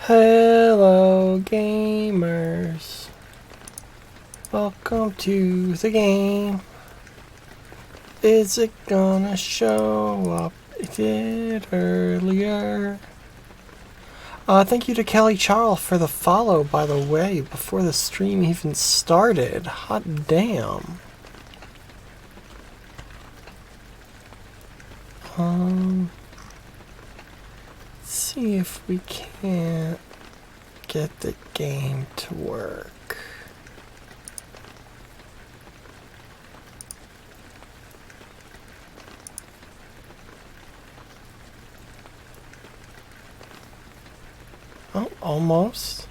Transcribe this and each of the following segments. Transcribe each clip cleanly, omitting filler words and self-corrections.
Hello, gamers. Welcome to the game. Is it gonna show up? It did earlier. Thank you to Kelly Charles for the follow, by the way, before the stream even started. Hot damn. Let's see if we can't get the game to work. Oh, almost.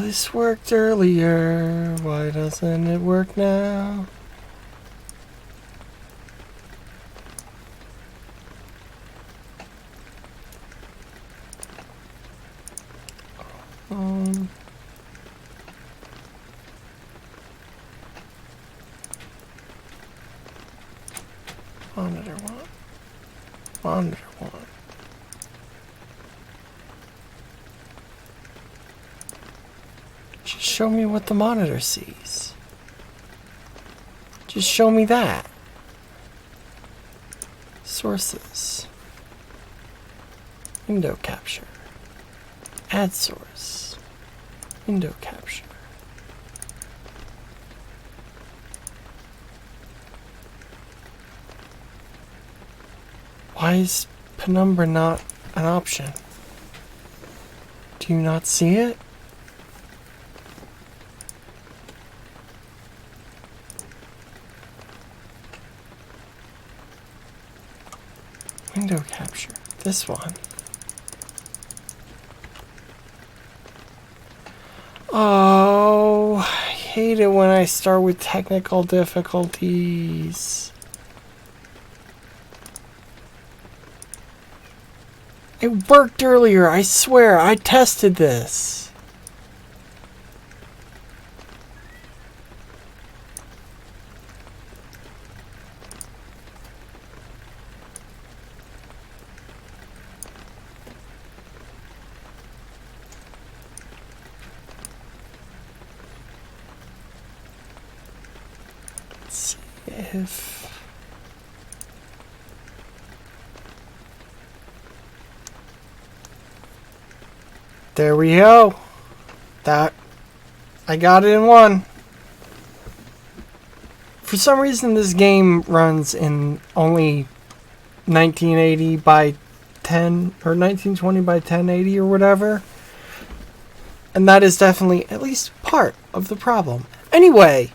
This worked earlier. Why doesn't it work now? Monitor one. Monitor one. Just show me what the monitor sees. Just show me that. Sources. Window capture. Add source. Window capture. Why is Penumbra not an option? Do you not see it? Window capture. This one. Oh, I hate it when I start with technical difficulties. It worked earlier, I swear. I tested this. Let's see if... There we go. That I got it in one. For some reason this game runs in only 1980 by 10 or 1920 by 1080 or whatever. And that is definitely at least part of the problem. Anyway,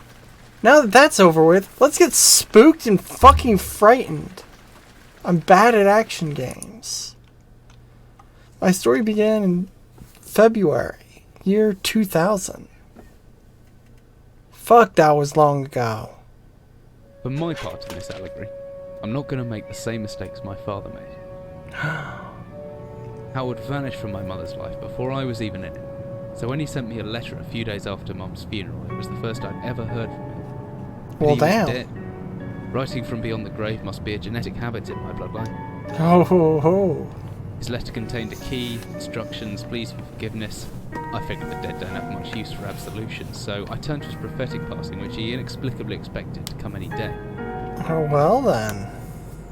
now that that's over with, let's get spooked and fucking frightened. I'm bad at action games. My story began in February, year 2000. Fuck, that was long ago. For my part in this allegory, I'm not going to make the same mistakes my father made. Howard vanished from my mother's life before I was even in it, so when he sent me a letter a few days after Mum's funeral, it was the first I'd ever heard from him. Well, He was damn. dead. Writing from beyond the grave must be a genetic habit in my bloodline. Oh ho ho. His letter contained a key, instructions, pleas for forgiveness. I figured the dead don't have much use for absolution, so I turned to his prophetic passing, which he inexplicably expected to come any day. Oh well then.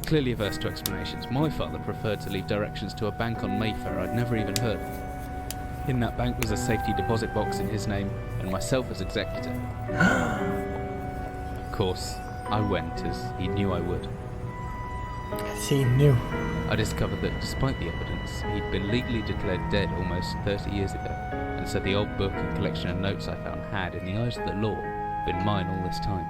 Clearly averse to explanations, my father preferred to leave directions to a bank on Mayfair I'd never even heard of. In that bank was a safety deposit box in his name, and myself as executor. Of course, I went, as he knew I would. As he knew. I discovered that despite the evidence, he'd been legally declared dead almost 30 years ago, and so the old book and collection of notes I found had, in the eyes of the law, been mine all this time.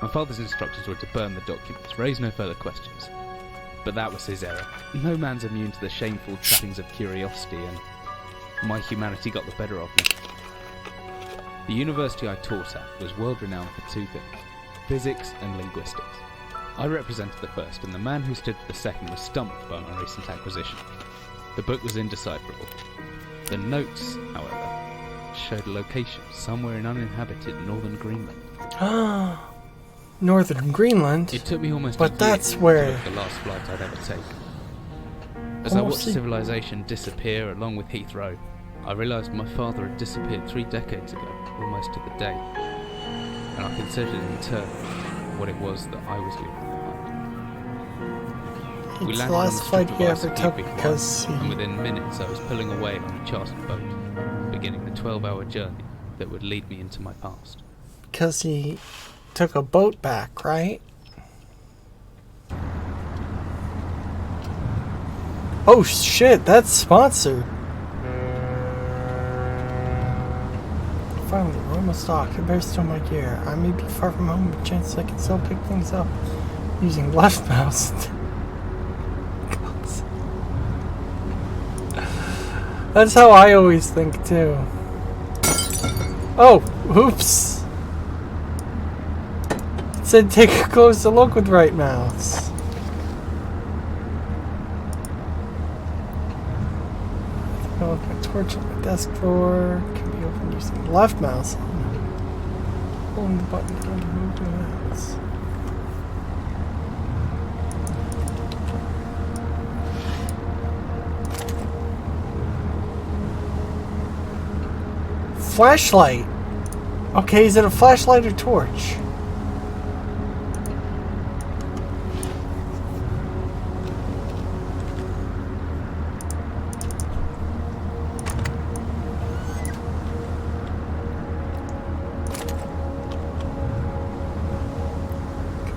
My father's instructions were to burn the documents, raise no further questions. But that was his error. No man's immune to the shameful trappings of curiosity, and my humanity got the better of me. The university I taught at was world-renowned for two things: physics and linguistics. I represented the first, and the man who stood for the second was stumped by my recent acquisition. The book was indecipherable. The notes, however, showed a location somewhere in uninhabited northern Greenland. northern Greenland. It took me almost But a year that's to where- book the last flight I'd ever take. As I watched Almost a- civilization disappear along with Heathrow, I realised my father had disappeared 3 decades ago, almost to the day. And I considered in turn what it was that I was leaving behind. We It's the landed on last a flight strip he of ever ice a took few weeks because and within minutes I was pulling away on a chartered boat, beginning the 12-hour journey that would lead me into my past. he took a boat back, right? Oh shit, that's sponsored. Finally, we're almost docked. I better stow my gear. I may be far from home, but chances I can still pick things up using left mouse. That's how I always think too. Oh, oops. It said take a closer look with right mouse. I'll look my torch on my desk drawer. Can be opened using the left mouse. Pulling the button down to move the mouse. Flashlight. Okay, is it a flashlight or torch?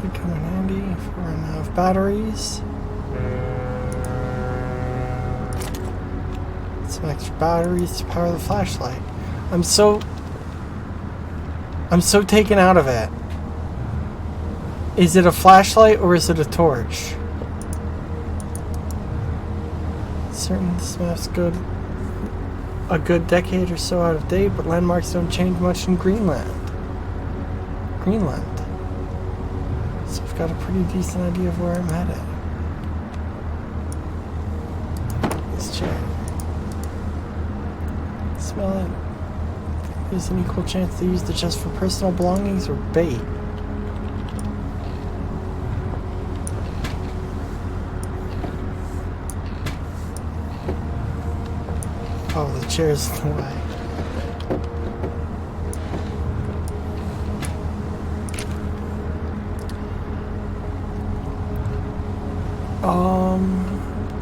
Could come in handy if we run out of batteries. Some extra batteries to power the flashlight. I'm so taken out of it. Is it a flashlight or is it a torch? Certain this map's a good decade or so out of date, but landmarks don't change much in Greenland. So I've got a pretty decent idea of where I'm headed. This chair. Smell it. There's an equal chance they used it just for personal belongings or bait. Oh, the chair's in the way.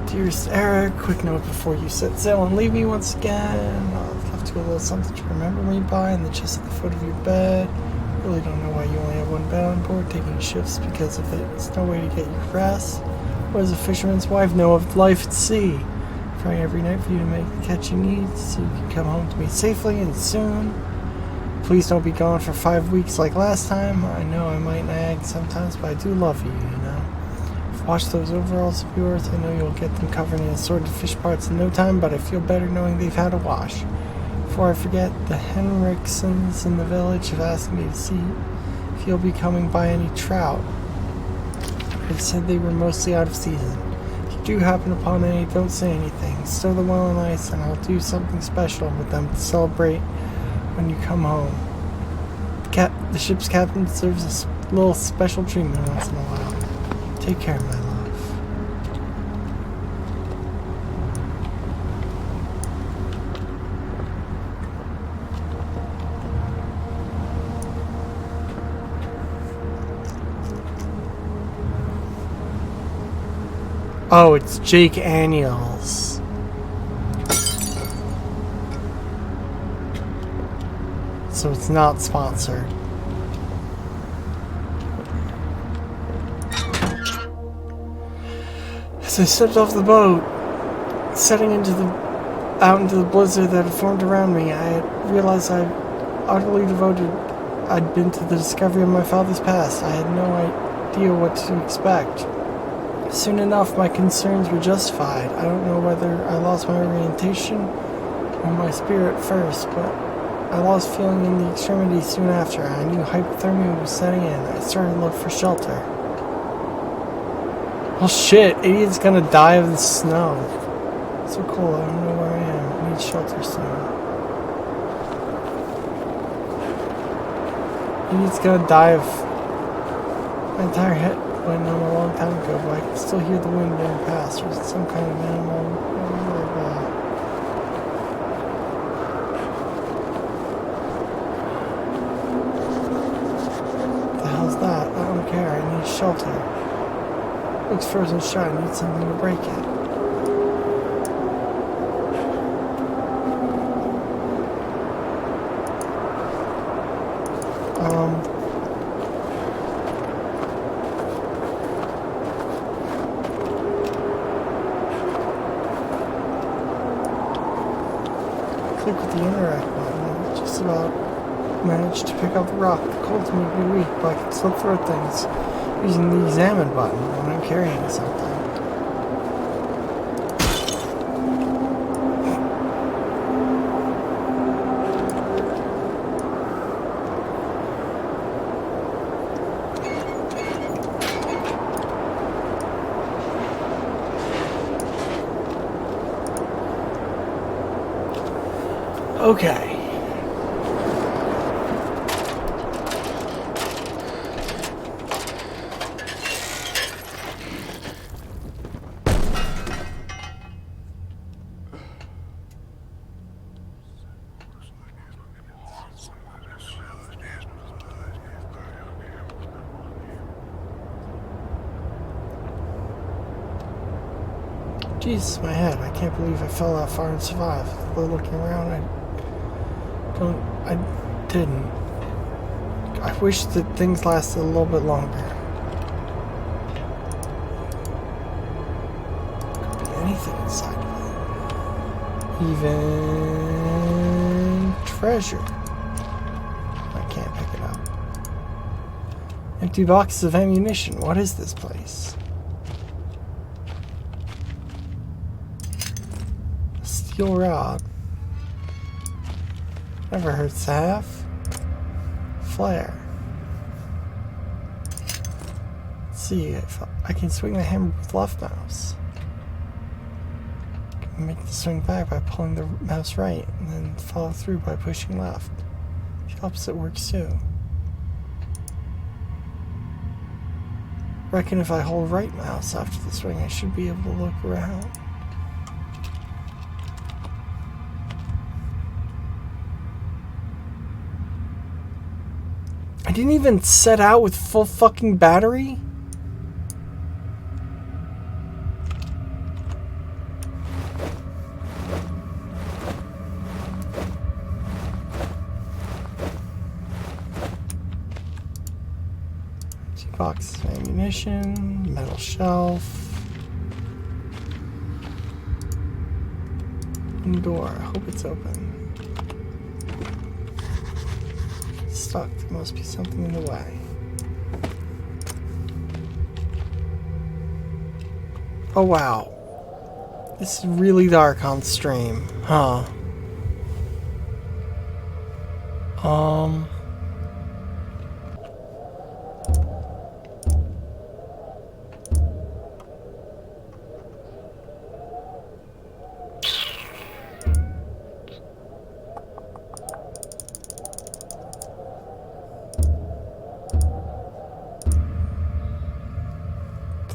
Dearest Eric, quick note before you set sail and leave me once again. I've left you a little something to remember me by in the chest at the foot of your bed. Really don't know why you only have one bed on board, taking shifts because of it. It's no way to get you rest. What does a fisherman's wife know of life at sea? Trying every night for you to make the catch you need so you can come home to me safely and soon. Please don't be gone for 5 weeks like last time. I know I might nag sometimes, but I do love you, you know. Wash those overalls of yours. I know you'll get them covered in assorted fish parts in no time, but I feel better knowing they've had a wash. Before I forget, the Henriksons in the village have asked me to see if you'll be coming by any trout. They said they were mostly out of season. If you do happen upon any, don't say anything. Stow them well on ice, and I'll do something special with them to celebrate when you come home. The ship's captain deserves a little special treatment once in a while. Take care, my love. Oh, it's Jake Annuals. So it's not sponsored. As I stepped off the boat, setting out into the blizzard that had formed around me, I had realized I'd utterly devoted I'd been to the discovery of my father's past. I had no idea what to expect. Soon enough, my concerns were justified. I don't know whether I lost my orientation or my spirit first, but I lost feeling in the extremities soon after. I knew hypothermia was setting in. I started to look for shelter. Well, shit, idiot's gonna die of the snow. So cold, I don't know where I am. I need shelter soon. Idiot's gonna die of My entire head went numb a long time ago, but I can still hear the wind blowing past. Was it some kind of animal? What the hell's that? I don't care. I need shelter. Looks frozen shut. I need something to break it. Click with the interact button. I just about managed to pick up the rock. The cold's made me weak, but I can slip through things using the examine button when I'm carrying something. Okay. Jesus, my head. I can't believe I fell that far and survived. Though looking around, I didn't. I wish that things lasted a little bit longer. Could be anything inside of it. Even treasure. I can't pick it up. Empty boxes of ammunition. What is this place? A steel rod. Never hurts to have. Flare. Let's see if I can swing the hammer with left mouse. I can make the swing back by pulling the mouse right, and then follow through by pushing left. The opposite works too. Reckon if I hold right mouse after the swing, I should be able to look around. I didn't even set out with full fucking battery? Two boxes of ammunition, metal shelf. And door. I hope it's open. Stuck. There must be something in the way. Oh wow. This is really dark on stream, huh?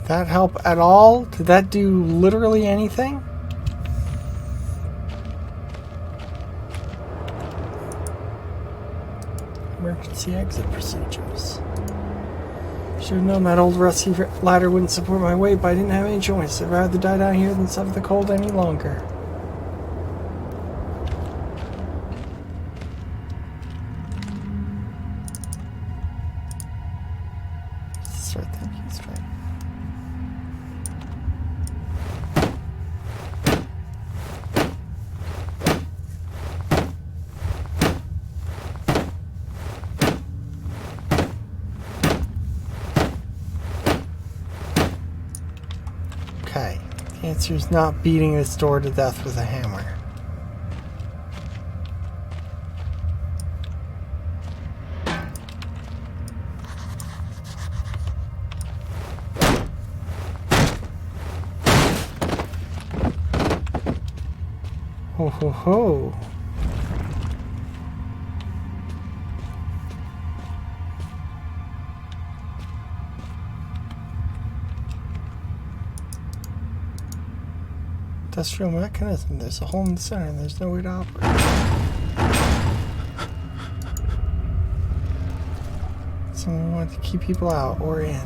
That help at all? Did that do literally anything? Emergency exit procedures. Should have known that old rusty ladder wouldn't support my weight, but I didn't have any choice. I'd rather die down here than suffer the cold any longer. It's right there. It's right. Okay, the answer is not beating this door to death with a hammer. Ho ho ho. industrial mechanism. There's a hole in the center and there's no way to operate. Someone wanted to keep people out or in.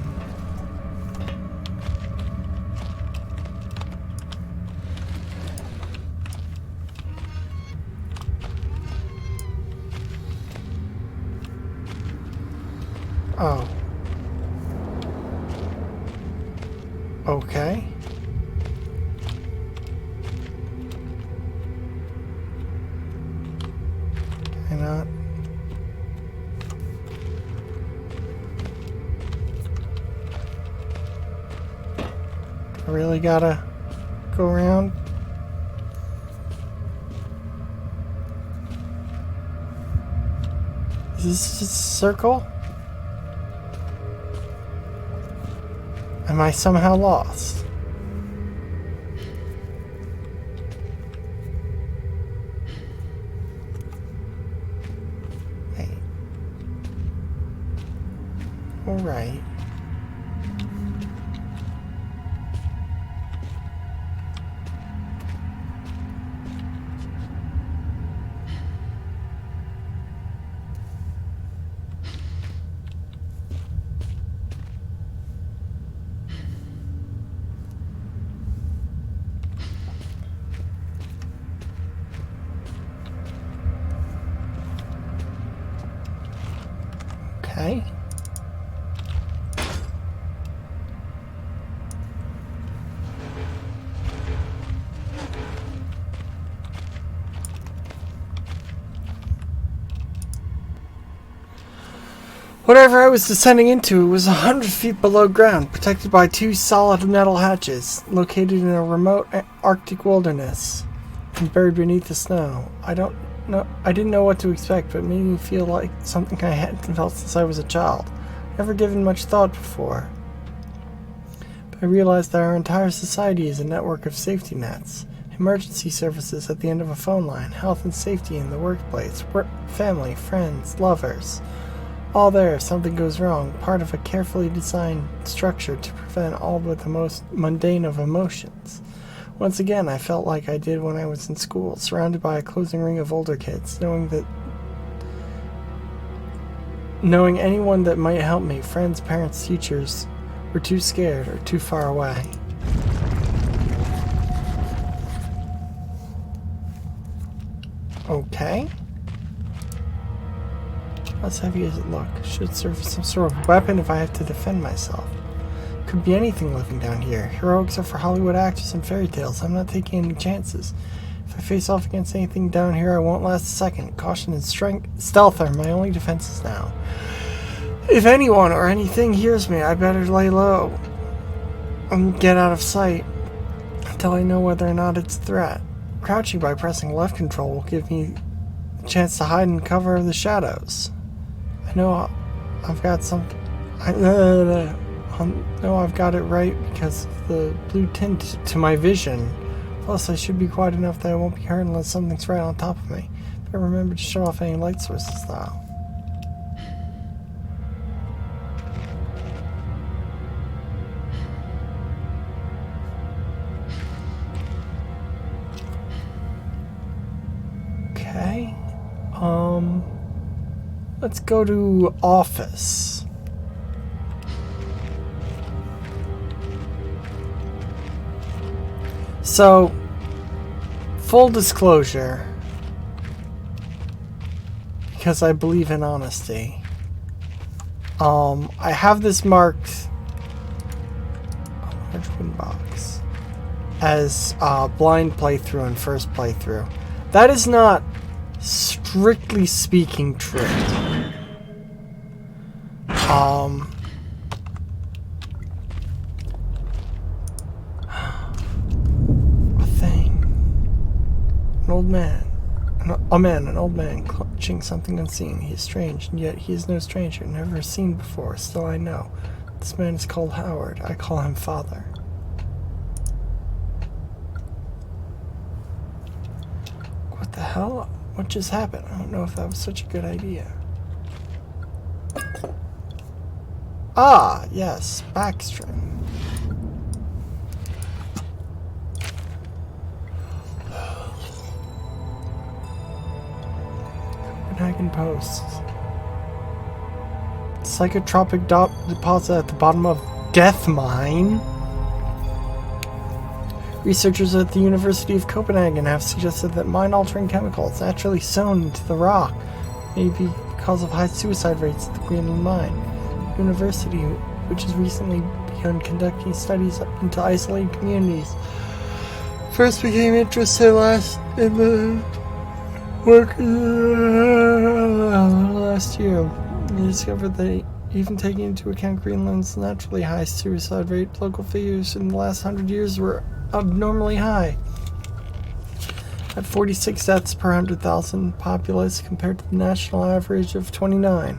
Oh. Okay. Can I not? I really gotta go around? Is this just a circle? Am I somehow lost? Wait. Alright. Okay. Whatever I was descending into was 100 feet below ground, protected by two solid metal hatches, located in a remote Arctic wilderness, and buried beneath the snow. I didn't know what to expect, but it made me feel like something I hadn't felt since I was a child. Never given much thought before. But I realized that our entire society is a network of safety nets. Emergency services at the end of a phone line, health and safety in the workplace, family, friends, lovers. All there if something goes wrong, part of a carefully designed structure to prevent all but the most mundane of emotions. Once again, I felt like I did when I was in school, surrounded by a closing ring of older kids, knowing anyone that might help me, friends, parents, teachers, were too scared or too far away. Okay. How heavy does it look? Should serve as some sort of weapon if I have to defend myself. Could be anything living down here. Heroics are for Hollywood actors and fairy tales. I'm not taking any chances. If I face off against anything down here, I won't last a second. Caution and stealth are my only defenses now. If anyone or anything hears me, I better lay low and get out of sight until I know whether or not it's a threat. Crouching by pressing left control will give me a chance to hide in cover of the shadows. I know I've got something. I know I've got it right because of the blue tint to my vision. Plus, I should be quiet enough that I won't be hurt unless something's right on top of me. But remember to shut off any light sources, though. Okay. Let's go to office. So, full disclosure, because I believe in honesty, I have this marked large wooden box as blind playthrough and first playthrough. That is not, strictly speaking, true. An old man, clutching something unseen. He is strange, and yet he is no stranger, never seen before. Still I know. This man is called Howard. I call him Father. What the hell? What just happened? I don't know if that was such a good idea. Ah, yes, backstring. Copenhagen Post. Psychotropic deposit at the bottom of Death Mine. Researchers at the University of Copenhagen have suggested that mine-altering chemicals naturally sewn into the rock may be the cause of high suicide rates at the Greenland mine. The university, which has recently begun conducting studies into isolated communities, first became interested in the work last year. They discovered that even taking into account Greenland's naturally high suicide rate, local figures in the last 100 years were abnormally high, at 46 deaths per 100,000 populace compared to the national average of 29.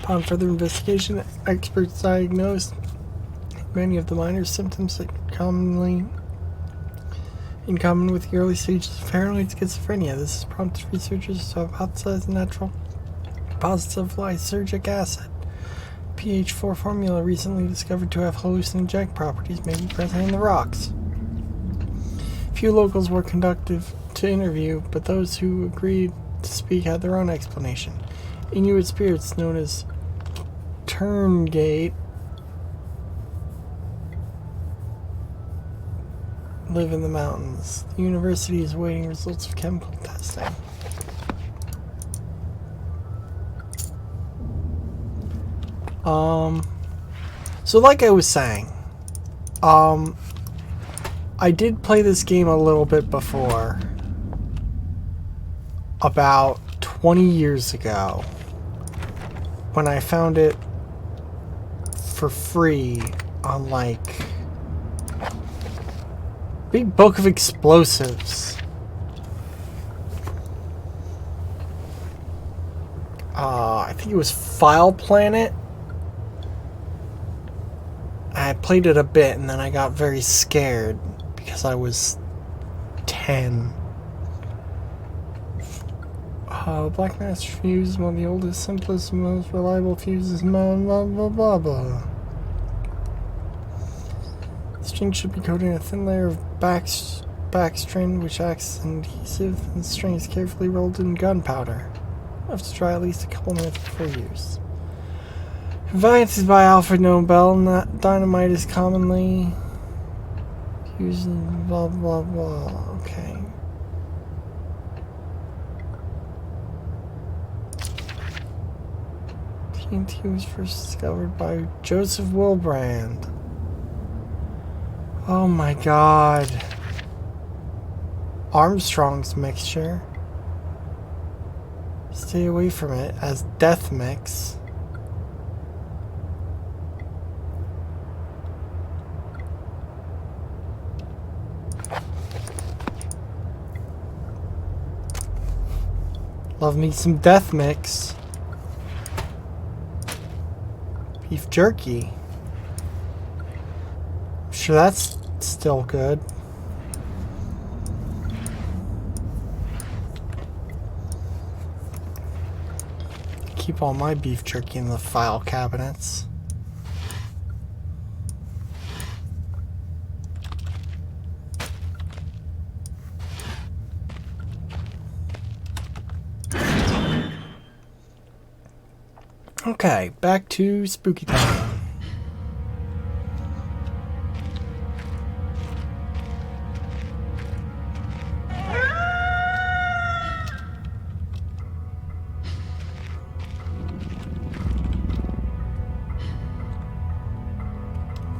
Upon further investigation, experts diagnosed many of the minor symptoms that in common with the early stages of paranoid schizophrenia. This has prompted researchers to hypothesize natural deposits of lysergic acid, pH4 formula recently discovered to have hallucinogenic properties, may be present in the rocks. Few locals were conducted to interview, but those who agreed to speak had their own explanation. Inuit spirits known as Turngate live in the mountains. The university is awaiting results of chemical testing. So like I was saying, I did play this game a little bit before, about 20 years ago, when I found it for free on, like, Big Book of Explosives. I think it was File Planet. I played it a bit and then I got very scared because I was 10. Black Master fuse is one of the oldest, simplest, most reliable fuses. Blah blah blah blah blah. The string should be coated in a thin layer of backstring, which acts as an adhesive, and the string is carefully rolled in gunpowder. You have to dry at least a couple minutes before use. Invented by Alfred Nobel, dynamite is commonly used in blah blah blah. Okay. TNT was first discovered by Joseph Wilbrand. Oh my god. Armstrong's mixture. Stay away from it as Death Mix. Love me some Death Mix. Beef jerky. I'm sure that's still good. Keep all my beef jerky in the file cabinets. Okay, back to Spooky Town.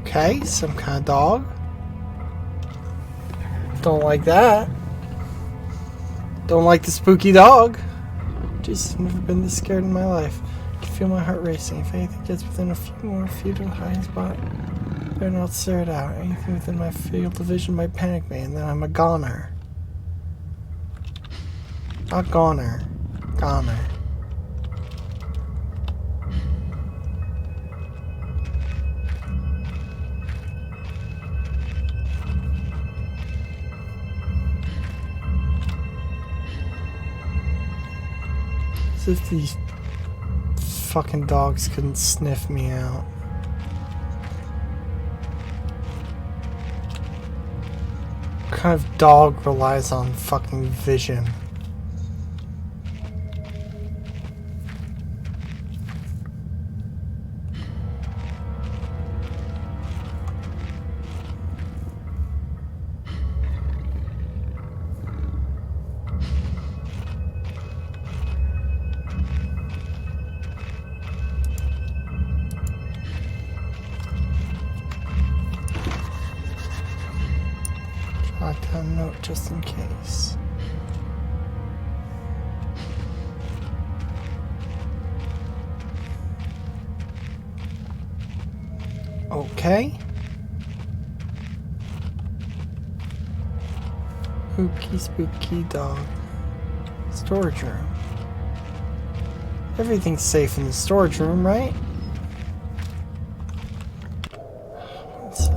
Okay, some kind of dog. Don't like that. Don't like the spooky dog. Jesus, I've never been this scared in my life. I can feel my heart racing. If anything gets within a few more feet of the highest spot, better not stare it out. Anything within my field of vision might panic me, and then I'm a goner. Not goner. Goner. As if these fucking dogs couldn't sniff me out. kind of dog relies on fucking vision? Jot down a note just in case. Okay. Spooky, spooky dog. Storage room. Everything's safe in the storage room, right? One sec.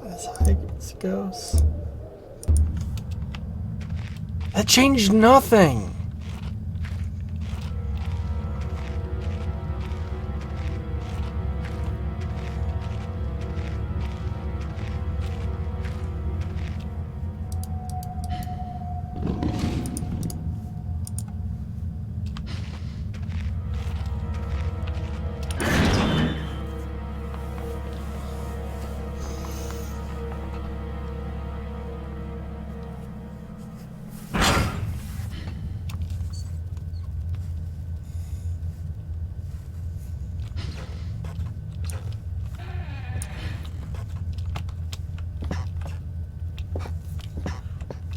As high as it goes. That changed nothing!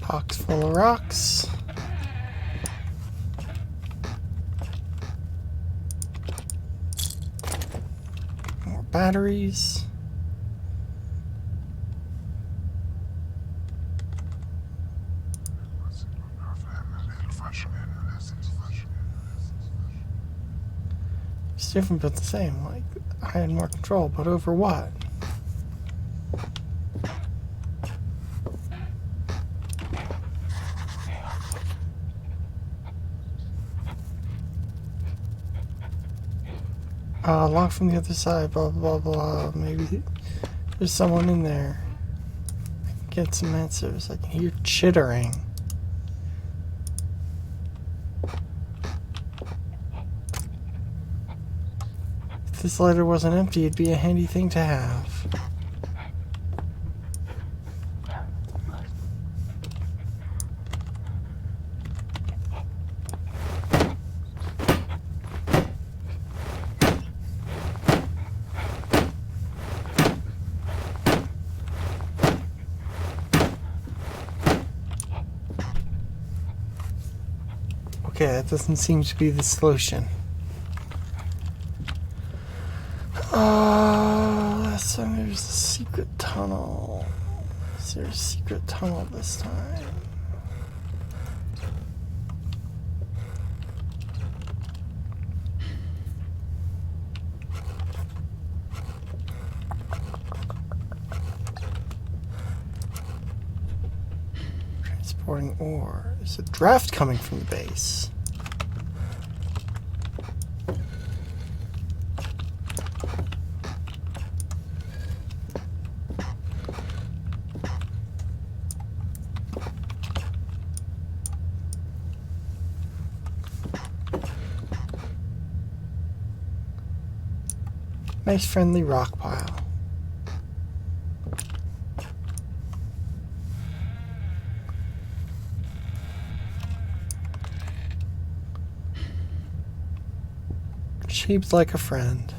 Box full of rocks. More batteries. It's different but the same. Like, I had more control, but over what? Locked from the other side, blah, blah, blah. Maybe there's someone in there. I can get some answers. I can hear chittering. If this lighter wasn't empty, it'd be a handy thing to have. Okay, that doesn't seem to be the solution. Last time there was a secret tunnel. Is there a secret tunnel this time? Transporting ore. There's a draft coming from the base. Nice friendly rock pile. Shaped like a friend.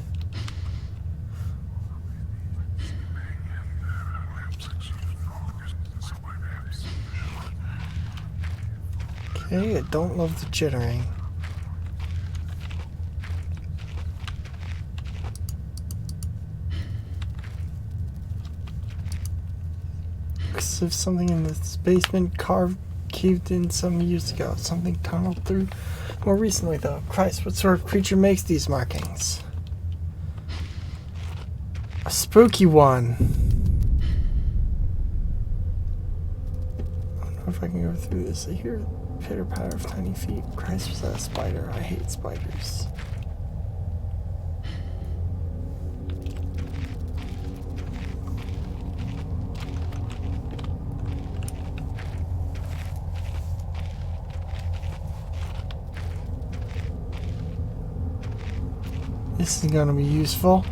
Okay, I don't love the jittering. Looks as if something in this basement caved in some years ago. Something tunneled through more recently, though. Christ, what sort of creature makes these markings? A spooky one. I don't know if I can go through this. I hear pitter patter of tiny feet. Christ, was that a spider? I hate spiders. This is gonna be useful.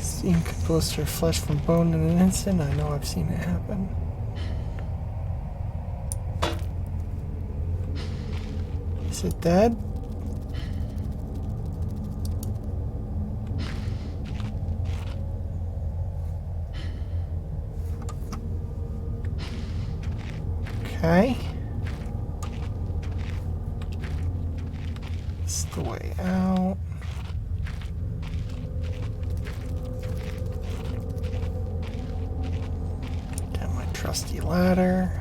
Steam could blister flesh from bone in an instant. I know I've seen it happen. Is it dead? Okay. It's the way out. Get my trusty ladder.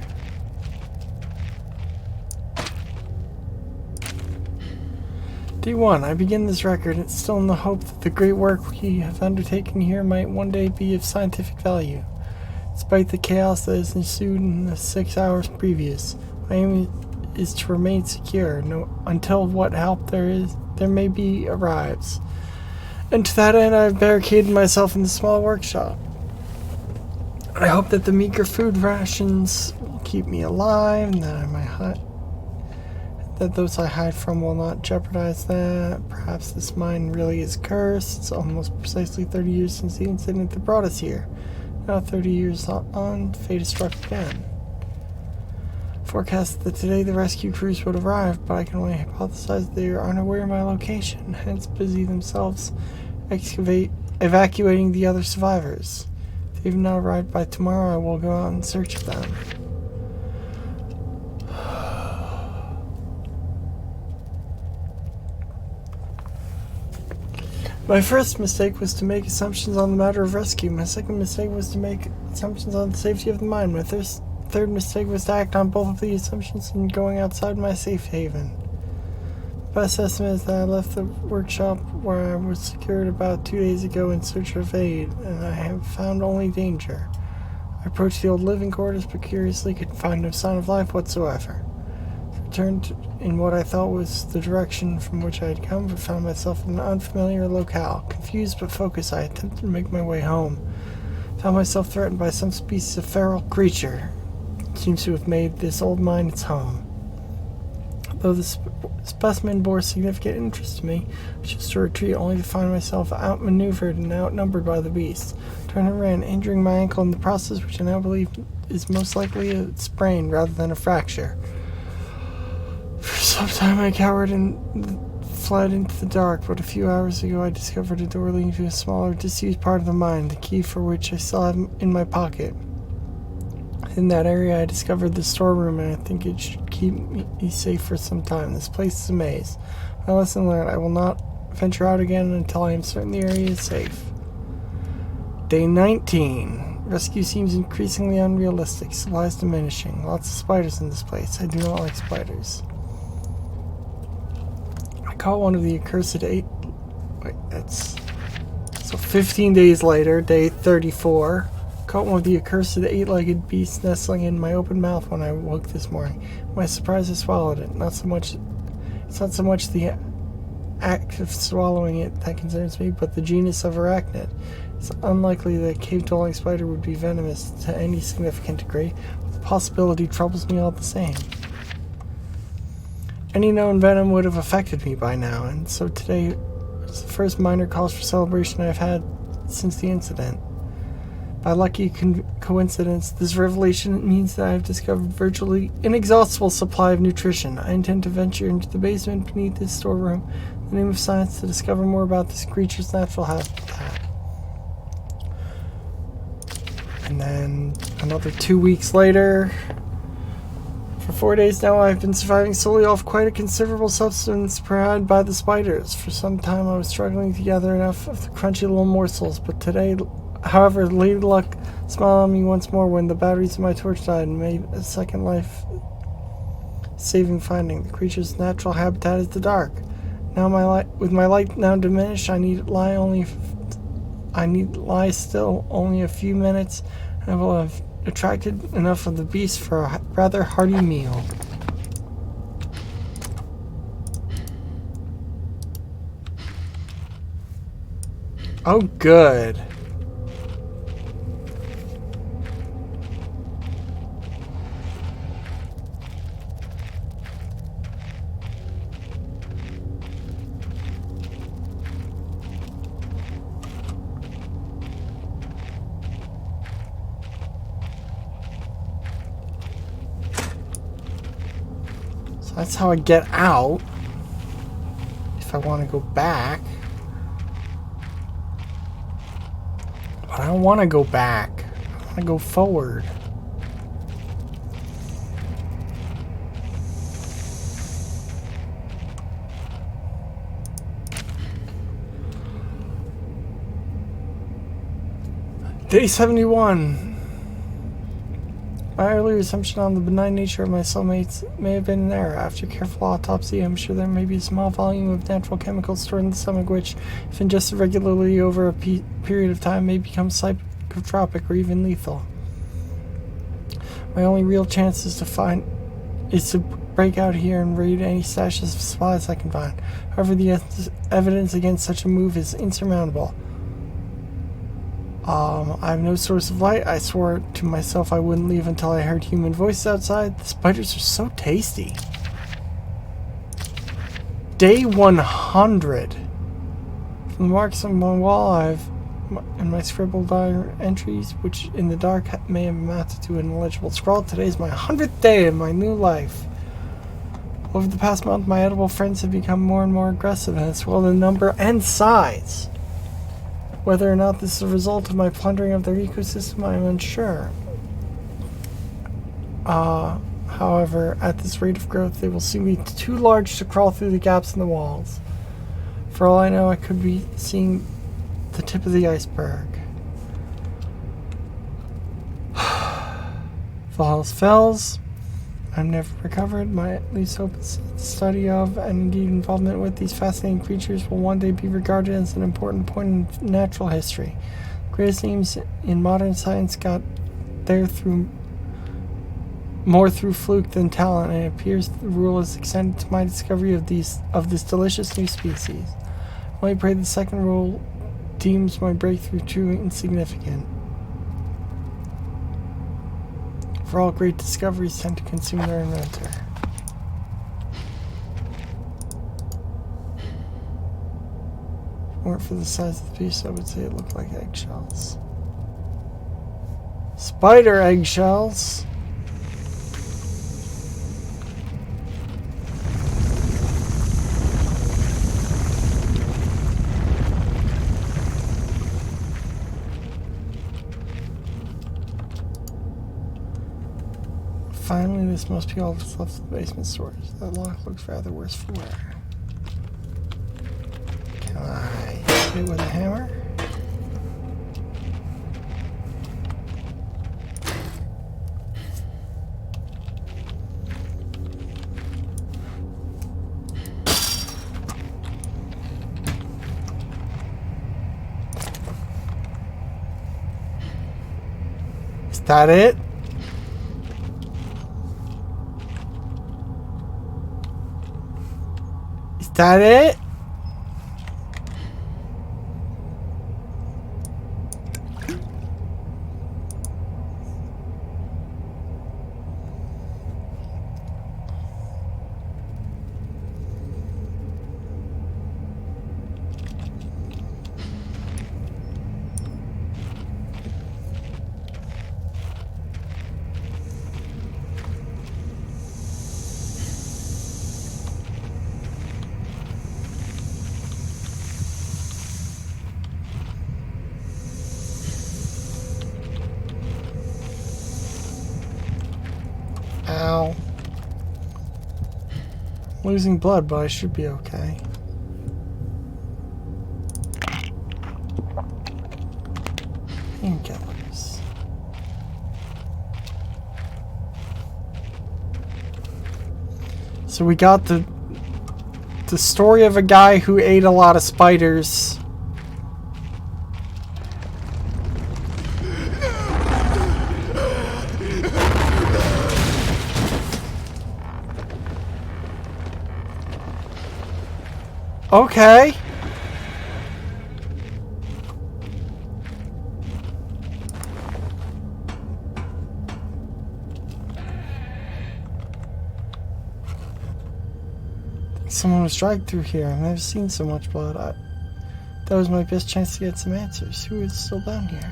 D1. I begin this record. It's still in the hope that the great work we have undertaken here might one day be of scientific value. Despite the chaos that has ensued in the 6 hours previous, my aim is to remain secure until what help there may be arrives. And to that end, I have barricaded myself in the small workshop. I hope that the meager food rations will keep me alive, and that those I hide from will not jeopardize that. Perhaps this mine really is cursed. It's almost precisely 30 years since the incident that brought us here. Now 30 years on, fate has struck again. Forecast that today the rescue crews would arrive, but I can only hypothesize they are unaware of my location, hence busy themselves evacuating the other survivors. If they've not arrived by tomorrow, I will go out in search of them. My first mistake was to make assumptions on the matter of rescue. My second mistake was to make assumptions on the safety of the mine. My third mistake was to act on both of the assumptions and going outside my safe haven. My best estimate is that I left the workshop where I was secured about 2 days ago in search of aid, and I have found only danger. I approached the old living quarters, but curiously could find no sign of life whatsoever. I returned in what I thought was the direction from which I had come, but found myself in an unfamiliar locale. Confused but focused, I attempted to make my way home. Found myself threatened by some species of feral creature. It seems to have made this old mine its home. Though the specimen bore significant interest to me, I chose to retreat only to find myself outmaneuvered and outnumbered by the beast. Turned and ran, injuring my ankle in the process, which I now believe is most likely a sprain rather than a fracture. For some time I cowered and fled into the dark, but a few hours ago I discovered a door leading to a smaller, disused part of the mine, the key for which I still have in my pocket. In that area I discovered the storeroom, and I think it should keep me safe for some time. This place is a maze. My lesson learned: I will not venture out again until I am certain the area is safe. Day 19. Rescue seems increasingly unrealistic. Supplies diminishing. Lots of spiders in this place. I do not like spiders. I caught one of the accursed 8... Wait, that's... So 15 days later, day 34. Caught one of the accursed 8-legged beasts nestling in my open mouth when I woke this morning. To my surprise, I swallowed it. It's not so much the act of swallowing it that concerns me, but the genus of arachnid. It's unlikely that a cave-dwelling spider would be venomous to any significant degree, but the possibility troubles me all the same. Any known venom would have affected me by now, and so today was the first minor cause for celebration I've had since the incident. By lucky coincidence, this revelation means that I have discovered virtually inexhaustible supply of nutrition. I intend to venture into the basement beneath this storeroom in the name of science to discover more about this creature's natural habitat. And then another 2 weeks later, for 4 days now, I've been surviving solely off quite a considerable substance provided by the spiders. For some time, I was struggling to gather enough of the crunchy little morsels, but today, however, Lady Luck smiled on me once more when the batteries of my torch died and made a second life-saving finding. The creature's natural habitat is the dark. Now, with my light now diminished, I need lie still only a few minutes, and I will have attracted enough of the beast for a rather hearty meal. Oh, good. So that's how I get out. If I want to go back. But I don't want to go back. I want to go forward. Day 71. My earlier assumption on the benign nature of my cellmates may have been an error. After careful autopsy, I'm sure there may be a small volume of natural chemicals stored in the stomach which, if ingested regularly over a period of time, may become psychotropic or even lethal. My only real chance is to break out here and raid any stashes of supplies I can find. However, the evidence against such a move is insurmountable. I have no source of light. I swore to myself I wouldn't leave until I heard human voices outside. The spiders are so tasty. Day 100. From the marks on my wall, and my scribbled entries, which in the dark may have amounted to an illegible scrawl. Today is my 100th day of my new life. Over the past month, my edible friends have become more and more aggressive, and it's well in number and size. Whether or not this is a result of my plundering of their ecosystem, I am unsure. However, at this rate of growth, they will soon be too large to crawl through the gaps in the walls. For all I know, I could be seeing the tip of the iceberg. Falls fells. I'm never recovered. My least hope is the study of, and indeed involvement with, these fascinating creatures will one day be regarded as an important point in natural history. The greatest names in modern science got there through fluke than talent, and it appears the rule is extended to my discovery of this delicious new species. I only pray the second rule deems my breakthrough too insignificant. For all great discoveries tend to consume their inventor. Weren't for the size of the piece, I would say it looked like eggshells. Spider eggshells? Finally, this must be all that's left of the basement storage. That lock looks rather worse for wear. Can I hit it with a hammer? Is that it? Is that it? Ow. Losing blood, but I should be okay. Painkillers. So we got the story of a guy who ate a lot of spiders. Okay. Someone was dragged through here. I've never seen so much blood. That was my best chance to get some answers. Who is still down here?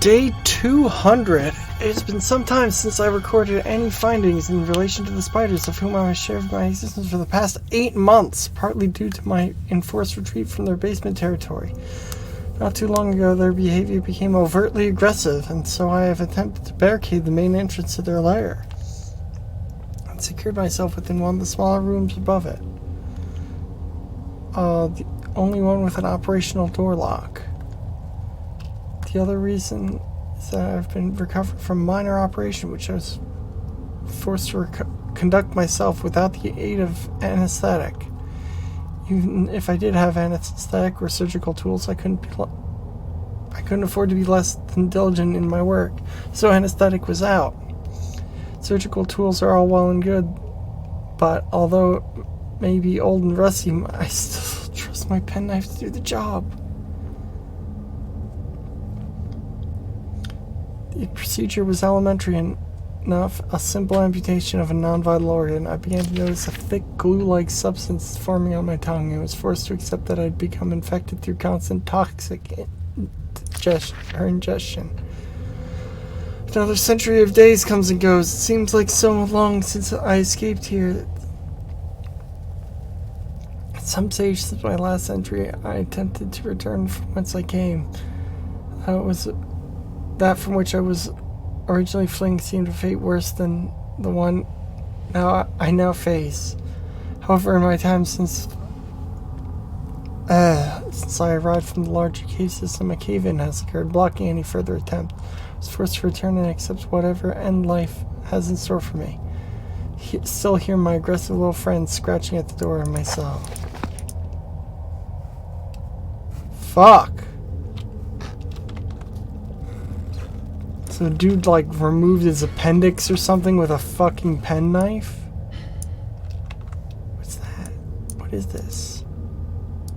Day 200. It's been some time since I recorded any findings in relation to the spiders of whom I have shared my existence for the past 8 months, partly due to my enforced retreat from their basement territory. Not too long ago, their behavior became overtly aggressive, and so I have attempted to barricade the main entrance to their lair and secured myself within one of the smaller rooms above it. The only one with an operational door lock. The other reason is that I've been recovered from minor operation, which I was forced to conduct myself without the aid of anesthetic. Even if I did have anesthetic or surgical tools, I couldn't afford to be less than diligent in my work, so anesthetic was out. Surgical tools are all well and good, but although it may be old and rusty, I still trust my penknife to do the job. The procedure was elementary enough, a simple amputation of a non-vital organ. I began to notice a thick glue-like substance forming on my tongue and was forced to accept that I'd become infected through constant toxic ingestion. Another century of days comes and goes. It seems like so long since I escaped here. At some stage since my last entry, I attempted to return from whence I came. That from which I was originally fleeing seemed a fate worse than the one I now face. However, in my time since I arrived from the larger cave system, a cave-in has occurred, blocking any further attempt. I was forced to return and accept whatever end life has in store for me. Still hear my aggressive little friends scratching at the door of my cell. Fuck. So the dude, like, removed his appendix or something with a fucking penknife? What's that? What is this?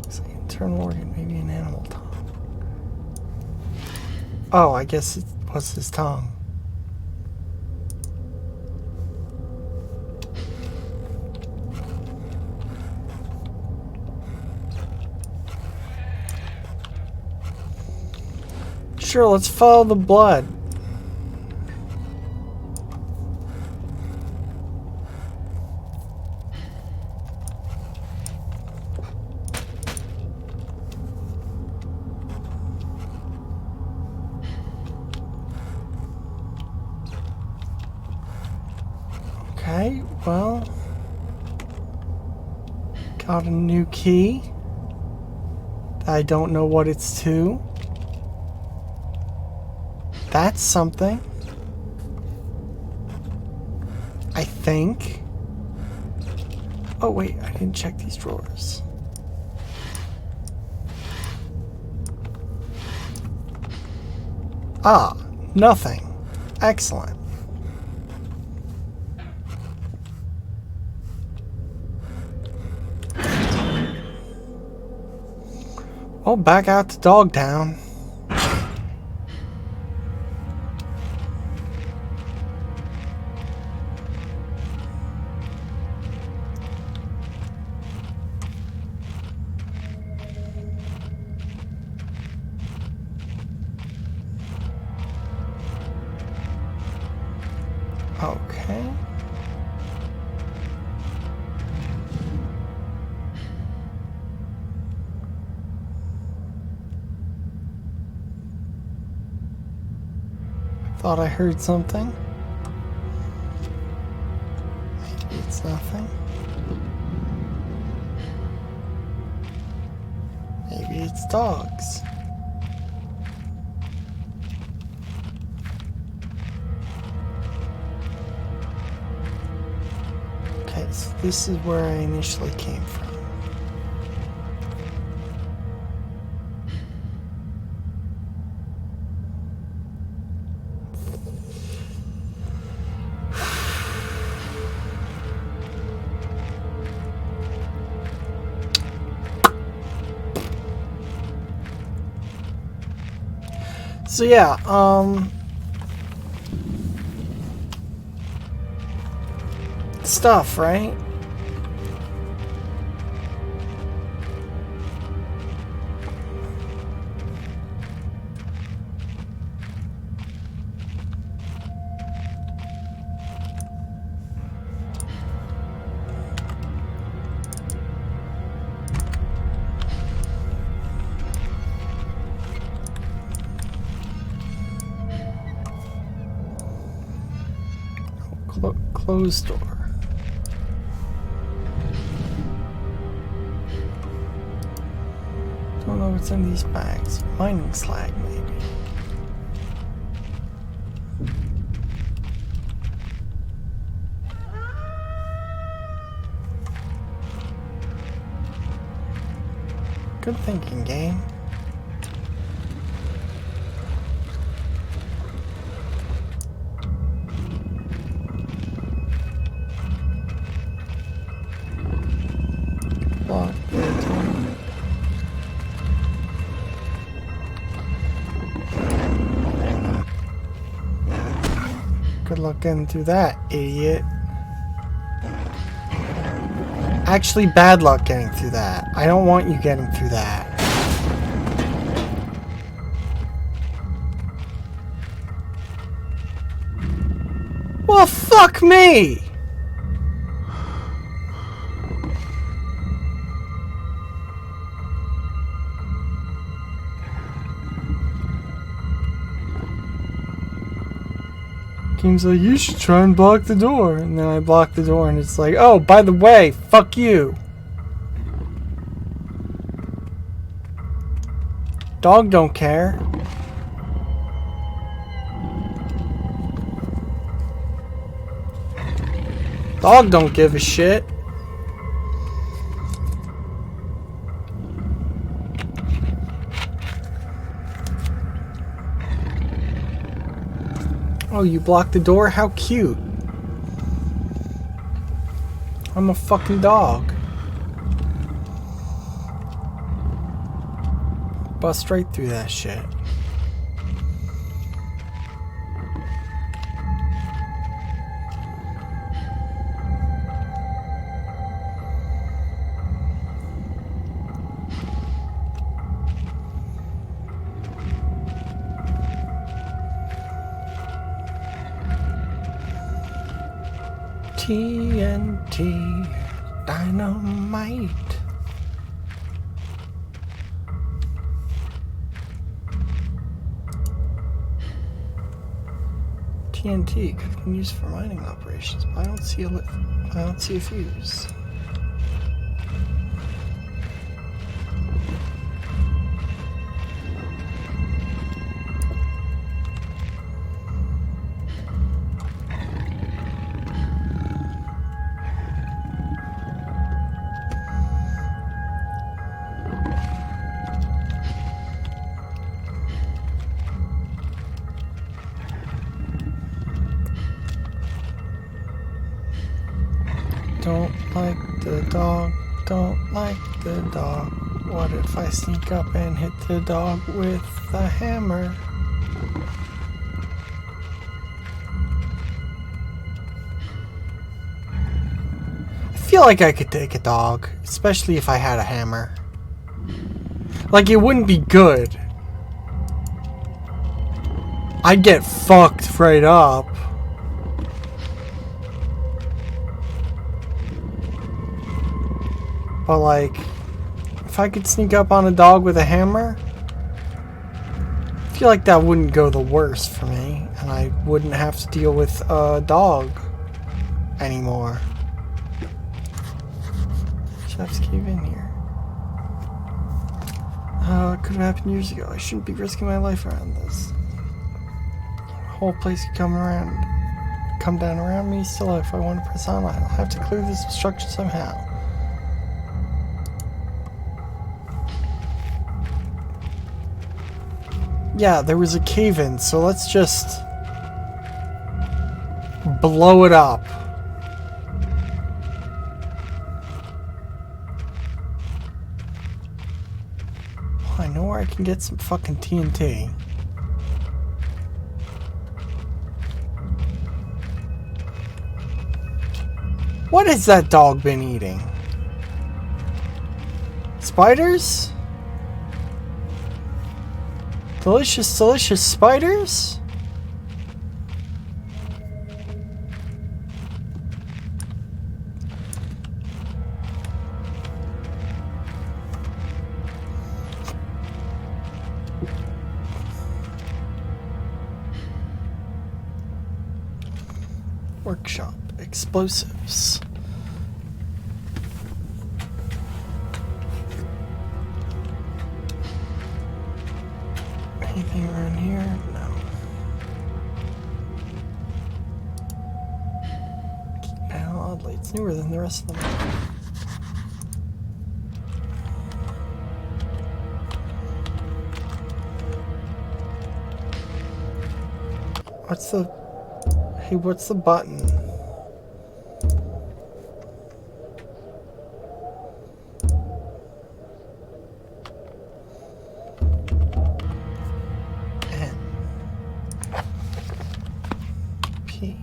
Looks like an internal organ, maybe an animal tongue. Oh, I guess it was his tongue. Sure, let's follow the blood. Okay, well, got a new key. I don't know what it's to. That's something. I think. Oh wait, I didn't check these drawers. Ah, nothing. Excellent. Well, back out to Dogtown. Okay. Thought I heard something. Maybe it's nothing. Maybe it's dogs. Okay, so this is where I initially came from. So yeah, stuff, right? Closed door. Don't know what's in these bags. Mining slag, maybe. Good thinking, game. Lock. Good luck getting through that, idiot. Actually, bad luck getting through that. I don't want you getting through that. Well, fuck me! Game's like, you should try and block the door. And then I block the door and it's like, oh, by the way, fuck you. Dog don't care. Dog don't give a shit. Oh, you blocked the door? How cute. I'm a fucking dog. Bust right through that shit. TNT dynamite. TNT could have been used for mining operations, but I don't see a fuse. Don't like the dog, don't like the dog. What if I sneak up and hit the dog with the hammer? I feel like I could take a dog, especially if I had a hammer. Like, it wouldn't be good. I'd get fucked right up. But like, if I could sneak up on a dog with a hammer, I feel like that wouldn't go the worst for me, and I wouldn't have to deal with a dog anymore. Chef's cave in here. It could have happened years ago. I shouldn't be risking my life around this. The whole place could come down around me. Still, if I want to press on, I'll have to clear this obstruction somehow. Yeah, there was a cave-in, so let's just blow it up. Oh, I know where I can get some fucking TNT. What has that dog been eating? Spiders? Delicious, delicious spiders? Workshop. Explosives. Anything around here? No. Key panel, oddly, it's newer than the rest of them. What's the... Hey, what's the button? N. P.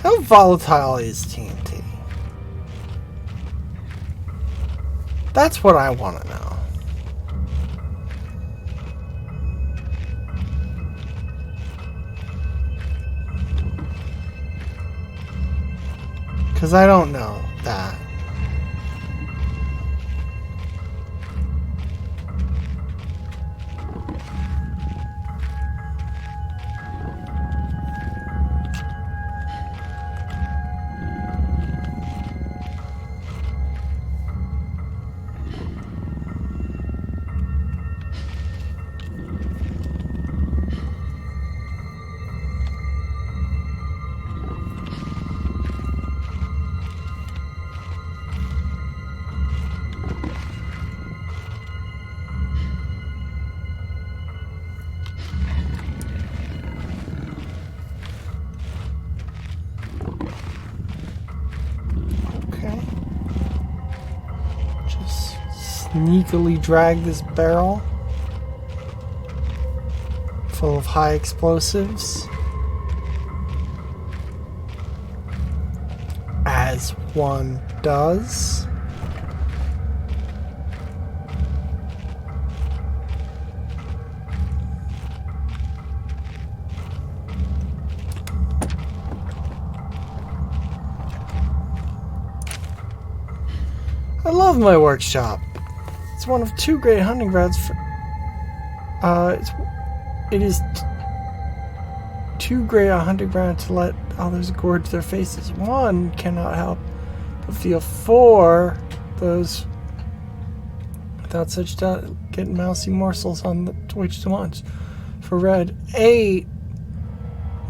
How volatile is TNT? That's what I want to know. Because I don't know that. Sneakily drag this barrel full of high explosives, as one does. I love my workshop. It's one of two great hunting grounds for... It is too great a hunting ground to let others gorge their faces. One cannot help but feel for those without such doubt getting mousy morsels on the which to munch. For Red, 8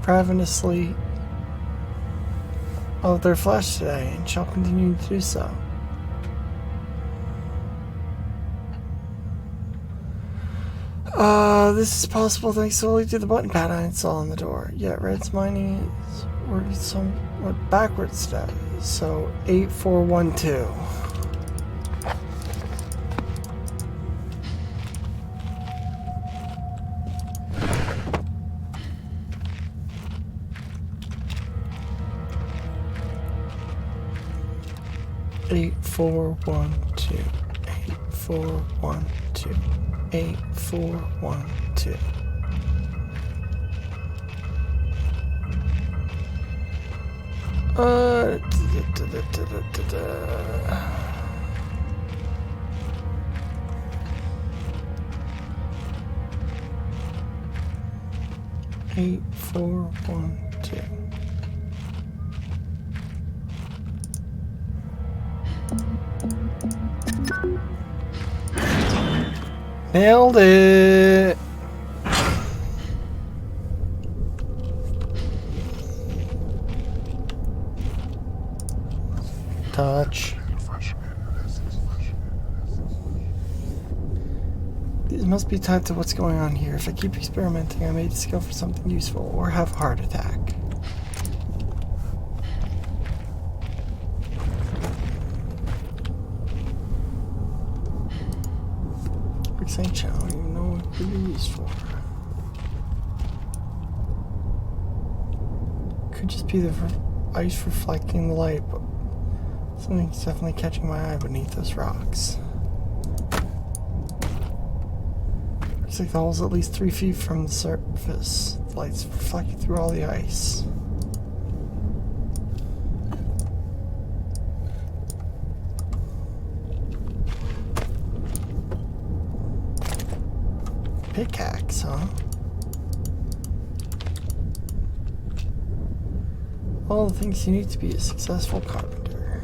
ravenously of their flesh today and shall continue to do so. This is possible thanks solely to the button pad I installed on the door. Yet Red's mining is working somewhat backwards today. So 8412. Eight, 4, 1, 2. 8, 4, 1, 2. 8, 4, 1, 2. Eight, 4, 1, 2. Nailed it! Touch. These must be tied to what's going on here. If I keep experimenting, I may discover something useful or have a heart attack. I don't even know what it could be used for. Could just be the ice reflecting the light, but something's definitely catching my eye beneath those rocks. Looks like the hole's at least 3 feet from the surface. The lights reflecting through all the ice. Pickaxe, huh? All the things you need to be a successful carpenter.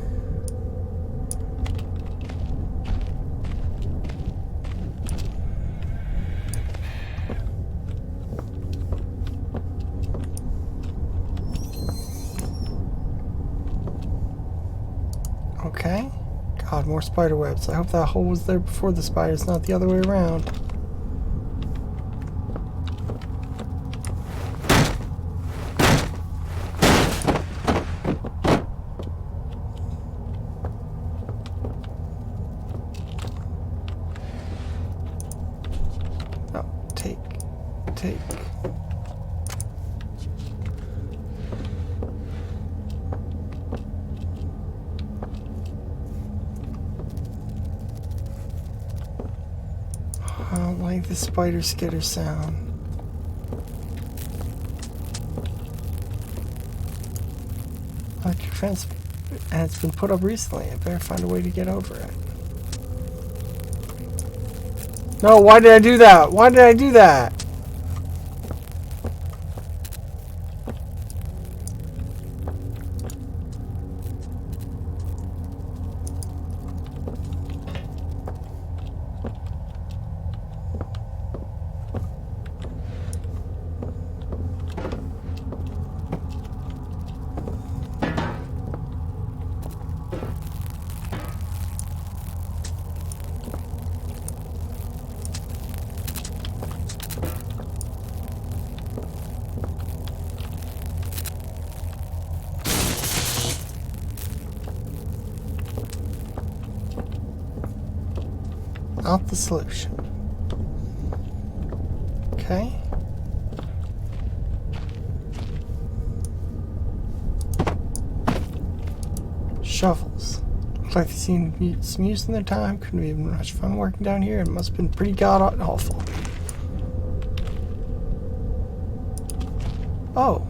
Okay. God, more spider webs. I hope that hole was there before the spiders, not the other way around. Take. I don't like the spider skitter sound. Electric fence, and it's been put up recently. I better find a way to get over it. No, why did I do that? Why did I do that? Not the solution. Okay. Shovels. Looks like they seem to be some use in their time. Couldn't be much fun working down here. It must have been pretty god awful. Oh.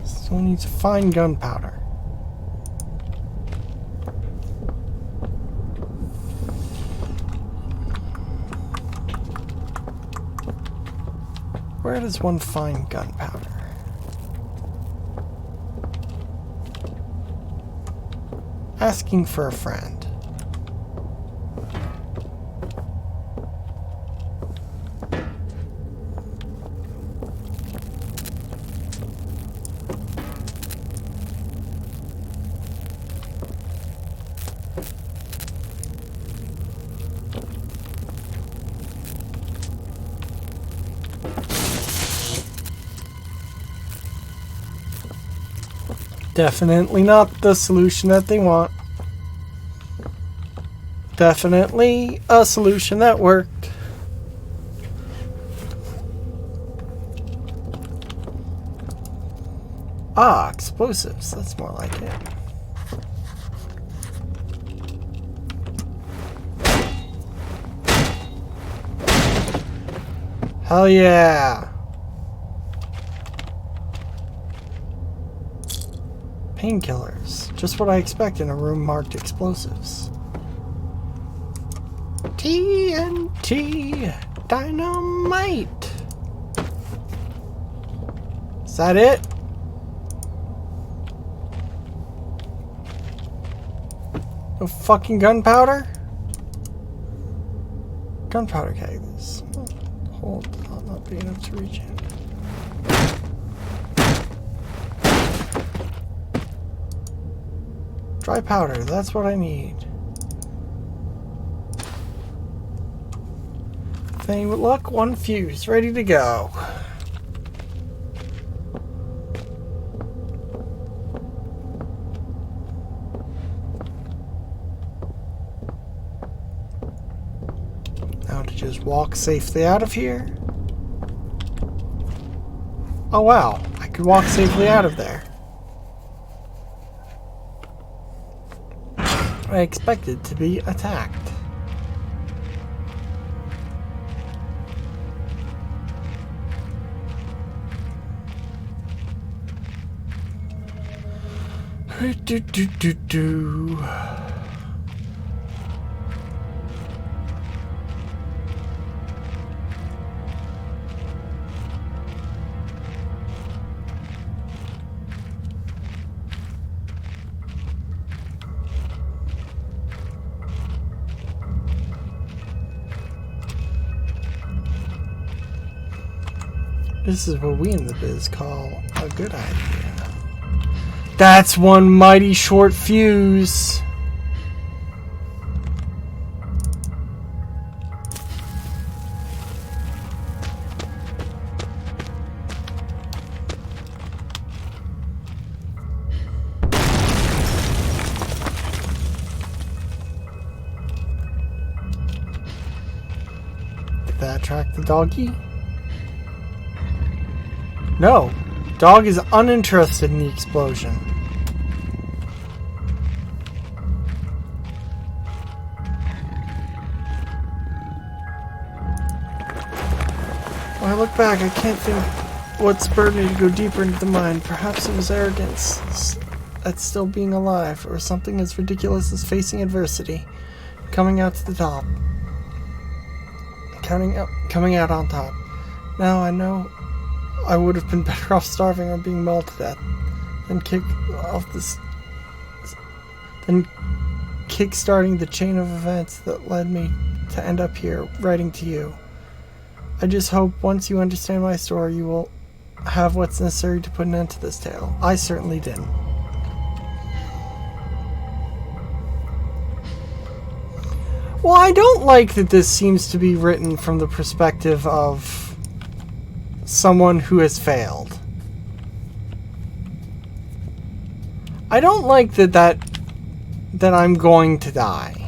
Still needs to find gunpowder. Where does one find gunpowder? Asking for a friend. Definitely not the solution that they want. Definitely a solution that worked. Ah, explosives. That's more like it. Hell yeah. Painkillers. Just what I expect in a room marked explosives. TNT dynamite. Is that it? No fucking gunpowder? Gunpowder kegs. Hold on, not being able to reach it. Dry powder, that's what I need. With any luck, one fuse, ready to go. Now to just walk safely out of here. Oh wow, I could walk safely out of there. I expected to be attacked. Do. This is what we in the biz call a good idea. That's one mighty short fuse. Did that attract the doggy? No, dog is uninterested in the explosion. When I look back, I can't think what spurred me to go deeper into the mine. Perhaps it was arrogance at still being alive, or something as ridiculous as facing adversity, coming out to the top, coming out on top. Now I know I would have been better off starving or being mauled to death than kick-starting the chain of events that led me to end up here, writing to you. I just hope once you understand my story, you will have what's necessary to put an end to this tale. I certainly didn't. Well, I don't like that this seems to be written from the perspective of someone who has failed. I don't like that I'm going to die.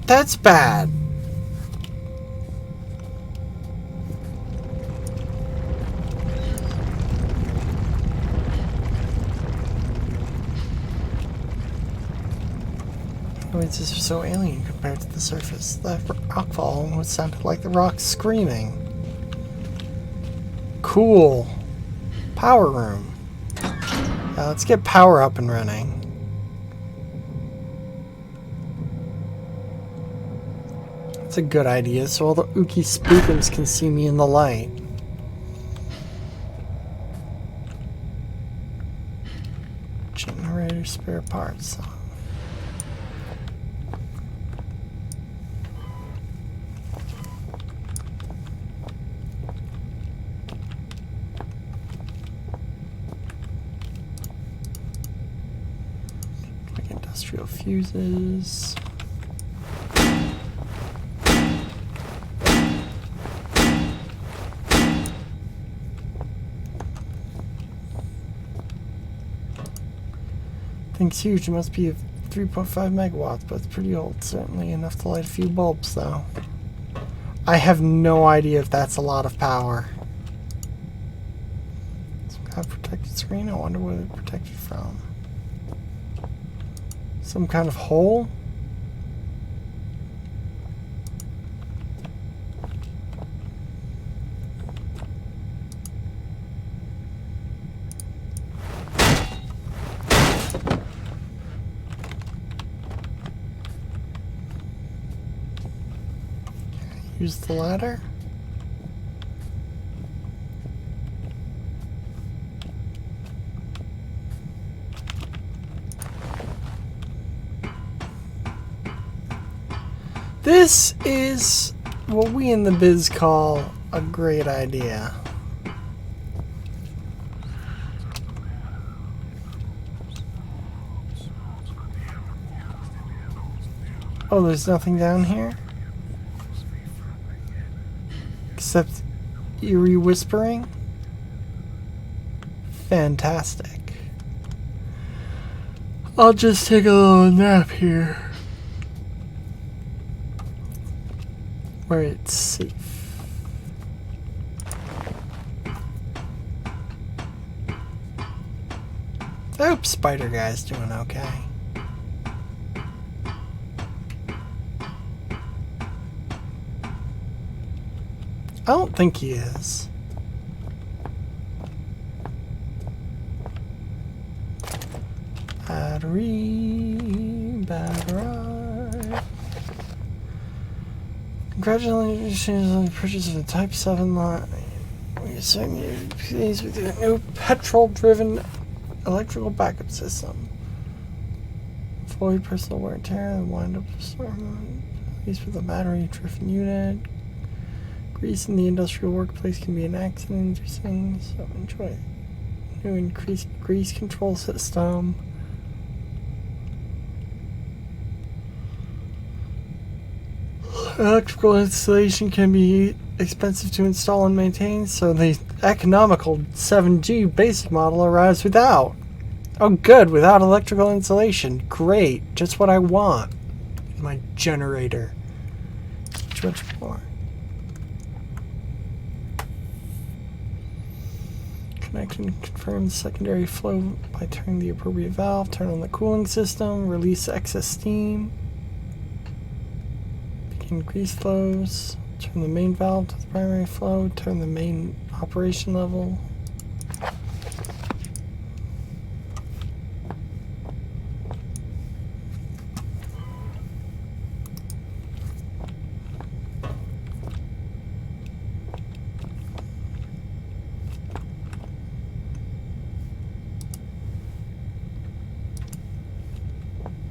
That's bad. These are so alien compared to the surface. That rockfall almost sounded like the rocks screaming. Cool. Power room. Now let's get power up and running. That's a good idea, so all the ooky spookums can see me in the light. Generator spare parts. Industrial fuses. Thing's huge. It must be 3.5 megawatts, but it's pretty old. Certainly enough to light a few bulbs, though. I have no idea if that's a lot of power. Some kind of protected screen. I wonder what it's protected from. Some kind of hole? Use the ladder. This is what we in the biz call a great idea. Oh, there's nothing down here? Except eerie whispering? Fantastic. I'll just take a little nap here. Where it's safe. I hope Spider Guy's doing okay. I don't think he is. Battery. Congratulations on the purchase of a Type 7 line. We are setting you pleased with your new petrol-driven electrical backup system. Fully personal wear and tear and wind-up storm. Pleased with a battery-driven unit. Grease in the industrial workplace can be an accident inducing, so enjoy it. New increased grease control system. Electrical installation can be expensive to install and maintain, so the economical 7G basic model arrives without. Oh good, without electrical installation. Great, just what I want. My generator. Much more. Connect and confirm the secondary flow by turning the appropriate valve, turn on the cooling system, release excess steam. Grease flows, turn the main valve to the primary flow, turn the main operation level.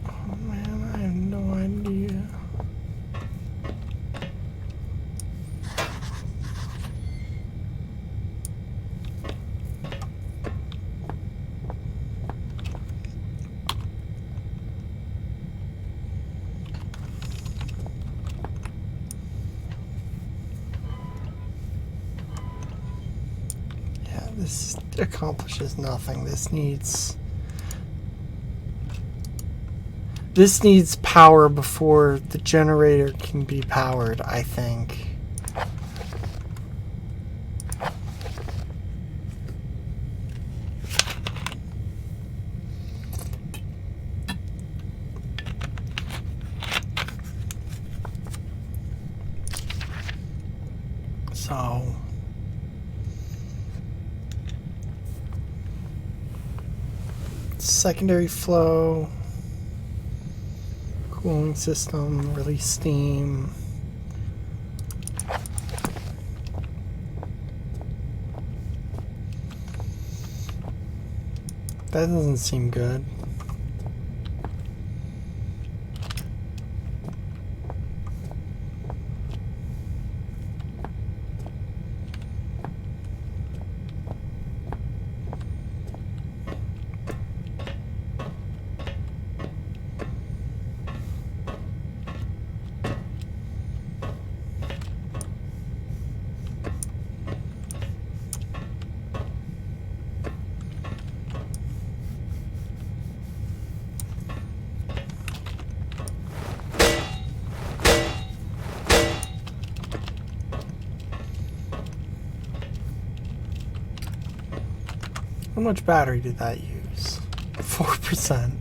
Oh man, I have no idea. This accomplishes nothing. This needs power before the generator can be powered, I think. So secondary flow, cooling system, release steam. That doesn't seem good. How much battery did that use? 4%.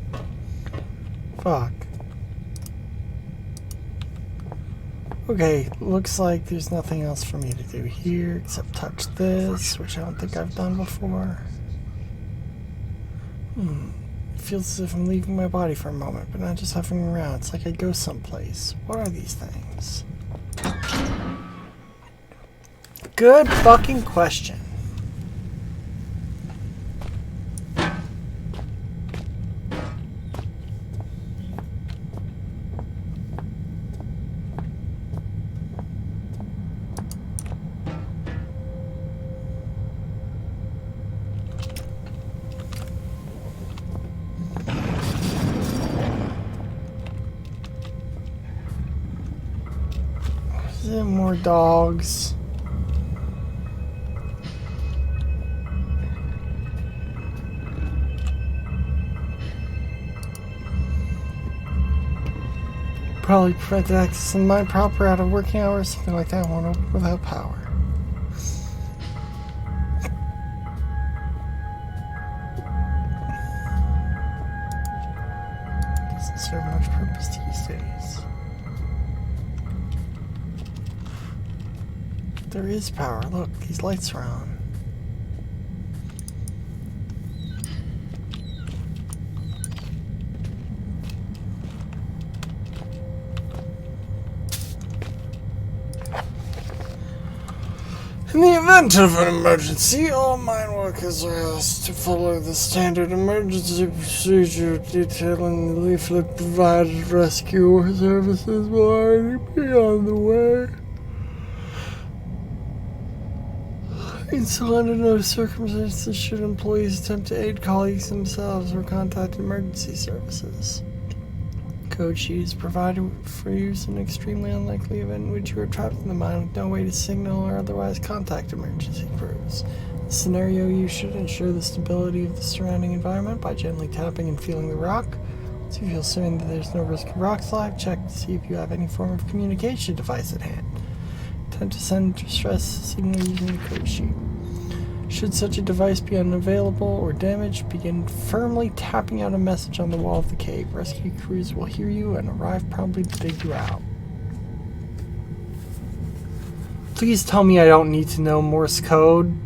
Fuck. Okay, looks like there's nothing else for me to do here except touch this, which I don't think I've done before. It feels as if I'm leaving my body for a moment, but not just hovering around. It's like I go someplace. What are these things? Good fucking question. More dogs. Probably prevent the access in mind proper out of working hours, something like that won't open without power. There is power. Look, these lights are on. In the event of an emergency, all mine workers are asked to follow the standard emergency procedure detailing the leaflet provided. Rescue services will already be on the way. Under no circumstances should employees attempt to aid colleagues themselves or contact emergency services. Code sheet is provided for use in an extremely unlikely event in which you are trapped in the mine with no way to signal or otherwise contact emergency crews. In this scenario, you should ensure the stability of the surrounding environment by gently tapping and feeling the rock. Once you feel certain that there's no risk of rock slide, check to see if you have any form of communication device at hand. Attempt to send distress signal using the code sheet. Should such a device be unavailable or damaged, begin firmly tapping out a message on the wall of the cave. Rescue crews will hear you and arrive promptly to dig you out. Please tell me I don't need to know Morse code.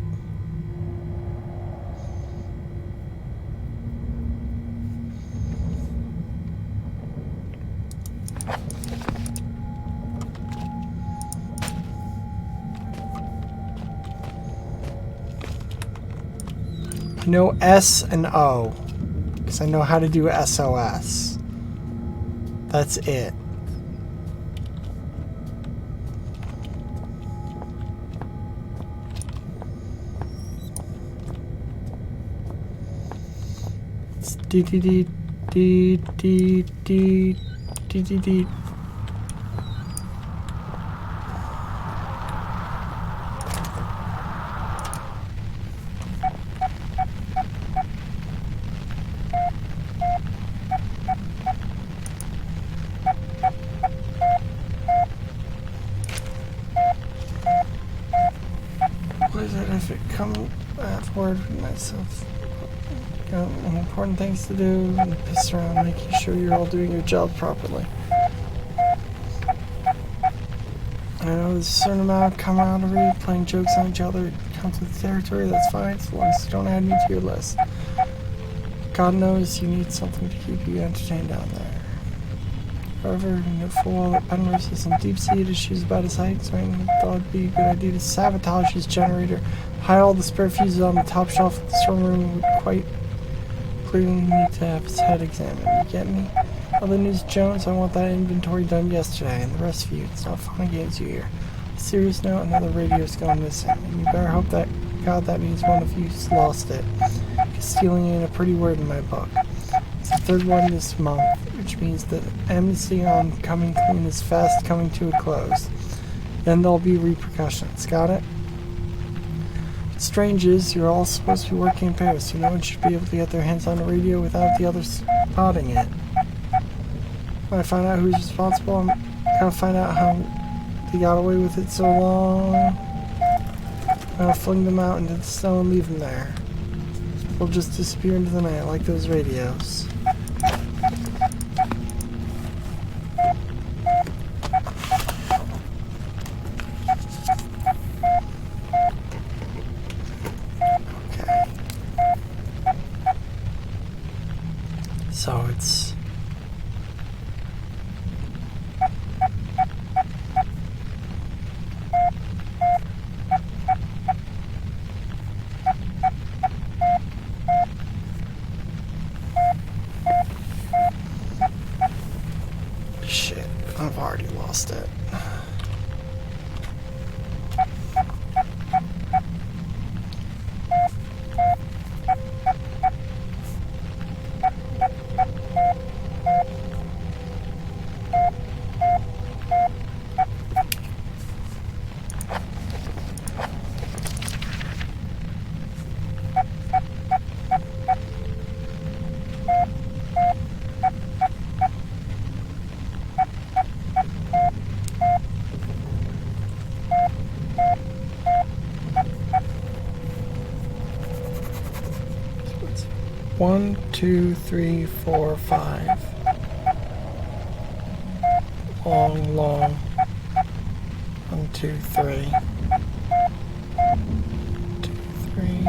I know S and O, because I know how to do SOS. That's it. It's D D D D D D D D D. If it come afterward with myself, got important things to do and piss around making sure you're all doing your job properly. I know there's a certain amount of camaraderie, playing jokes on each other comes with the territory, that's fine, as long as you don't add me to your list. God knows you need something to keep you entertained down there. However, you know full well that Penumbra has some deep-seated issues about his height, so I thought it'd be a good idea to sabotage his generator, hide all the spare fuses on the top shelf of the storm room. Would quite clearly need to have his head examined. You get me? Other news, Jones, I want that inventory done yesterday, and the rest of you, it's not fun and games you hear. On a serious note, another radio's gone missing, and you better hope that God that means one of you's lost it. Because stealing ain't a pretty word in my book. It's the third one this month, which means that amnesty on coming clean is fast coming to a close. Then there'll be repercussions. Got it? What's strange is you're all supposed to be working in pairs, so no one should be able to get their hands on a radio without the others spotting it. When I find out who's responsible, I'm gonna find out how they got away with it so long. I'm gonna fling them out into the snow and leave them there. They'll just disappear into the night like those radios. So it's shit, I've already lost it. One, two, three, four, five. Long. 1, 2, 3. 3.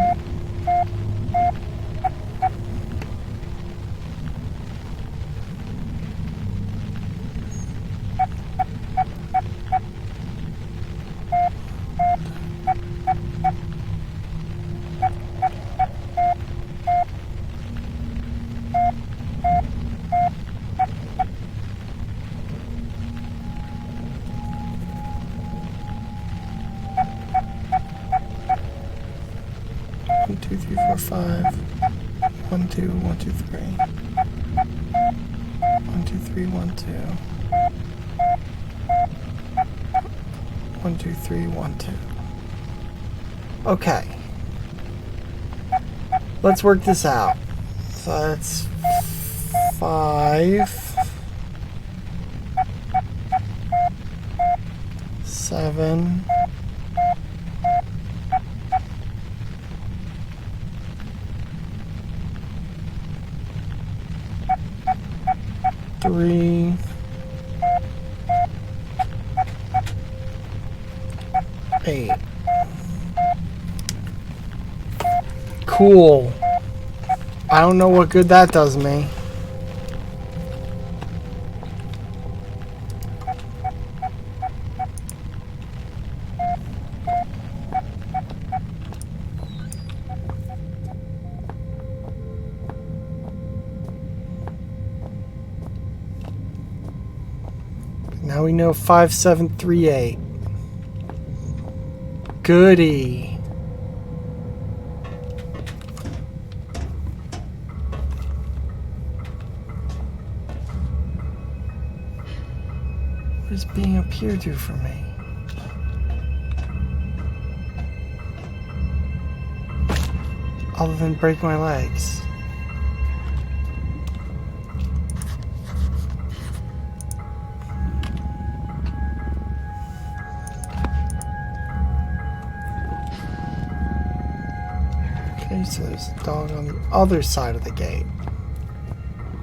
One, two, three, four, 5. 1, 2, 1, 2, 3. 1, 2, 3, 1, 2. 1, 2, 3, 1, 2. Okay. Let's work this out. So that's 5. 7. 3. 8. Cool. I don't know what good that does me. Now we know 5738. Goody. What does being up here do for me? Other than break my legs. Okay, so there's a dog on the other side of the gate.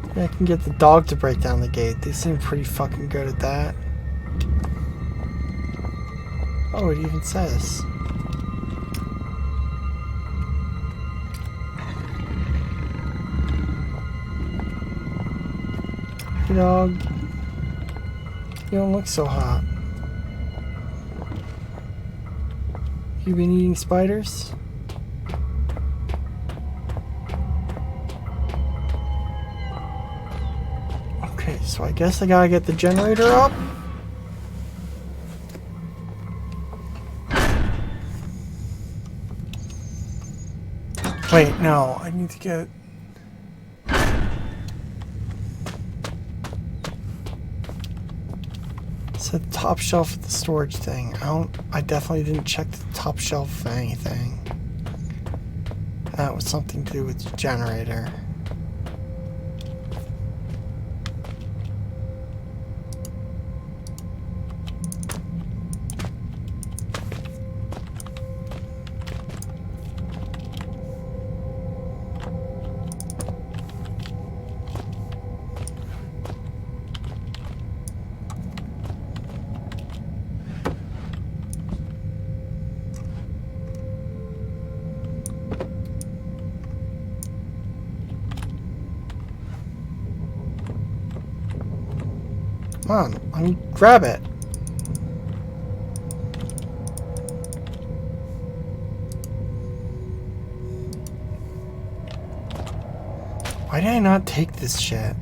Maybe I can get the dog to break down the gate. They seem pretty fucking good at that. Oh, it even says. Hey dog. You don't look so hot. You been eating spiders? Okay, so I guess I gotta get the generator up. Wait, no, I need to get... It's the top shelf of the storage thing. I definitely didn't check the top shelf of anything. That was something to do with the generator. Come on, let me grab it. Why did I not take this shit?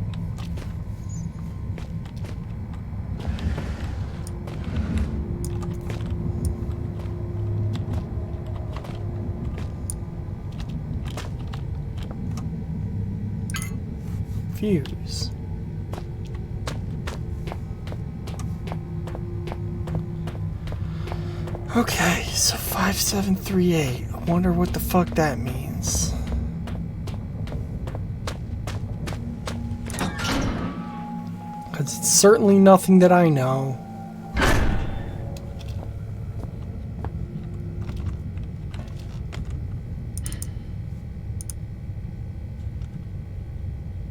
Fuse. Okay, so 5738. I wonder what the fuck that means. Because it's certainly nothing that I know.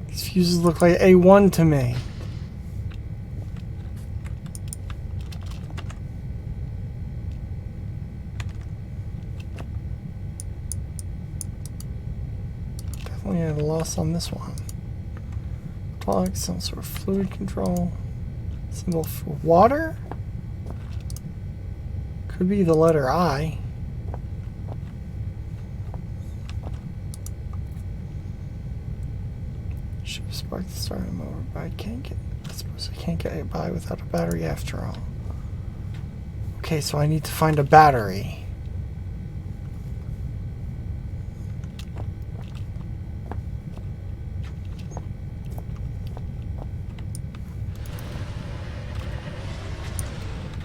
These fuses look like A1 to me. definitely had a loss on this one. Plug, some sort of fluid control. Symbol for water? Could be the letter I. Should have sparked the starter motor, but I suppose I can't get it by without a battery after all. Okay, so I need to find a battery.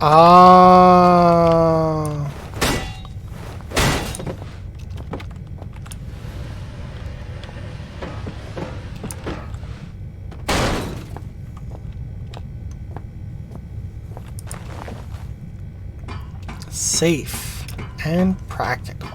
Ah. Safe and practical.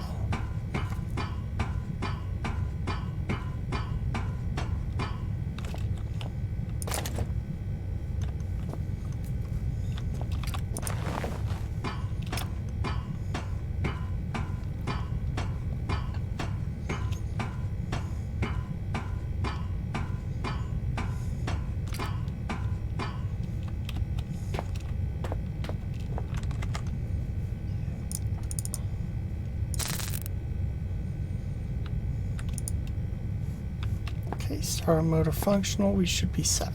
Starter motor functional, we should be set.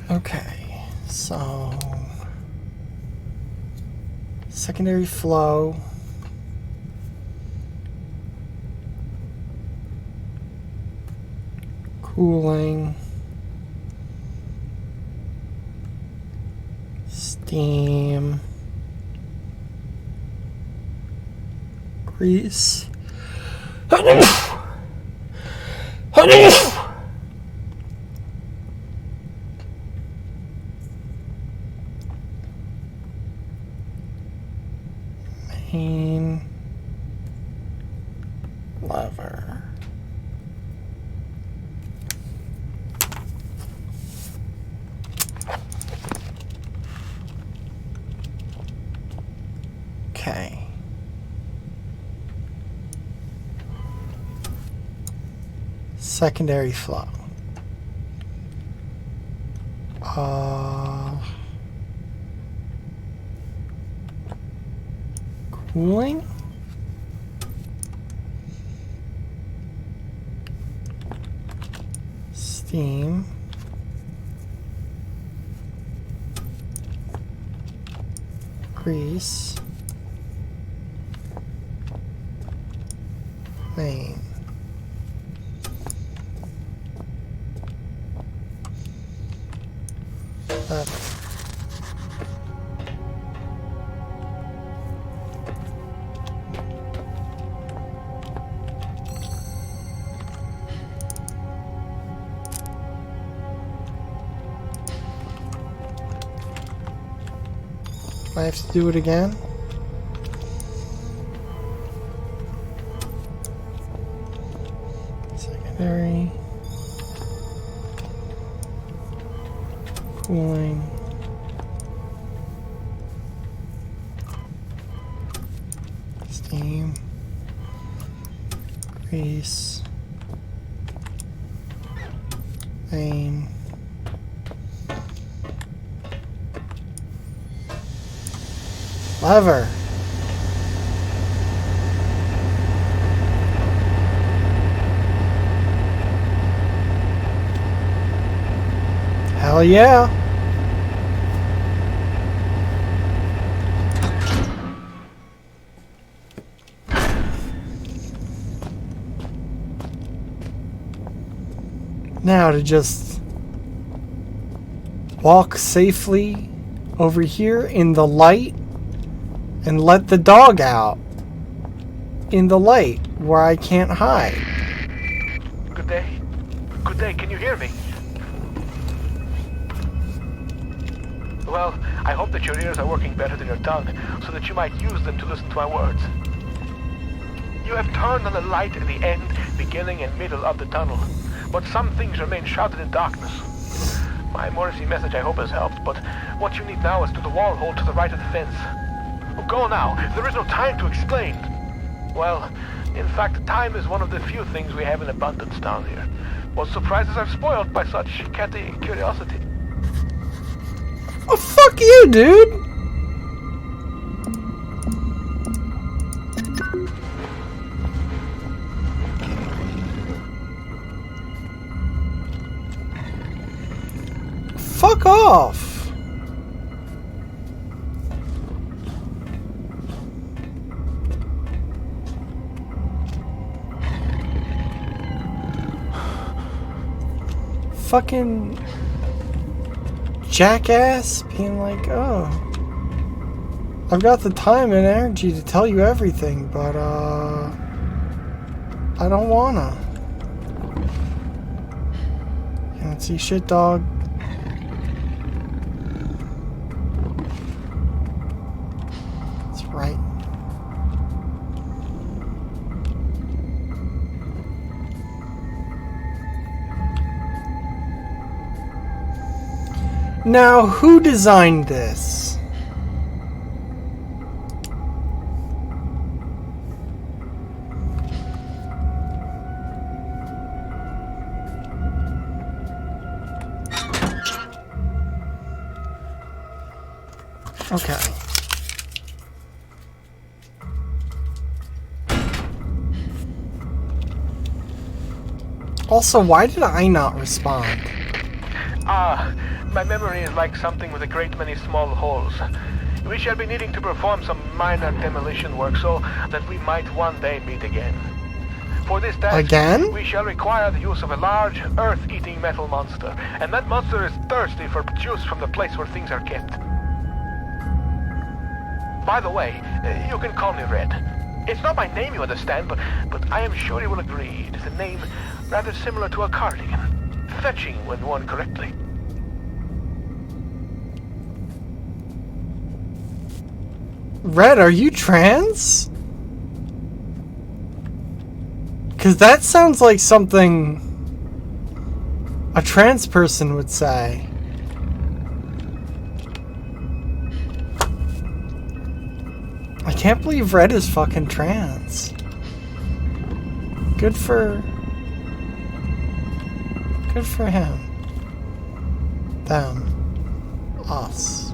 Okay, so secondary flow. Cooling. Steam, grease, main lever. Okay. Secondary flow. Cooling. Steam. Grease. Main. I have to do it again. Secondary. Cooling. Steam. Grease. Main. Lever. Hell yeah. Now to just walk safely over here in the light and let the dog out in the light where I can't hide. Good day. Good day, can you hear me? Well, I hope that your ears are working better than your tongue, so that you might use them to listen to my words. You have turned on the light at the end, beginning and middle of the tunnel. but some things remain shrouded in darkness. My Morrissey message I hope has helped, but what you need now is to the wall hole to the right of the fence. Go now, there is no time to explain. Well, in fact, time is one of the few things we have in abundance down here. What surprises are spoiled by such catty curiosity. Oh, fuck you, dude! Fuck off! Fucking jackass being like, oh, I've got the time and energy to tell you everything, but I don't wanna. You don't see shit, dog. That's right. Now, who designed this? Okay. Also, why did I not respond? My memory is like something with a great many small holes. We shall be needing to perform some minor demolition work so that we might one day meet again. For this task, we shall require the use of a large, earth-eating metal monster, and that monster is thirsty for juice from the place where things are kept. By the way, you can call me Red. It's not my name, you understand, but I am sure you will agree it is a name rather similar to a cardigan, fetching when worn correctly. Red, are you trans? Because that sounds like something a trans person would say. I can't believe Red is fucking trans. Good for him. Them. Us.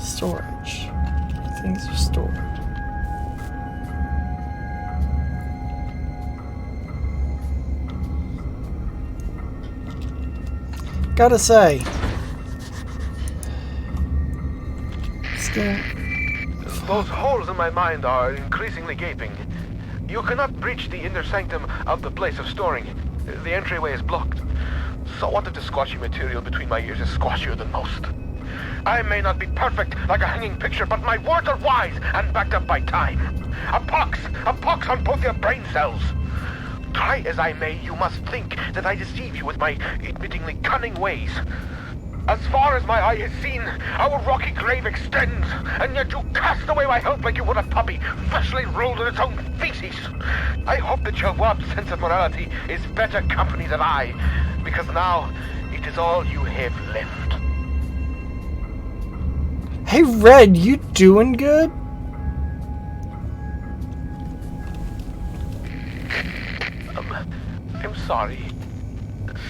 Storage. Things are stored. Gotta say, those holes in my mind are increasingly gaping. You cannot breach the inner sanctum of the place of storing. The entryway is blocked. So what if the squashy material between my ears is squashier than most? I may not be perfect like a hanging picture, but my words are wise and backed up by time. A pox on both your brain cells. Try as I may, you must think that I deceive you with my admittingly cunning ways. As far as my eye has seen, our rocky grave extends, and yet you cast away my help like you would a puppy, freshly rolled in its own feces. I hope that your warped sense of morality is better company than I, because now it is all you have left. Hey Red, you doing good? I'm sorry.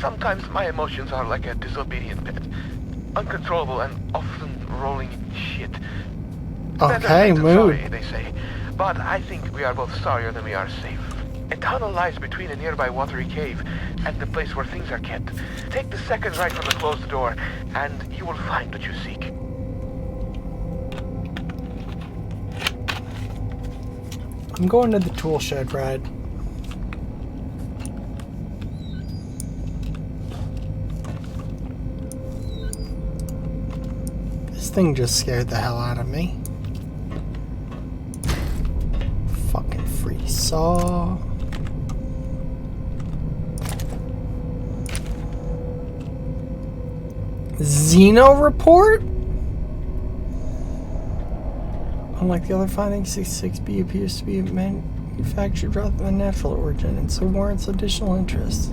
Sometimes my emotions are like a disobedient pet. Uncontrollable and often rolling in shit. Okay, mood. Sorry, they say. But I think we are both sorrier than we are safe. A tunnel lies between a nearby watery cave and the place where things are kept. Take the second right from the closed door, and you will find what you seek. I'm going to the tool shed, Red. This thing just scared the hell out of me. Fucking free saw. Xeno report? Unlike the other findings, 66B appears to be manufactured rather than natural origin, and so warrants additional interest.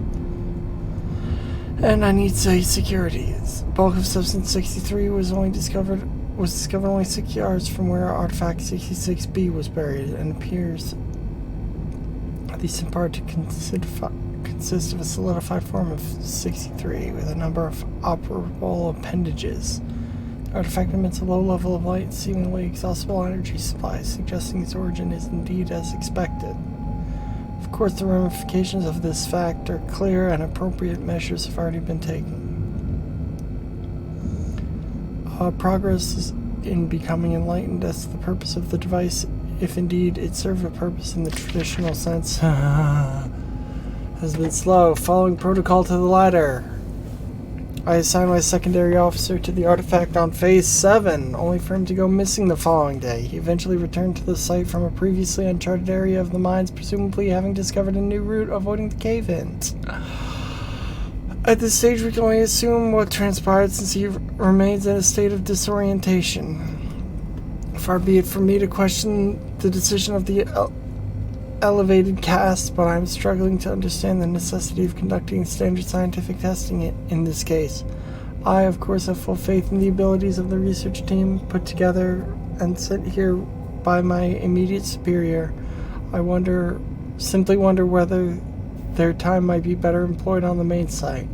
And I need to say security. The bulk of substance 63 was discovered only 6 yards from where artifact 66B was buried, and appears, at least in part, to consist of a solidified form of 63 with a number of operable appendages. The artifact emits a low level of light and seemingly exhaustible energy supplies, suggesting its origin is indeed as expected. Of course, the ramifications of this fact are clear, and appropriate measures have already been taken. Progress in becoming enlightened as to the purpose of the device, if indeed it served a purpose in the traditional sense, has been slow. Following protocol to the latter, I assigned my secondary officer to the artifact on Phase 7, only for him to go missing the following day. He eventually returned to the site from a previously uncharted area of the mines, presumably having discovered a new route avoiding the cave-ins. At this stage, we can only assume what transpired since he remains in a state of disorientation. Far be it from me to question the decision of the elevated caste, but I'm struggling to understand the necessity of conducting standard scientific testing in this case. I, of course, have full faith in the abilities of the research team put together and sent here by my immediate superior. I simply wonder whether their time might be better employed on the main site.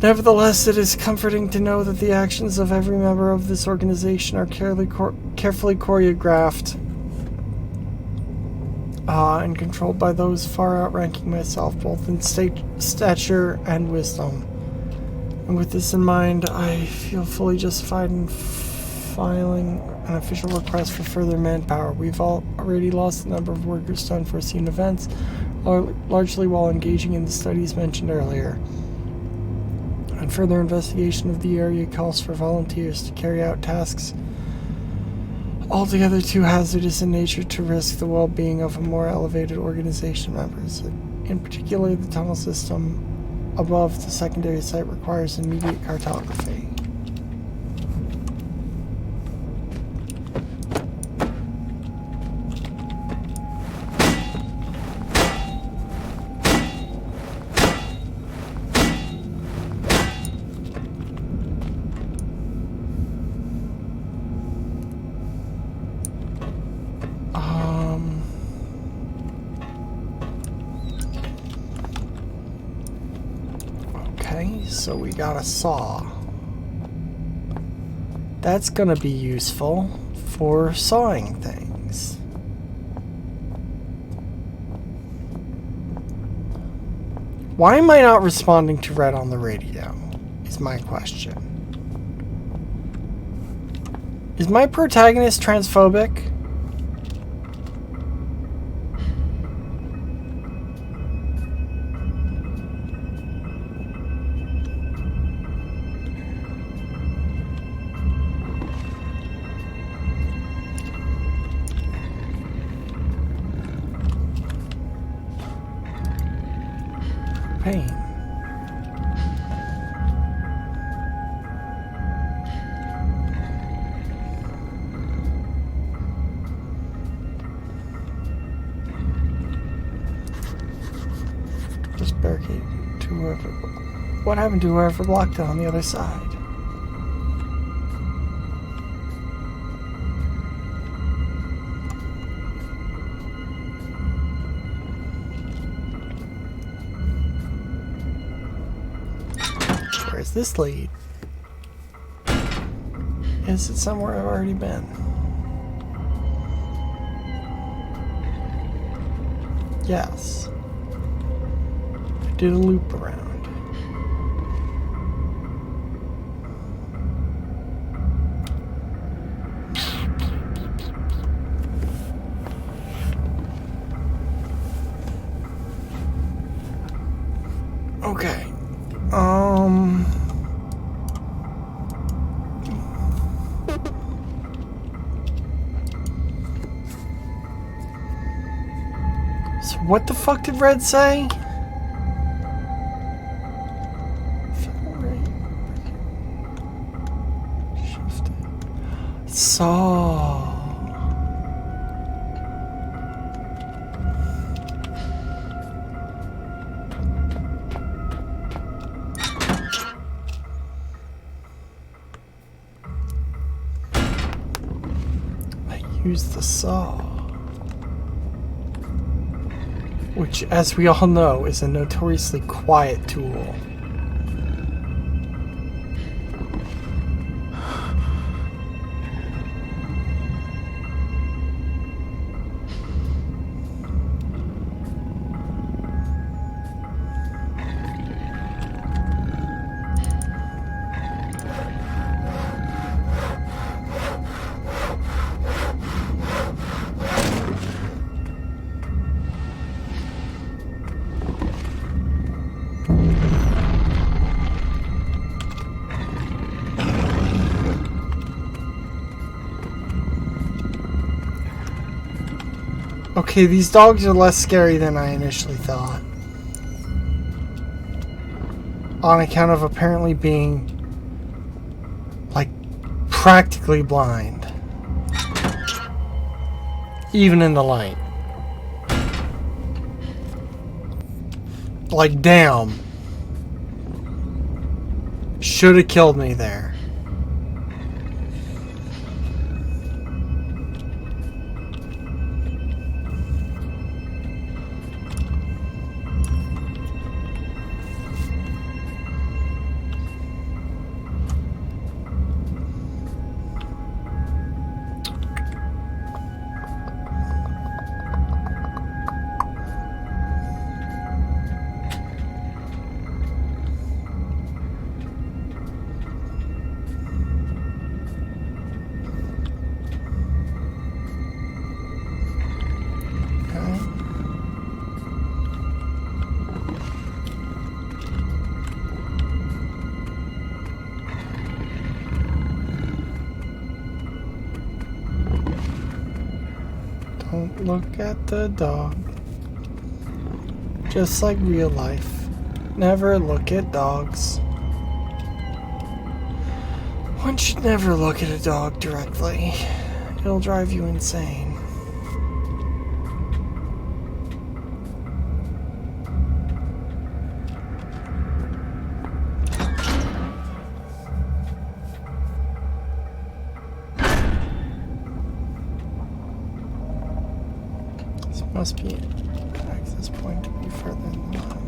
Nevertheless, it is comforting to know that the actions of every member of this organization are carefully choreographed and controlled by those far outranking myself, both in stature and wisdom. And with this in mind, I feel fully justified in filing an official request for further manpower. We've already lost a number of workers to unforeseen events, largely while engaging in the studies mentioned earlier. And further investigation of the area calls for volunteers to carry out tasks altogether too hazardous in nature to risk the well-being of more elevated organization members. In particular, the tunnel system above the secondary site requires immediate cartography. So we got a saw. That's gonna be useful for sawing things. Why am I not responding to Red on the radio? Is my question. Is my protagonist transphobic? Pain. Just barricade to whoever. What happened to whoever blocked it on the other side? Where's this lead? Is it somewhere I've already been? Yes. I did a loop around. Okay. So what the fuck did Red say? Saw. use the saw. Which, as we all know, is a notoriously quiet tool. Okay, these dogs are less scary than I initially thought. On account of apparently being, like, practically blind. Even in the light. Like, damn. Should have killed me there. Don't look at the dog. Just like real life. Never look at dogs. One should never look at a dog directly. It'll drive you insane. Must be an access point to be further in the line.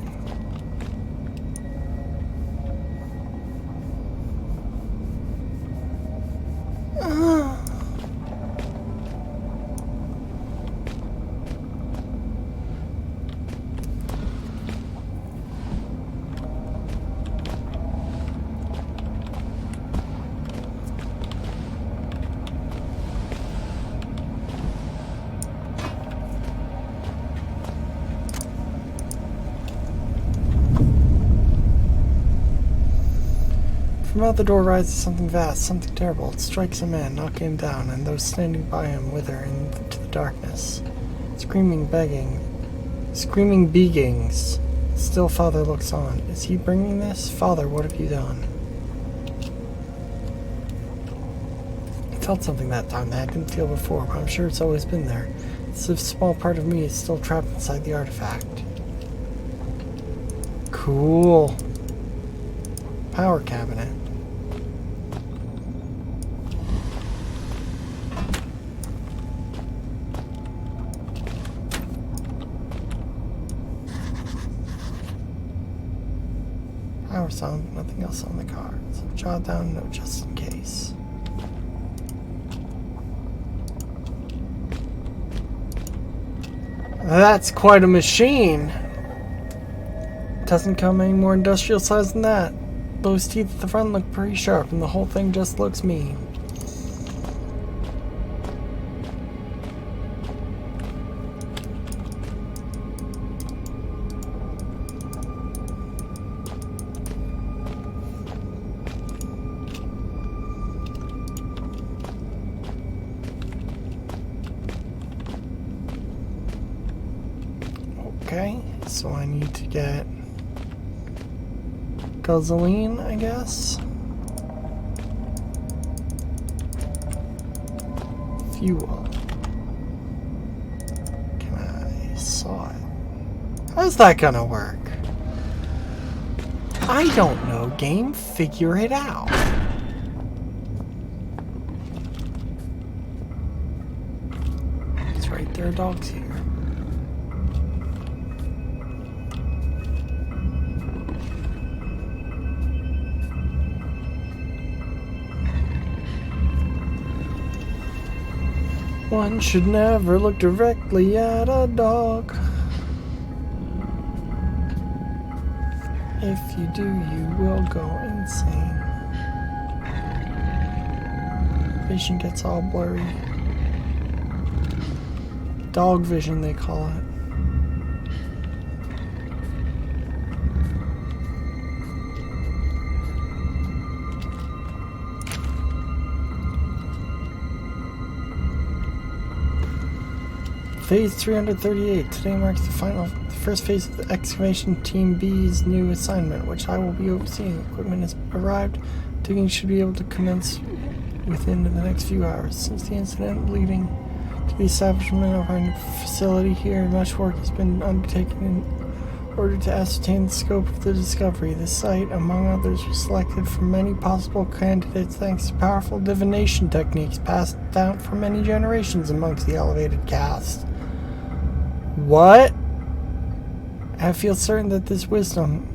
From out the door rises something vast, something terrible. It strikes a man, knocking him down, and those standing by him wither into the darkness. Screaming, beggings. Still Father looks on. Is he bringing this? Father, what have you done? I felt something that time that I didn't feel before, but I'm sure it's always been there. It's a small part of me is still trapped inside the artifact. Cool. Power cabinet. Power sound, nothing else on the card. So jot down a note just in case. That's quite a machine. Doesn't come any more industrial size than that. Those teeth at the front look pretty sharp, and the whole thing just looks mean. Okay, so I need to get gasoline, I guess. Fuel. Can I saw it? How's that gonna work? I don't know, game. Figure it out. there are dogs here. One should never look directly at a dog. If you do, you will go insane. Vision gets all blurry. Dog vision, they call it. Phase 338. Today marks the first phase of the Excavation Team B's new assignment, which I will be overseeing. Equipment has arrived. Digging should be able to commence within the next few hours. Since the incident leading to the establishment of our new facility here, much work has been undertaken in order to ascertain the scope of the discovery. This site, among others, was selected from many possible candidates thanks to powerful divination techniques passed down for many generations amongst the elevated caste. What? I feel certain that this wisdom,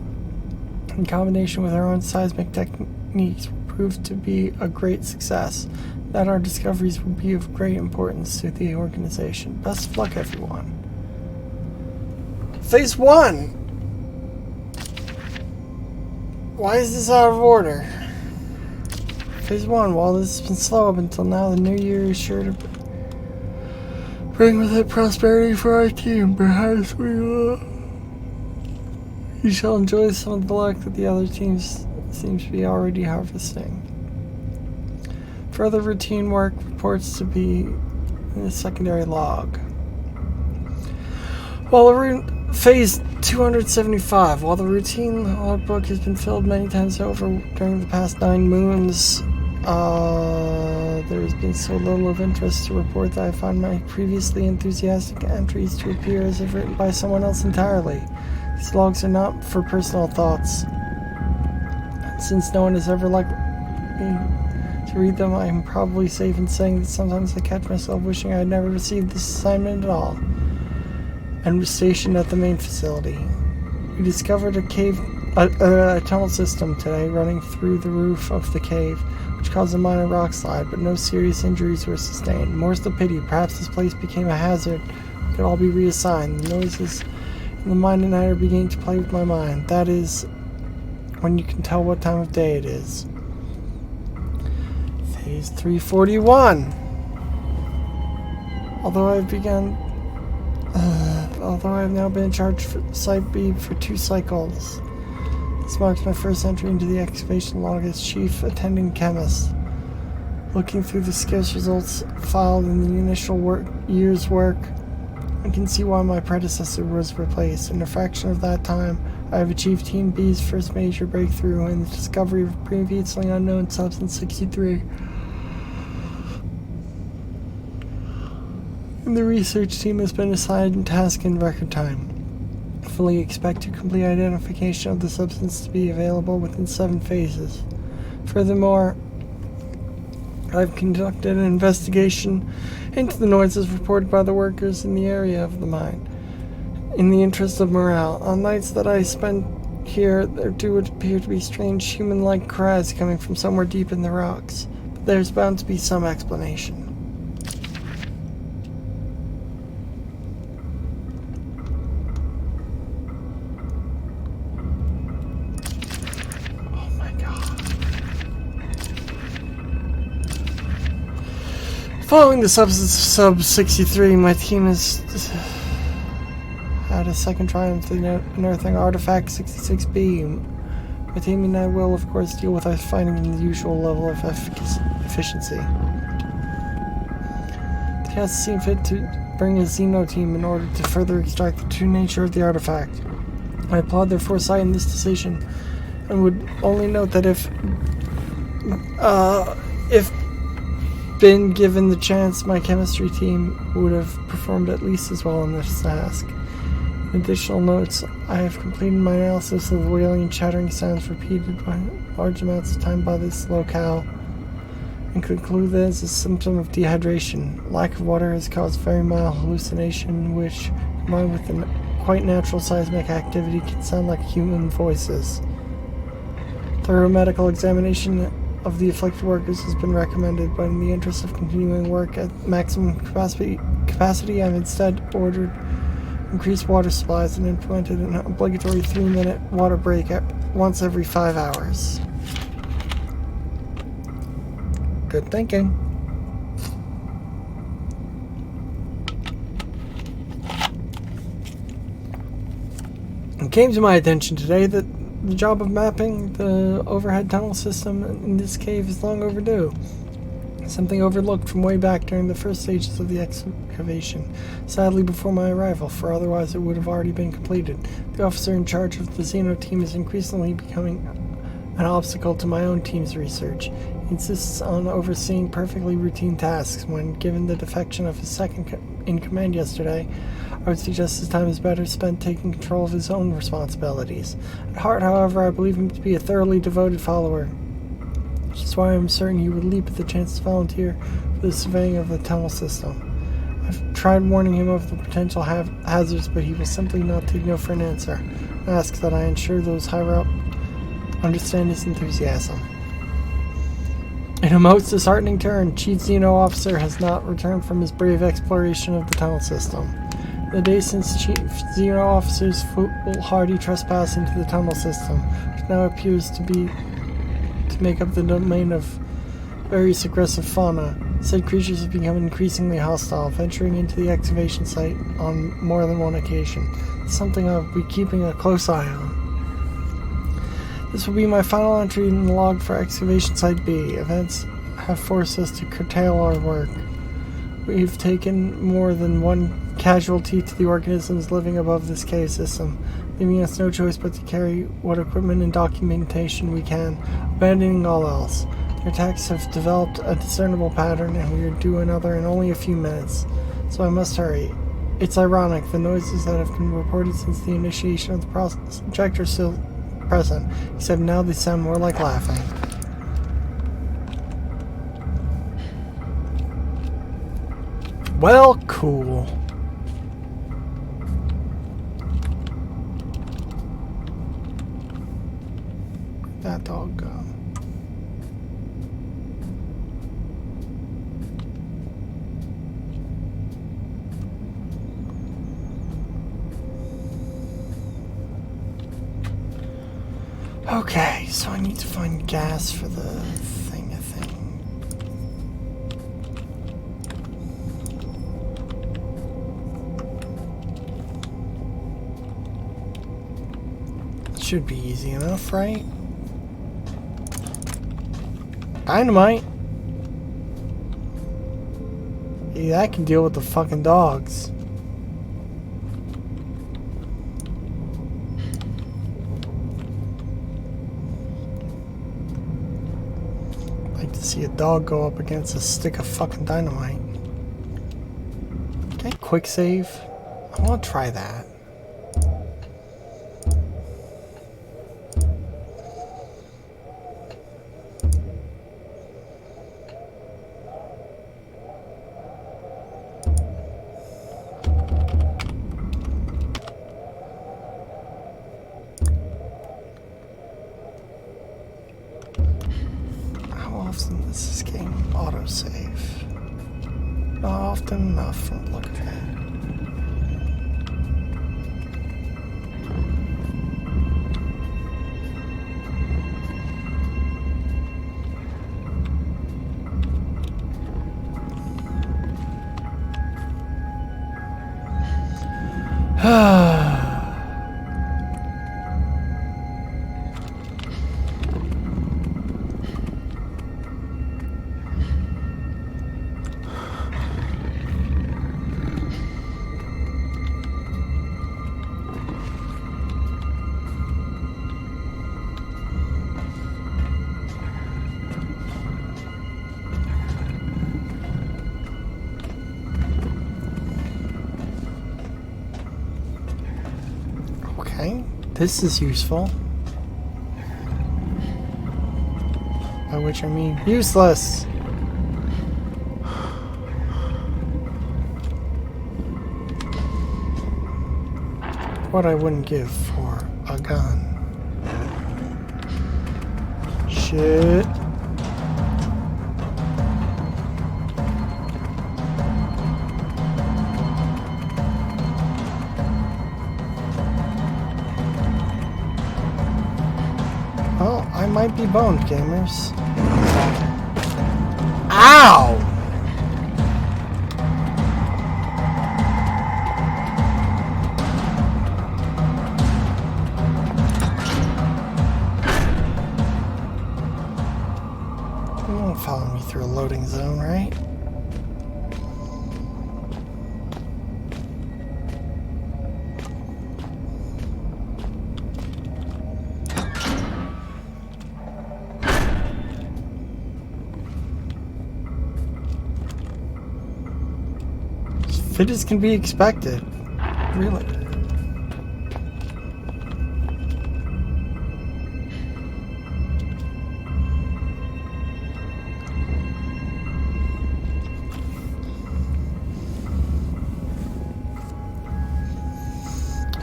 in combination with our own seismic techniques, will prove to be a great success, that our discoveries will be of great importance to the organization. Best of luck, everyone. Phase 1! Why is this out of order? Phase 1, while this has been slow up until now, the new year is sure to bring with it prosperity for our team. Perhaps we shall enjoy some of the luck that the other teams seems to be already harvesting. Further routine work reports to be in the secondary log. Phase 275. While the routine logbook has been filled many times over during the past 9 moons, there has been so little of interest to report that I find my previously enthusiastic entries to appear as if written by someone else entirely. These logs are not for personal thoughts. Since no one has ever liked me to read them, I am probably safe in saying that sometimes I catch myself wishing I had never received this assignment at all, and was stationed at the main facility. We discovered a tunnel system today running through the roof of the cave, which caused a minor rock slide, but no serious injuries were sustained. More's the pity, perhaps this place became a hazard. We could all be reassigned. The noises in the mine tonight are beginning to play with my mind. That is, when you can tell what time of day it is. Phase 341. Although I have now been in charge for Site B for 2 cycles. This marks my first entry into the excavation log as chief attending chemist. Looking through the scarce results filed in the initial year's work, I can see why my predecessor was replaced. In a fraction of that time, I have achieved Team B's first major breakthrough in the discovery of previously unknown Substance 63. And the research team has been assigned a task in record time. I fully expect to complete identification of the substance to be available within 7 phases. Furthermore, I've conducted an investigation into the noises reported by the workers in the area of the mine. In the interest of morale, on nights that I spend here, there do appear to be strange human-like cries coming from somewhere deep in the rocks. But there's bound to be some explanation. Following the substance of Sub-63, my team has had a second try with the unearthing artifact 66B. My team and I will, of course, deal with our finding in the usual level of efficiency. They have seen fit to bring a Xeno team in order to further extract the true nature of the artifact. I applaud their foresight in this decision, and would only note that if been given the chance, my chemistry team would have performed at least as well in this task. In additional notes, I have completed my analysis of the wailing and chattering sounds repeated by large amounts of time by this locale, and conclude that it's a symptom of dehydration. Lack of water has caused very mild hallucination, which, combined with the quite natural seismic activity, can sound like human voices. Thorough medical examination of the afflicted workers has been recommended, but in the interest of continuing work at maximum capacity, I've instead ordered increased water supplies and implemented an obligatory 3-minute water break at once every 5 hours. Good thinking. It came to my attention today that the job of mapping the overhead tunnel system in this cave is long overdue. Something overlooked from way back during the first stages of the excavation, sadly before my arrival, for otherwise it would have already been completed. The officer in charge of the Xeno team is increasingly becoming an obstacle to my own team's research. He insists on overseeing perfectly routine tasks. When given the defection of his second in command yesterday, I would suggest his time is better spent taking control of his own responsibilities. At heart, however, I believe him to be a thoroughly devoted follower, which is why I'm certain he would leap at the chance to volunteer for the surveying of the tunnel system. I've tried warning him of the potential hazards, but he will simply not take no for an answer. I ask that I ensure those higher up understand his enthusiasm. In a most disheartening turn, Chief Xeno Officer has not returned from his brave exploration of the tunnel system. The day since Chief Xeno Officer's foolhardy trespass into the tunnel system, which now appears to make up the domain of various aggressive fauna, said creatures have become increasingly hostile, venturing into the excavation site on more than one occasion. It's something I'll be keeping a close eye on. This will be my final entry in the log for Excavation Site B. Events have forced us to curtail our work. We've taken more than one casualty to the organisms living above this cave system, leaving us no choice but to carry what equipment and documentation we can, abandoning all else. Their attacks have developed a discernible pattern, and we are due another in only a few minutes, so I must hurry. It's ironic, the noises that have been reported since the initiation of the project are still present, except now they sound more like laughing. Well, cool. Where'd that dog go? Okay, so I need to find gas for the thing, I think. It should be easy enough, right? Dynamite! Yeah, I can deal with the fucking dogs. See a dog go up against a stick of fucking dynamite. Okay, quick save. I want to try that. Often does this game autosave? Not often enough from the look of it. Okay, this is useful. By which I mean useless. what I wouldn't give for a gun. Shit. Well, I might be boned, gamers. Ow! You won't follow me through a loading zone, right? Fit as can be expected. Really.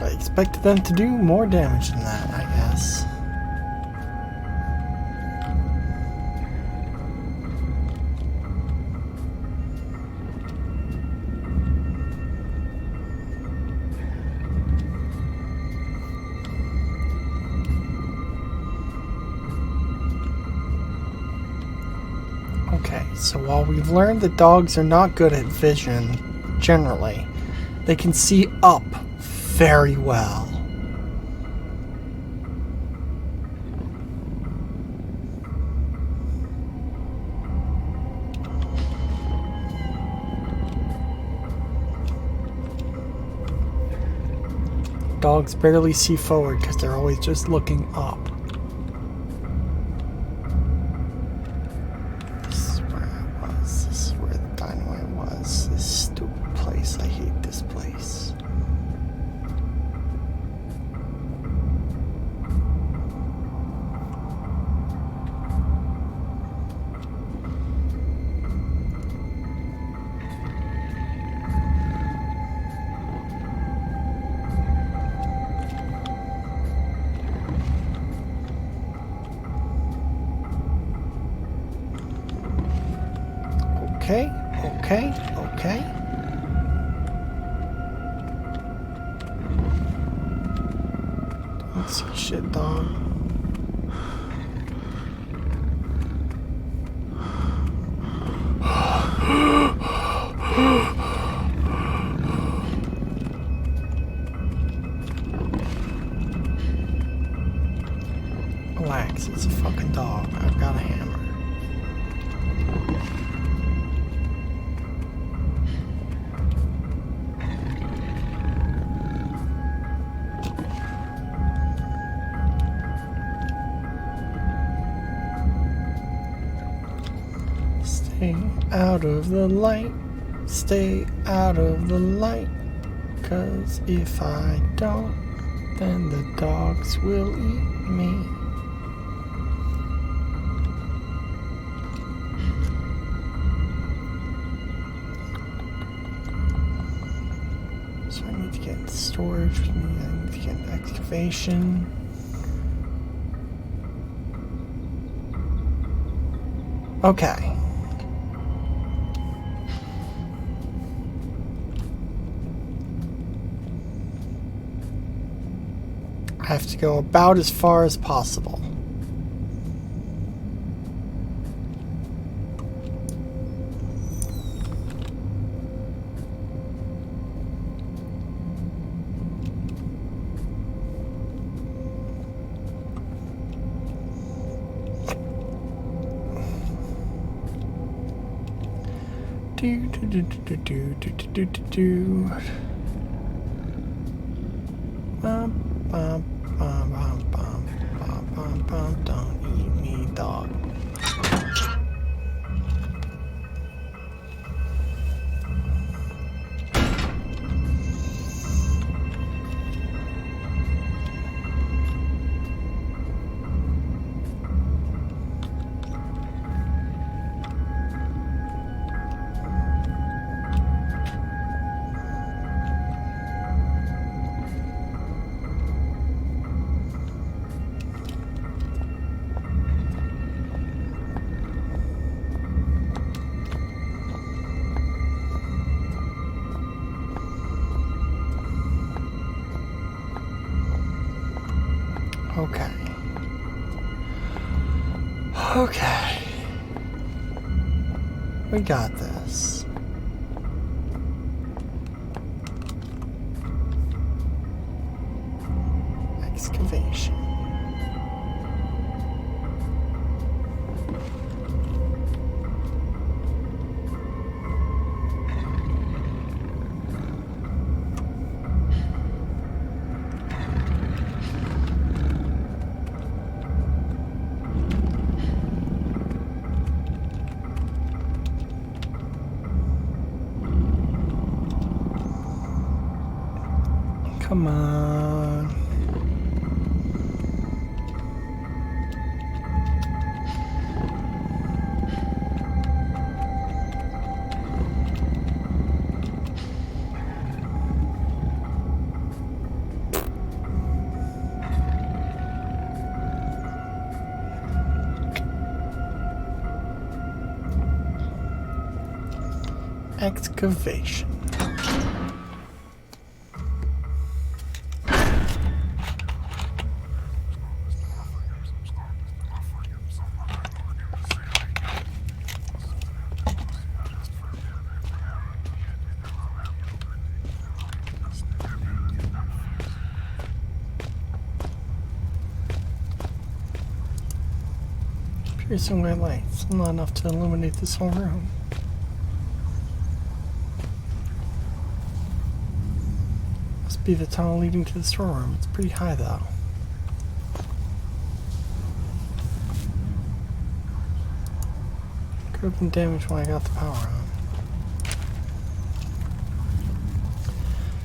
I expected them to do more damage than that, I guess. Okay, so while we've learned that dogs are not good at vision, generally, they can see up very well. Dogs barely see forward because they're always just looking up. This is where I was. This is where the dynamite was. This stupid place. I hate this place. Okay. Don't see shit, dog. Relax, it's a fucking dog. I've got a hammer. Stay out of the light, stay out of the light, 'cause if I don't, then the dogs will eat me. So I need to get storage with me, I need to get excavation. Okay. I have to go about as far as possible. Do. Don't eat me, dog. Okay. Okay. We got this. Excavation. Come on. Excavation. Piercing white lights, not enough to illuminate this whole room. Must be the tunnel leading to the storeroom. It's pretty high though. Could have been damaged when I got the power on.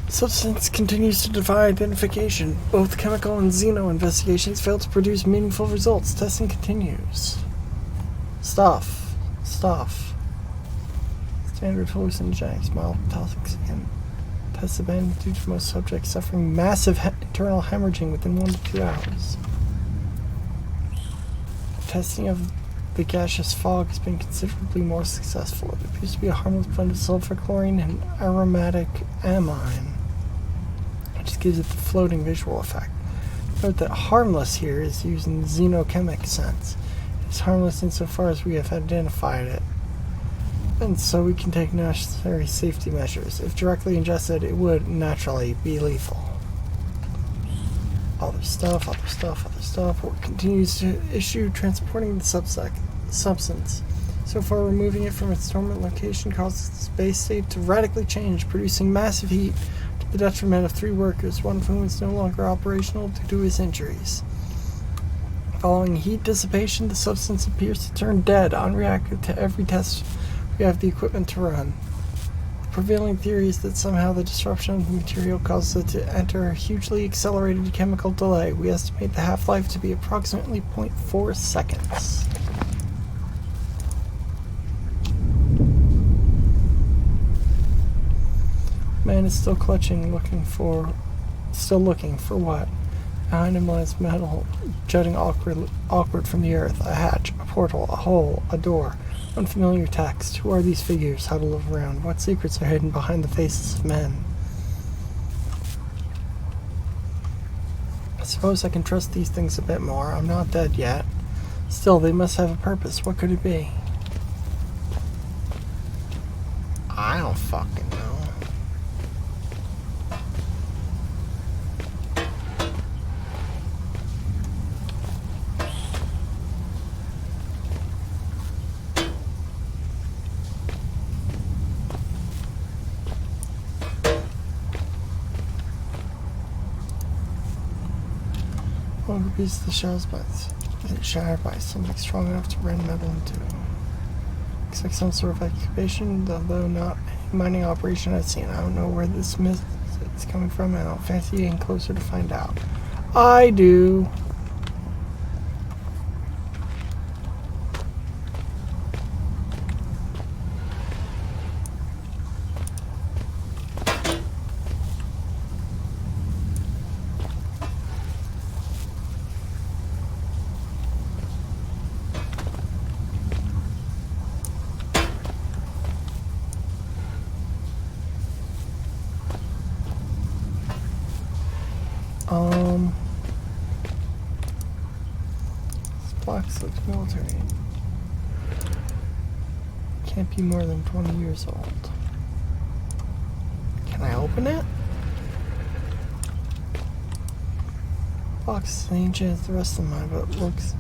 Substance continues to defy identification. Both chemical and xeno investigations failed to produce meaningful results. Testing continues. Stuff. Standard hallucinogenics, mild toxicant. Tests abandoned due to most subjects suffering massive internal hemorrhaging within 1 to 2 hours. Testing of the gaseous fog has been considerably more successful. It appears to be a harmless blend of sulfur, chlorine, and aromatic amine, which gives it the floating visual effect. Note that harmless here is used in the xenochemic sense. It's harmless insofar as we have identified it, and so we can take necessary safety measures. If directly ingested, it would naturally be lethal. Other stuff. Work continues to issue transporting the substance. So far, removing it from its dormant location causes the space state to radically change, producing massive heat to the detriment of 3 workers, one of whom is no longer operational due to his injuries. Following heat dissipation, the substance appears to turn dead, unreactive to every test we have the equipment to run. The prevailing theory is that somehow the disruption of the material causes it to enter a hugely accelerated chemical delay. We estimate the half-life to be approximately 0.4 seconds. Man is still looking for what? Behind him lies metal jutting awkward from the earth. A hatch, a portal, a hole, a door. Unfamiliar text. Who are these figures huddled around? What secrets are hidden behind the faces of men? I suppose I can trust these things a bit more. I'm not dead yet. Still, they must have a purpose. What could it be? I don't fucking know. One piece of the shell's shattered by something strong enough to rend metal in two. Looks like some sort of excavation, although not any mining operation I've seen. I don't know where this mist is coming from, and I don't fancy getting closer to find out. I do. box looks military. Can't be more than 20 years old. Can I open it? Box is ancient as the rest of mine, but it looks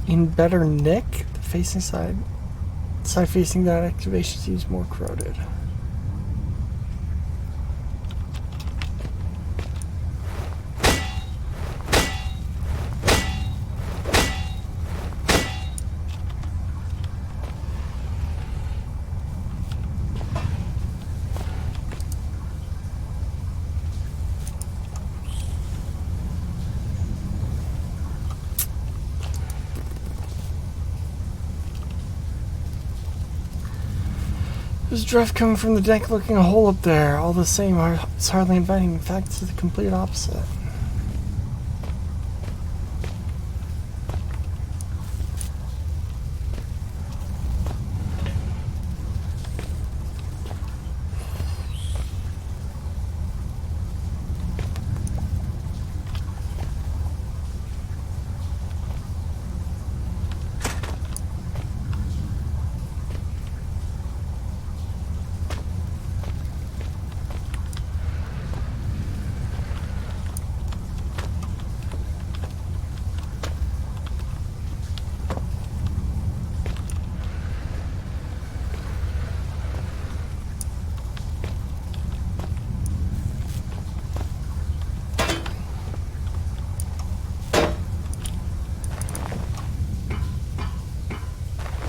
in better nick. The facing side facing that excavation seems more corroded. There's draft coming from the deck looking a hole up there. All the same, it's hardly inviting. In fact, it's the complete opposite.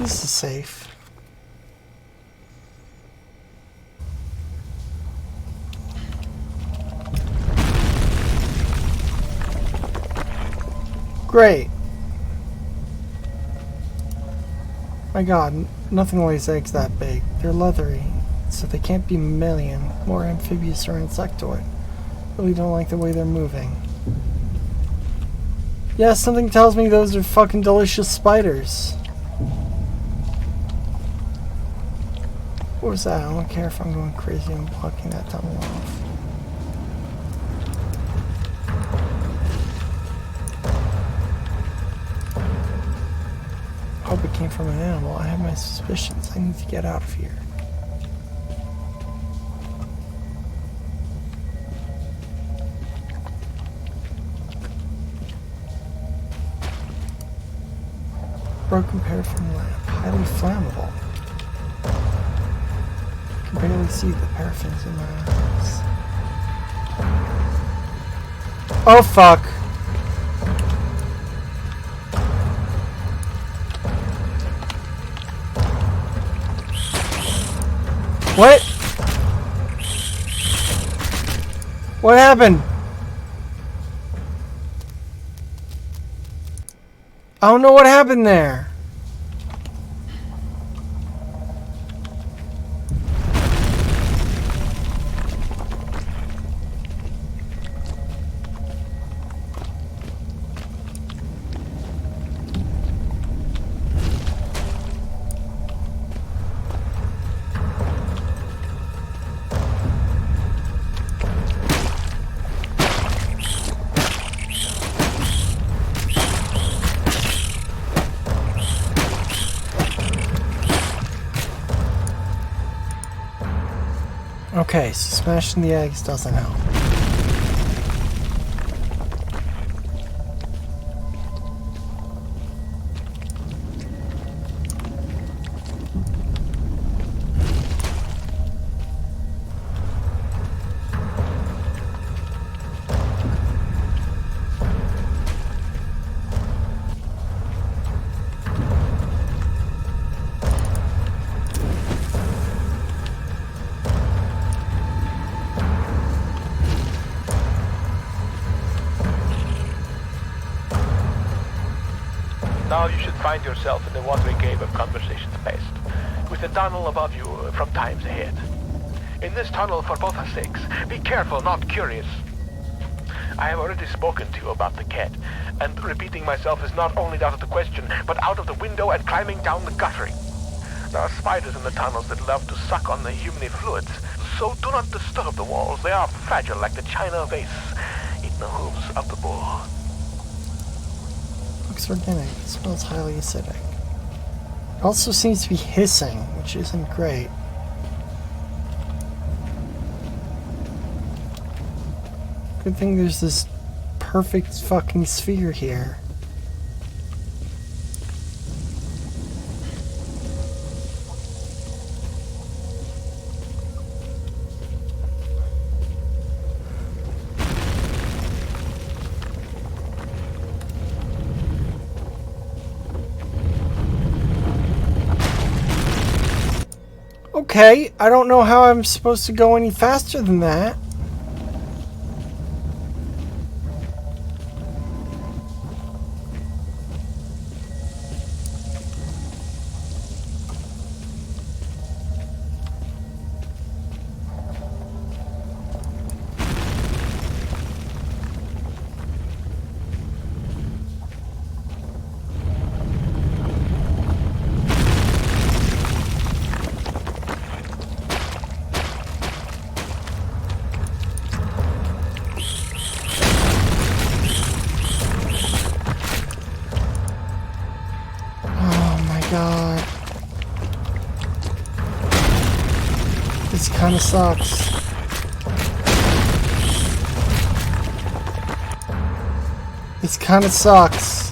This is safe. Great. My god, nothing lays eggs that big. They're leathery, so they can't be mammalian, more amphibious or insectoid. Really don't like the way they're moving. Yeah, something tells me those are fucking delicious spiders. What was that? I don't care if I'm going crazy and blocking that tunnel off. I hope it came from an animal. I have my suspicions. I need to get out of here. Broken paraffin lamp. Highly flammable. I can barely see the paraffins in my eyes. Oh fuck! What? What happened? I don't know what happened there. Okay, so smashing the eggs doesn't help. Now you should find yourself in the watery cave of conversation space, with the tunnel above you from times ahead. In this tunnel, for both our sakes, be careful, not curious. I have already spoken to you about the cat, and repeating myself is not only out of the question, but out of the window and climbing down the guttering. There are spiders in the tunnels that love to suck on the humany fluids, so do not disturb the walls. They are fragile like the china vase in the hooves of the bull. looks organic. It smells highly acidic. It also seems to be hissing, which isn't great. Good thing there's this perfect fucking sphere here. Okay, I don't know how I'm supposed to go any faster than that. God. This kind of sucks. This kind of sucks.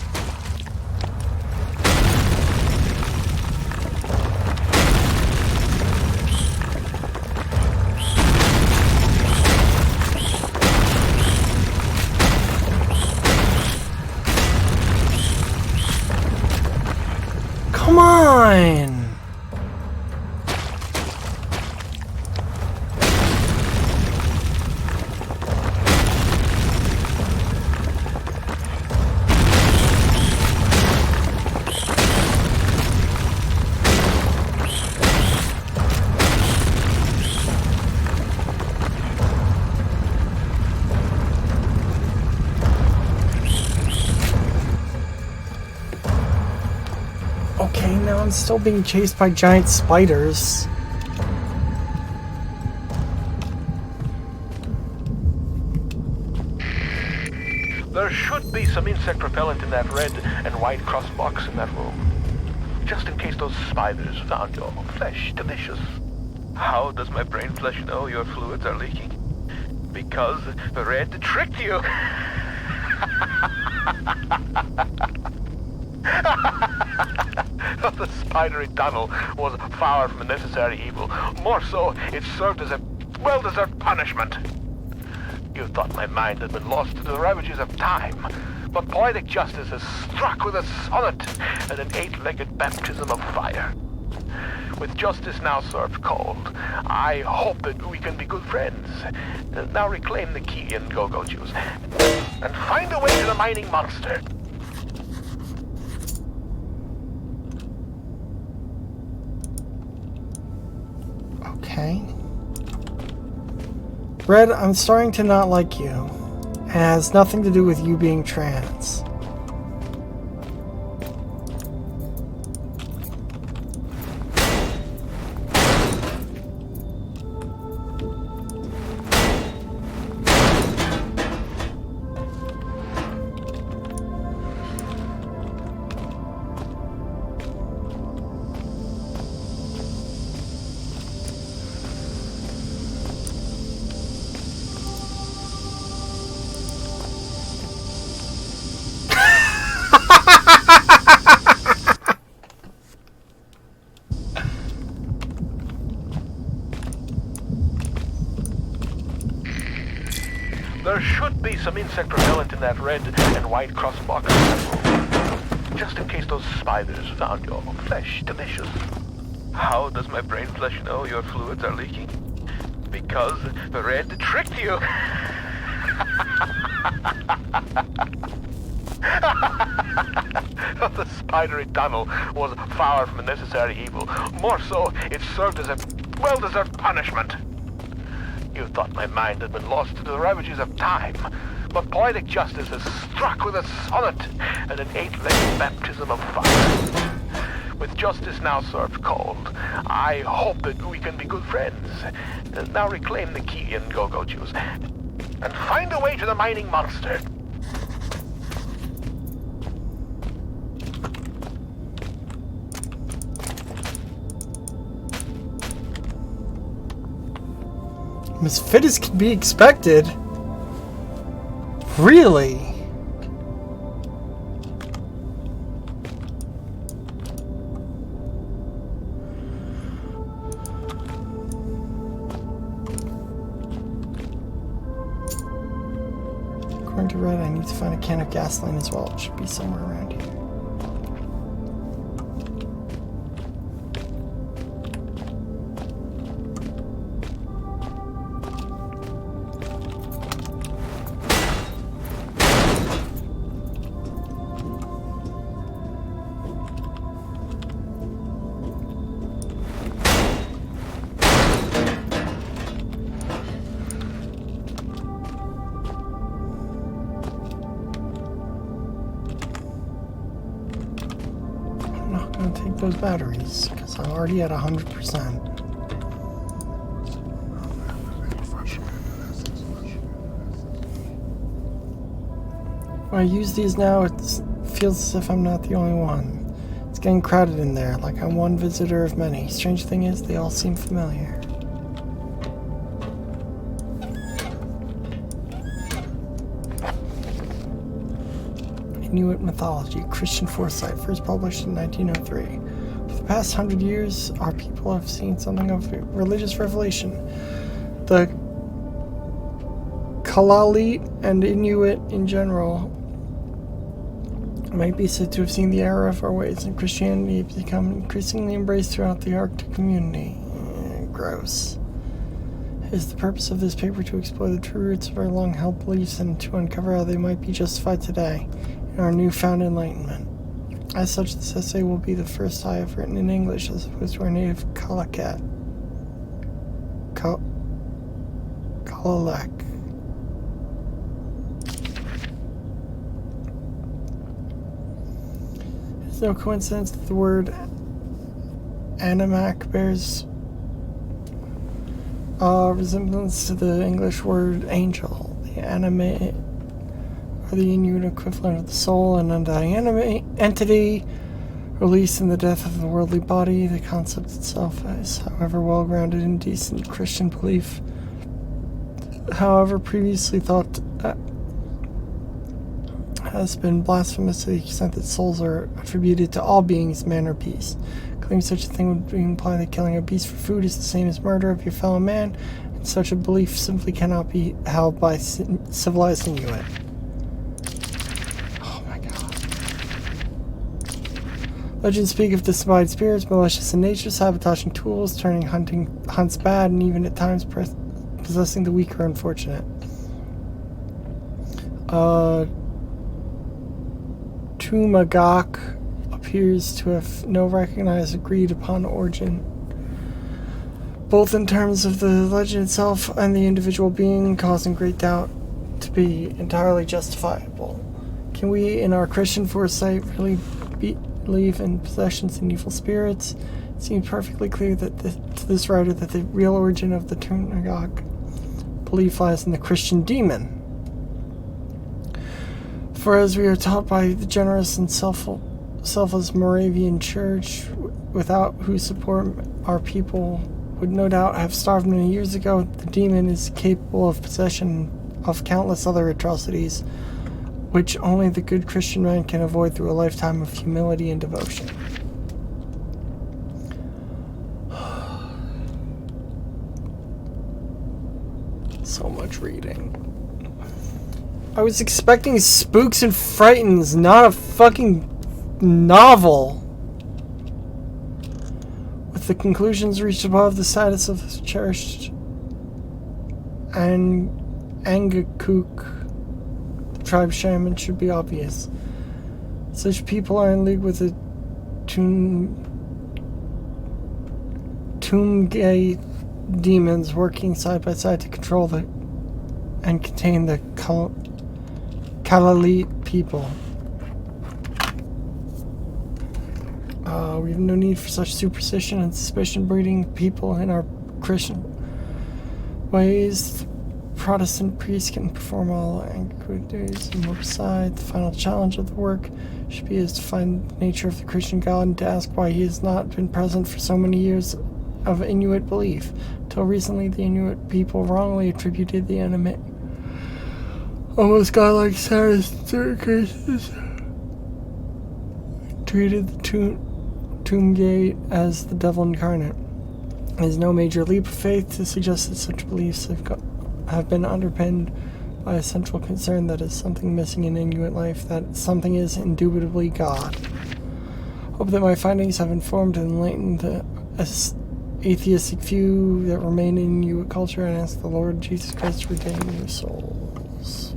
Come on! Okay, now I'm still being chased by giant spiders. There should be some insect repellent in that red and white cross box in that room. Just in case those spiders found your flesh delicious. How does my brain flesh know your fluids are leaking? Because the red tricked you! The spidery tunnel was far from a necessary evil. More so, it served as a well-deserved punishment. You thought my mind had been lost to the ravages of time, but poetic justice has struck with a sonnet and an eight-legged baptism of fire. With justice now served cold, I hope that we can be good friends. Now reclaim the key and go-go juice, and find a way to the mining monster. Okay. Red, I'm starting to not like you. It has nothing to do with you being trans. There should be some insect repellent in that red and white cross box in that room. Just in case those spiders found your flesh delicious. How does my brain flesh know your fluids are leaking? Because the red tricked you! The spidery tunnel was far from a necessary evil. More so, it served as a well-deserved punishment. You thought my mind had been lost to the ravages of time, but poetic justice has struck with a sonnet and an eight-legged baptism of fire. With justice now served cold, I hope that we can be good friends. Now reclaim the key and go-go juice, and find a way to the mining monster. I'm as fit as could be expected. Really? According to Red, I need to find a can of gasoline as well. It should be somewhere around here. Take those batteries because I'm already at 100%. When I use these now, it feels as if I'm not the only one. It's getting crowded in there, like I'm one visitor of many. Strange thing is, they all seem familiar. Inuit mythology, Christian foresight, first published in 1903. For the past 100 years, our people have seen something of a religious revelation. The Kalalit and Inuit in general might be said to have seen the error of our ways, and Christianity has become increasingly embraced throughout the Arctic community. Gross. It is the purpose of this paper to explore the true roots of our long-held beliefs and to uncover how they might be justified today in our newfound enlightenment. As such, this essay will be the first I have written in English as opposed to our native Kalaalleq. It is no coincidence that the word Animac bears resemblance to the English word angel. The anime are the Inuit equivalent of the soul, and undying entity released in the death of the worldly body. The concept itself is, however, well-grounded in decent Christian belief. However, previously thought has been blasphemous to the extent that souls are attributed to all beings, man or beast. Claiming such a thing would imply that killing a beast for food is the same as murder of your fellow man, and such a belief simply cannot be held by civilized Inuit. Legends speak of disembodied spirits, malicious in nature, sabotaging tools, turning hunts bad, and even at times possessing the weak or unfortunate. Tumagak appears to have no recognized agreed upon origin, both in terms of the legend itself and the individual being, causing great doubt to be entirely justifiable. Can we, in our Christian foresight, really believe in possessions and evil spirits? It seems perfectly clear that to this writer that the real origin of the Tumagak belief lies in the Christian demon. For as we are taught by the generous and selfless Moravian Church, without whose support our people would no doubt have starved many years ago, the demon is capable of possession of countless other atrocities, which only the good Christian man can avoid through a lifetime of humility and devotion. So much reading. I was expecting Spooks and Frightens, not a fucking novel. With the conclusions reached above, the status of the cherished Angakuk tribe shaman should be obvious. Such people are in league with the Tumgay demons, working side by side to control and contain the Kalalit people. We have no need for such superstition and suspicion breeding people in our Christian ways. Protestant priests can perform all Angakuk duties and move aside. The final challenge of the work should be is to find the nature of the Christian God and to ask why he has not been present for so many years of Inuit belief. Till recently, the Inuit people wrongly attributed the animate, almost godlike status in certain cases. Treated the tomb gate as the devil incarnate. It is no major leap of faith to suggest that such beliefs have been underpinned by a central concern that is something missing in Inuit life, that something is indubitably God. Hope that my findings have informed and enlightened the atheistic few that remain in Inuit culture, and ask the Lord Jesus Christ to redeem your souls.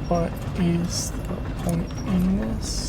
What is the point in this?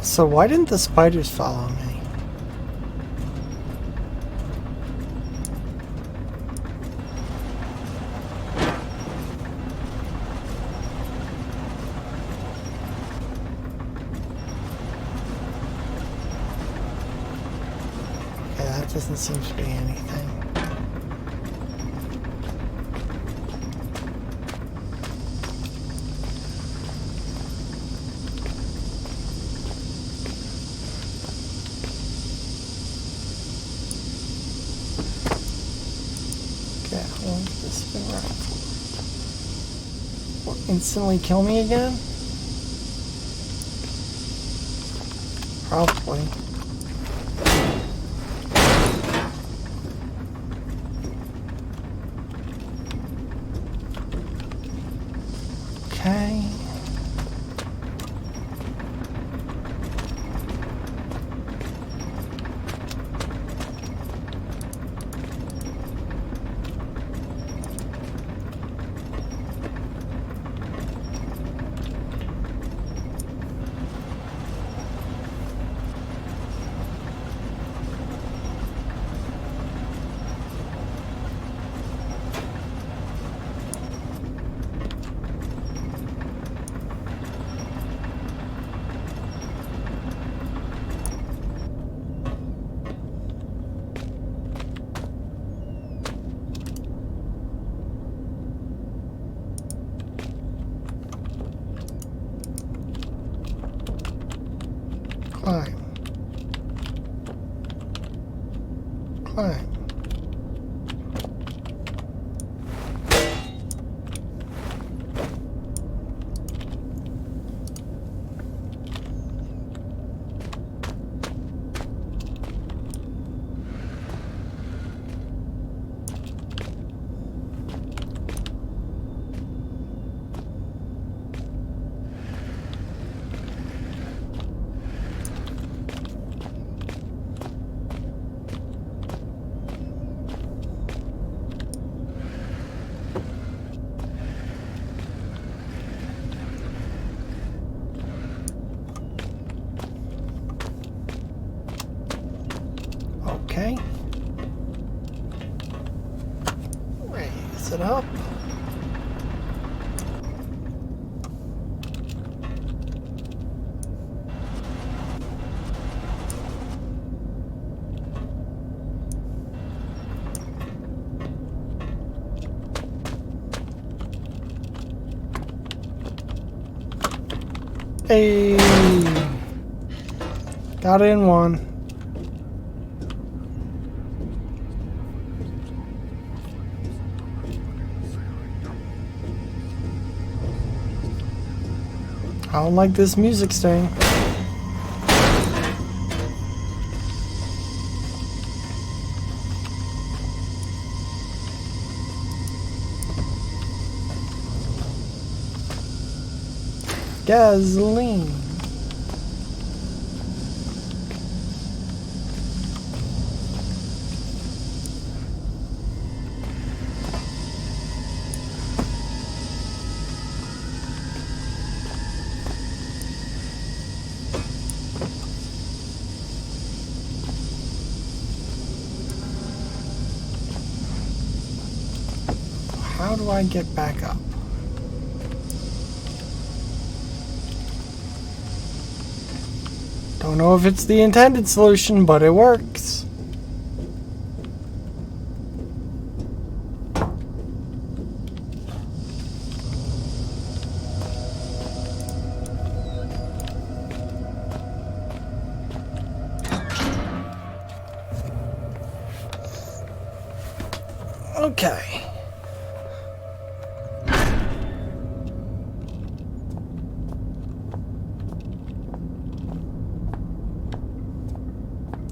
So why didn't the spiders follow me? Okay, that doesn't seem to be anything. Instantly kill me again? Probably. Okay. Climb. Climb. Okay. Raise it up. Hey, got it in one. I don't like this music sting. Gasoline. How do I get back up? Don't know if it's the intended solution, but it works. Okay.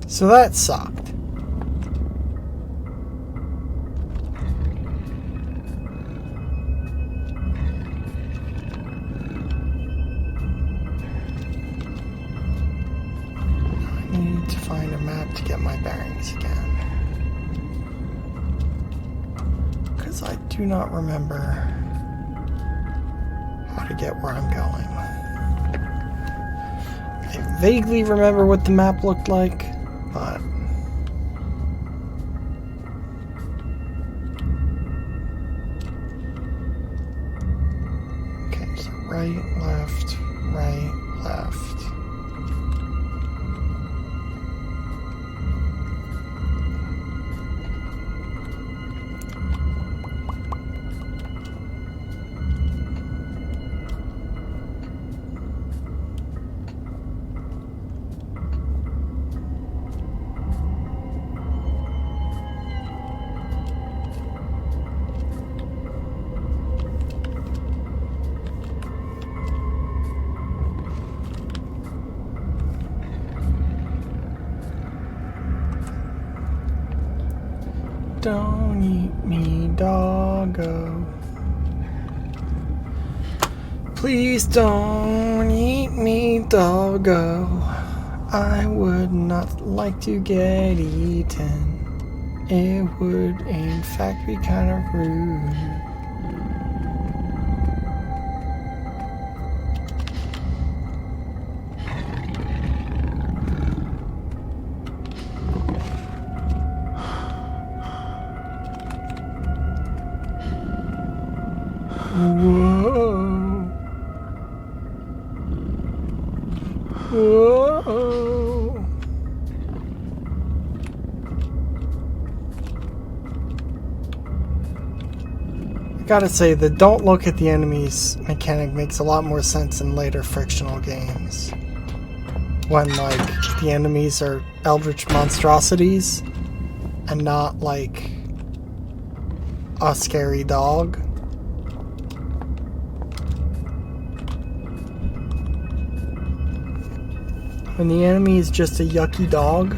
So that sucked. I need to find a map to get my bearings again. Because I do not remember how to get where I'm going. I vaguely remember what the map looked like. But okay, so right, left, right, left. Don't eat me, doggo. Please don't eat me, doggo. I would not like to get eaten. It would, in fact, be kind of rude. Whoa. Whoa. I gotta say, the don't look at the enemies mechanic makes a lot more sense in later frictional games. When, like, the enemies are eldritch monstrosities and not, like, a scary dog. When the enemy is just a yucky dog,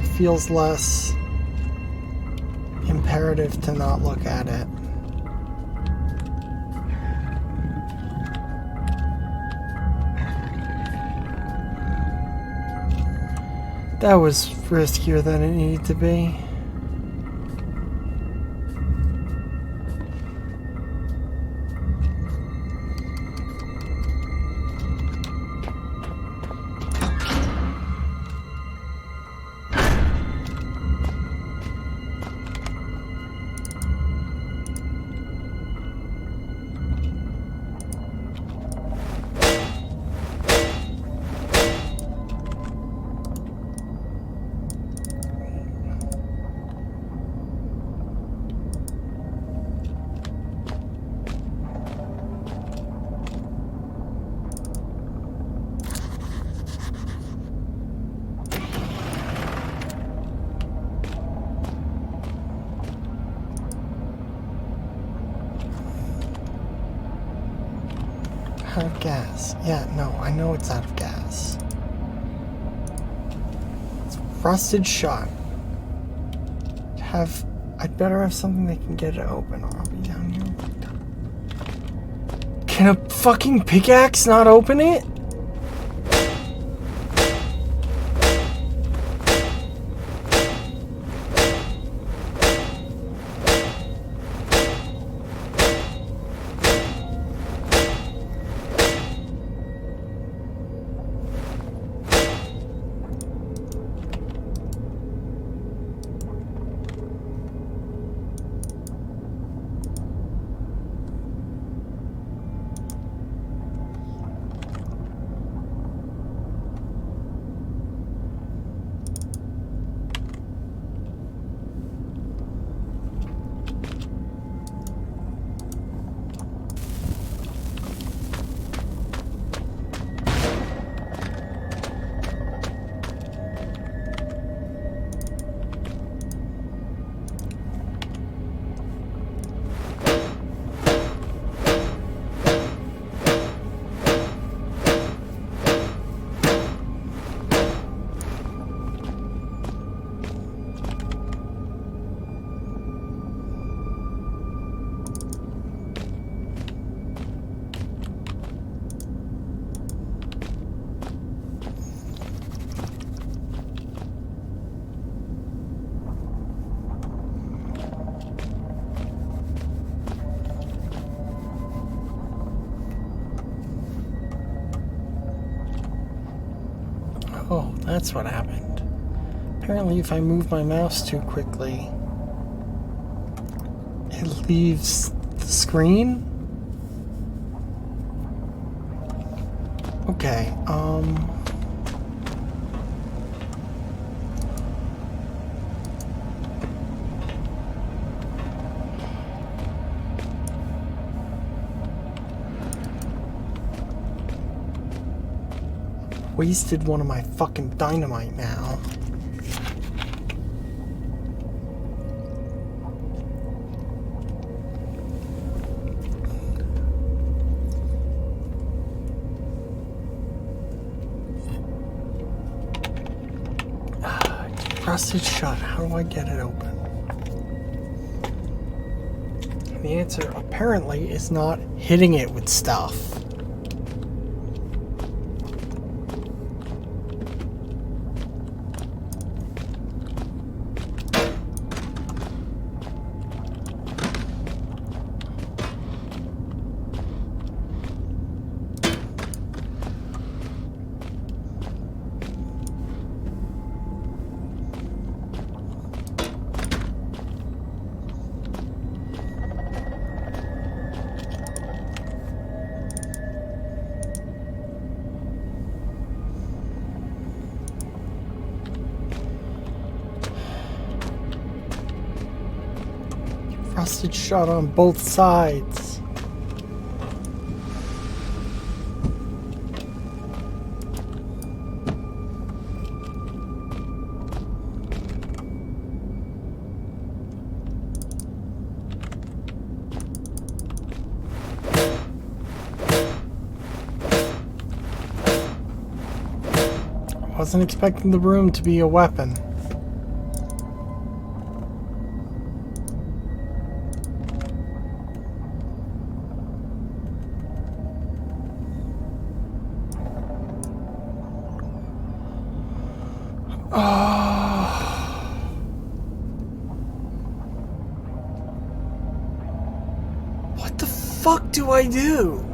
it feels less imperative to not look at it. That was riskier than it needed to be. Out of gas. Yeah, no, I know it's out of gas. It's rusted shut. I'd better have something that can get it open, or I'll be down here. Can a fucking pickaxe not open it? Oh, that's what happened. Apparently if I move my mouse too quickly, it leaves the screen? Okay, wasted one of my fucking dynamite now. It's rusted shut. How do I get it open? The answer apparently is not hitting it with stuff. Rusted shut on both sides. I wasn't expecting the room to be a weapon. What the fuck do I do?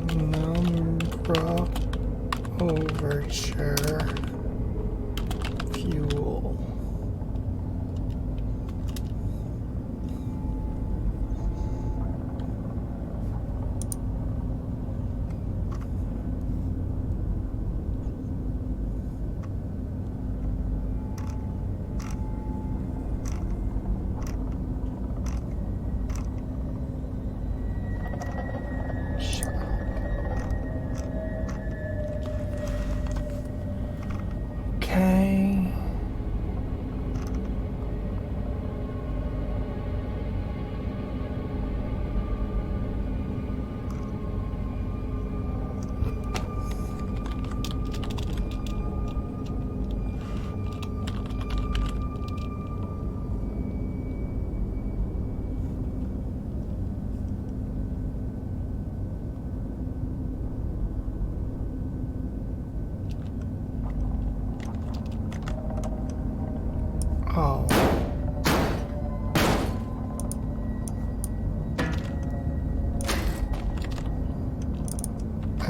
Penumbra, Overture, fuel.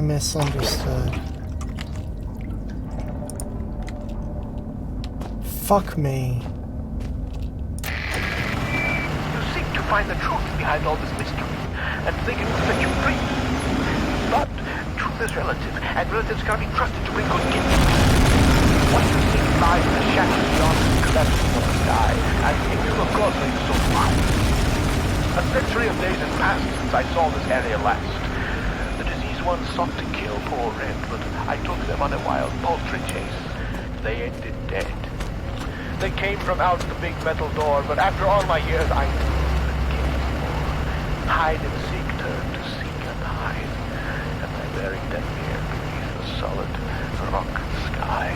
I misunderstood. Fuck me. You seek to find the truth behind all this mystery, and think it will set you free. But truth is relative, and relatives cannot be trusted to bring good gifts. What you seek lies in the shadows beyond the clefts of the sky, and if you look closely, so find. A century of days has passed since I saw this area last. The diseased ones sought to kill poor Red, but I took them on a wild poultry chase. They ended dead. They came from out the big metal door, but after all my years, I knew the case more. Hide and seek turned to seek and hide, and I buried them here beneath the solid rock sky.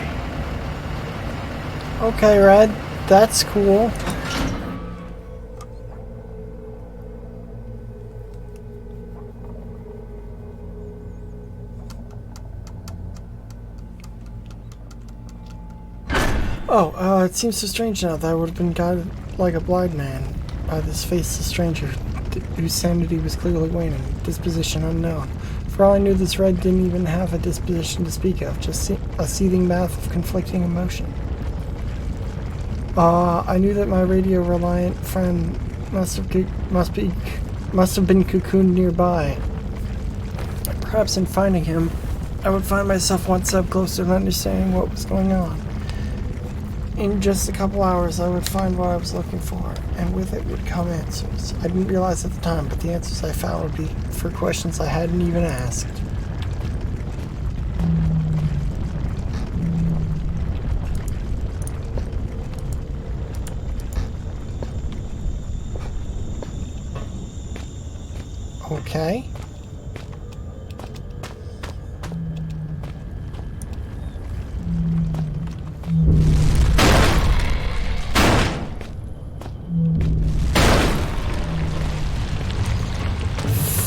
Okay, Red. That's cool. Oh, it seems so strange now that I would have been guided like a blind man by this faceless stranger whose sanity was clearly waning, disposition unknown. For all I knew, this Red didn't even have a disposition to speak of, just a seething bath of conflicting emotion. I knew that my radio-reliant friend must have been cocooned nearby. Perhaps in finding him, I would find myself one step closer to understanding what was going on. In just a couple hours, I would find what I was looking for, and with it would come answers. I didn't realize at the time, but the answers I found would be for questions I hadn't even asked. Okay.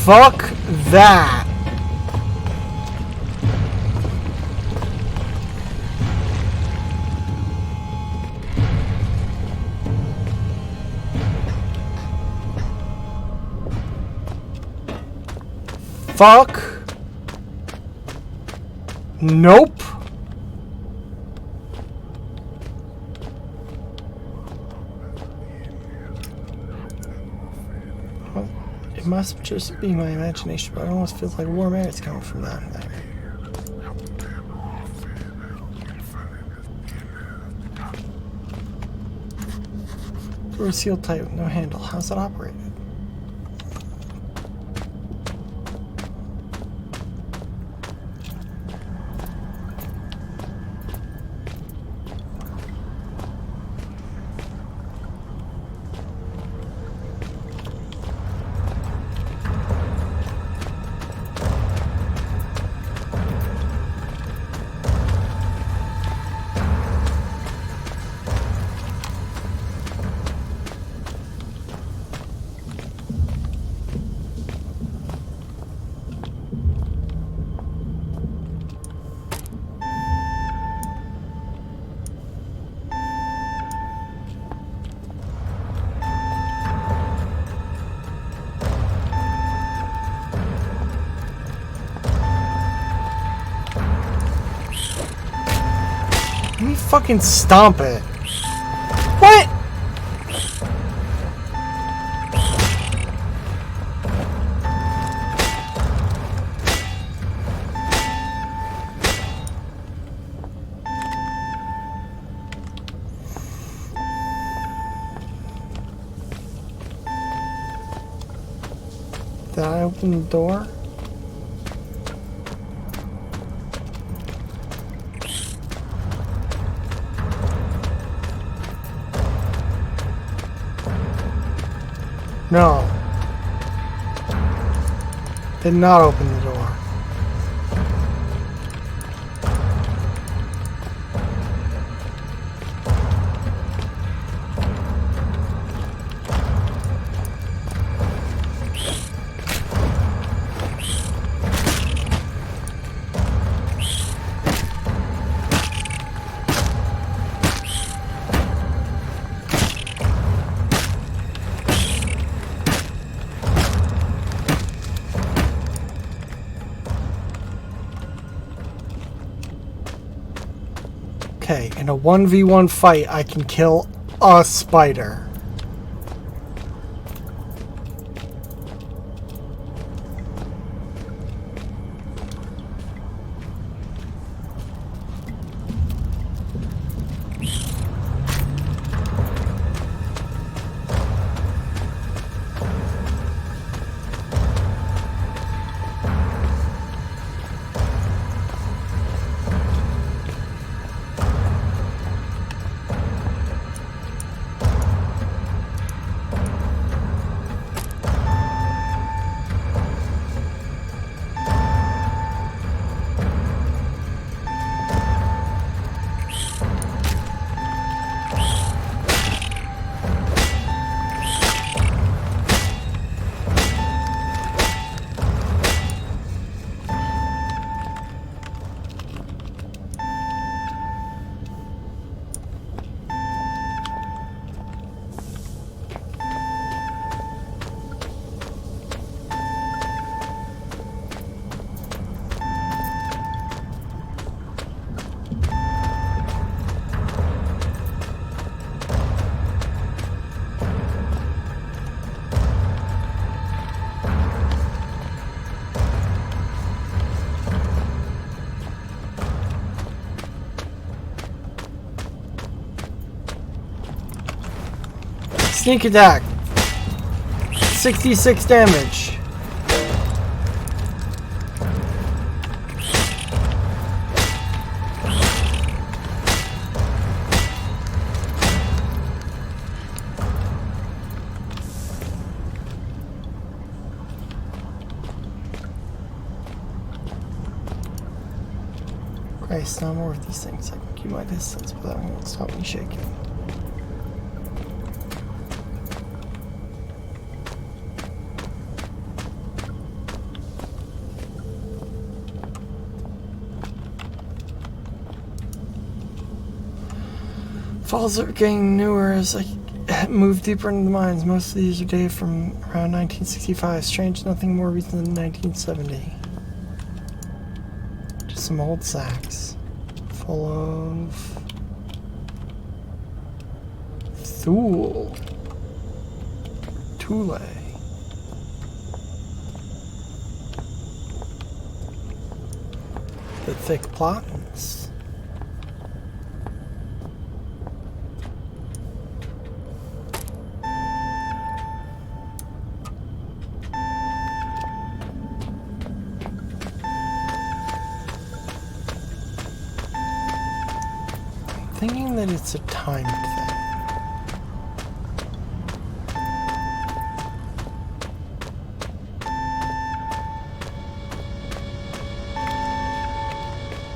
Fuck that! Fuck! Nope! It must just be my imagination, but it almost feels like warm air is coming from that. Door sealed tight with no handle. How's that operated? Let me fucking stomp it. What? Did I open the door? No. Did not open the door. Okay, in a 1v1 fight, I can kill a spider. Sneak attack. 66 damage. Christ, not more of these things. I can keep my distance, but that won't stop me shaking. Falls are getting newer as I move deeper into the mines. Most of these are dated from around 1965. Strange, nothing more recent than 1970. Just some old sacks full of Thule. The thick plottings. Thinking that it's a timed thing.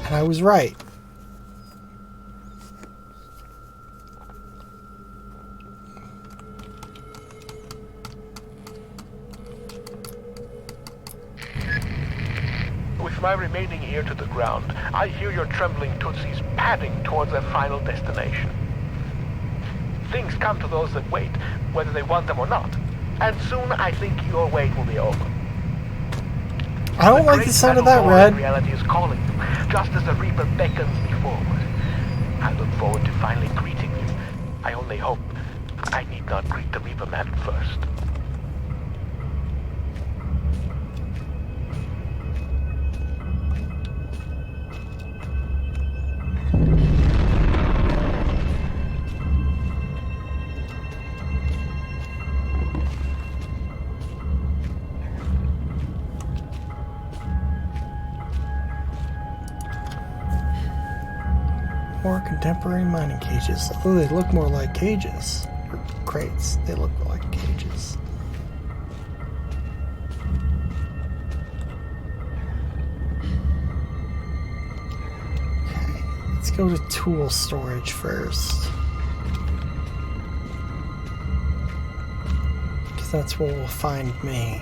And I was right. With my remaining ear to the ground, I hear your trembling Tootsies padding towards their final destination. Things come to those that wait, whether they want them or not, and soon I think your wait will be over. I don't like the sound of that, Red. Reality is calling you, just as the Reaper beckons me forward. I look forward to finally greeting you. I only hope I need not greet the Reaper Man first. More contemporary mining cages. Oh, they look more like cages. Or crates. They look like cages. Okay, let's go to tool storage first. Because that's where we'll find me.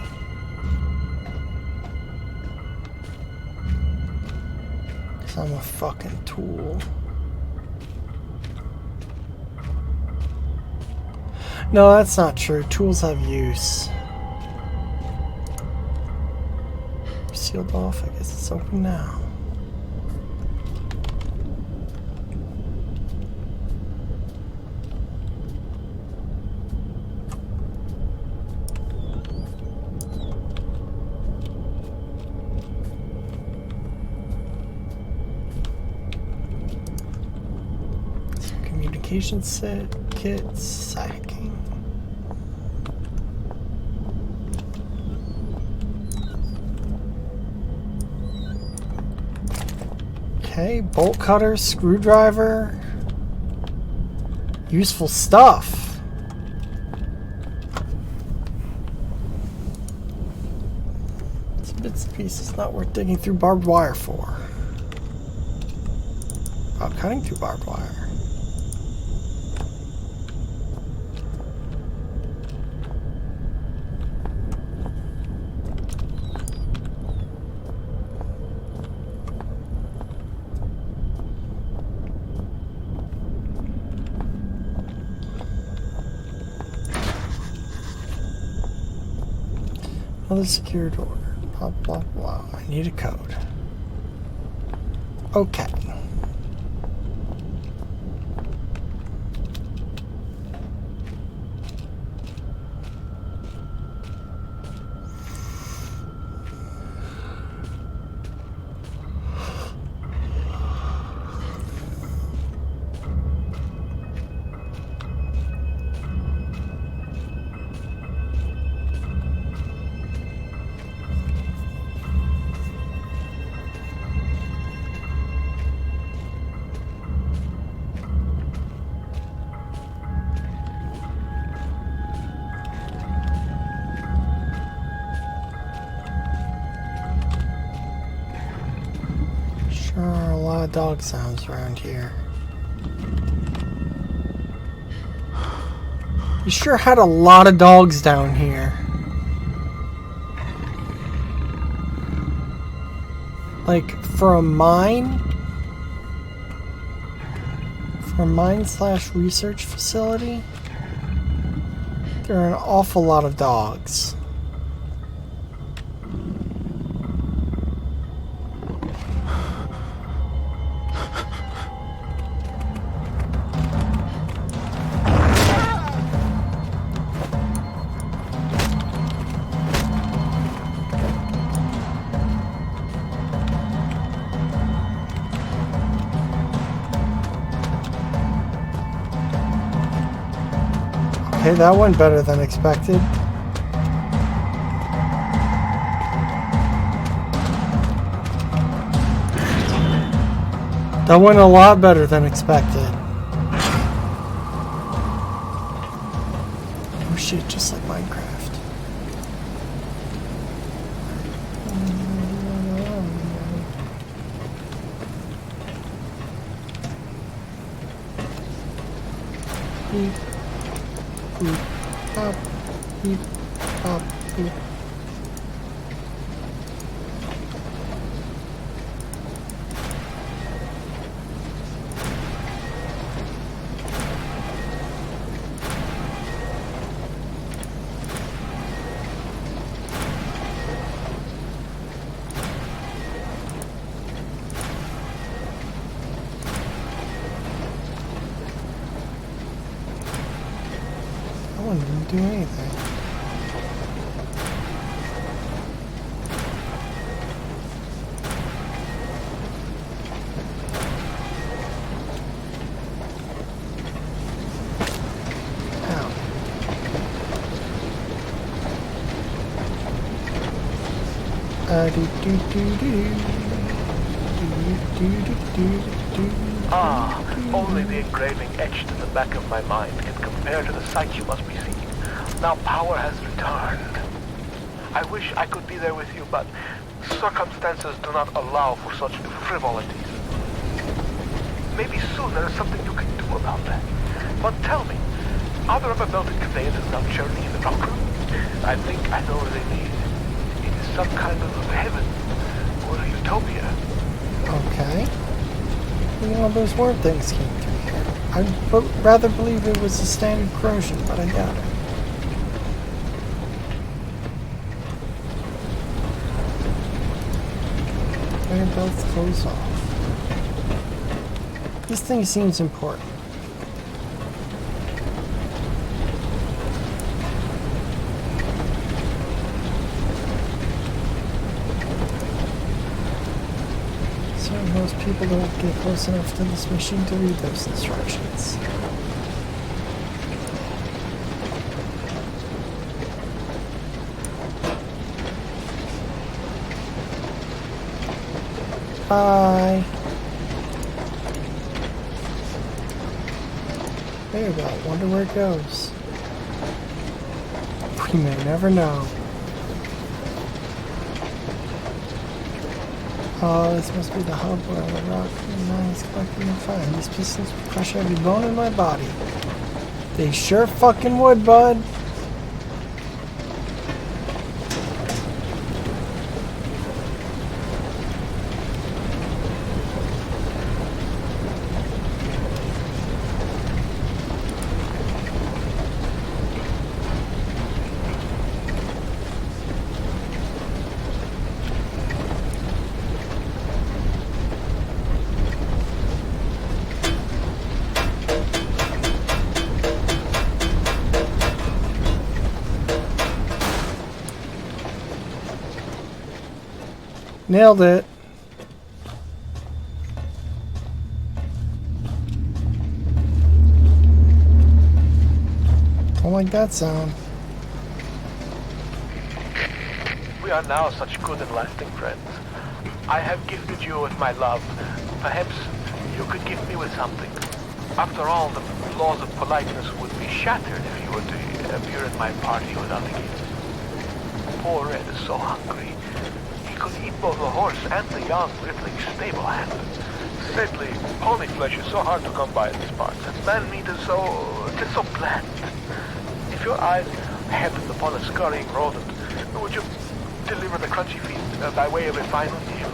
Because I'm a fucking tool. No, that's not true. Tools have use. Sealed off. I guess it's open now. Communication set, kit, sacking. Okay, bolt cutter, screwdriver. Useful stuff. It's bits and pieces not worth digging through barbed wire for. Oh, cutting through barbed wire. Another secured order. Blah, blah, blah. I need a code. Okay. Sure are a lot of dog sounds around here. You sure had a lot of dogs down here. Like, for a mine? For a mine/research facility? There are an awful lot of dogs. Okay, that went better than expected. That went a lot better than expected. Oh shit, just like Minecraft. Beep. Beep, pop, beep, pop, beep. Didn't do anything. Ow. Only the engraving etched in the back of my mind can compare to the sight you must be seeing. Now power has returned. I wish I could be there with you, but circumstances do not allow for such frivolities. Maybe soon there is something you can do about that. But tell me, are there ever built conveyances now churning in the rock room? I think I know what they need. It is some kind of heaven or a utopia. Okay. You know, those word things came through here. I'd rather believe it was a standard corrosion, but I doubt it. Air belts closed off. This thing seems important. So most people don't get close enough to this machine to read those instructions. Bye. There you go. Wonder where it goes. We may never know. Oh, this must be the hub where all the rock and mine is collecting and fine. These pistons will crush every bone in my body. They sure fucking would, bud. Nailed it. Don't like that sound. We are now such good and lasting friends. I have gifted you with my love. Perhaps you could gift me with something. After all, the laws of politeness would be shattered if you were to appear at my party without a gift. Poor Red is so hungry. He could eat both the horse and the young, rippling stable hand. Sadly, pony flesh is so hard to come by in these parts, and man meat is so bland. If your eyes happened upon a scurrying rodent, would you deliver the crunchy feast by way of a final meal?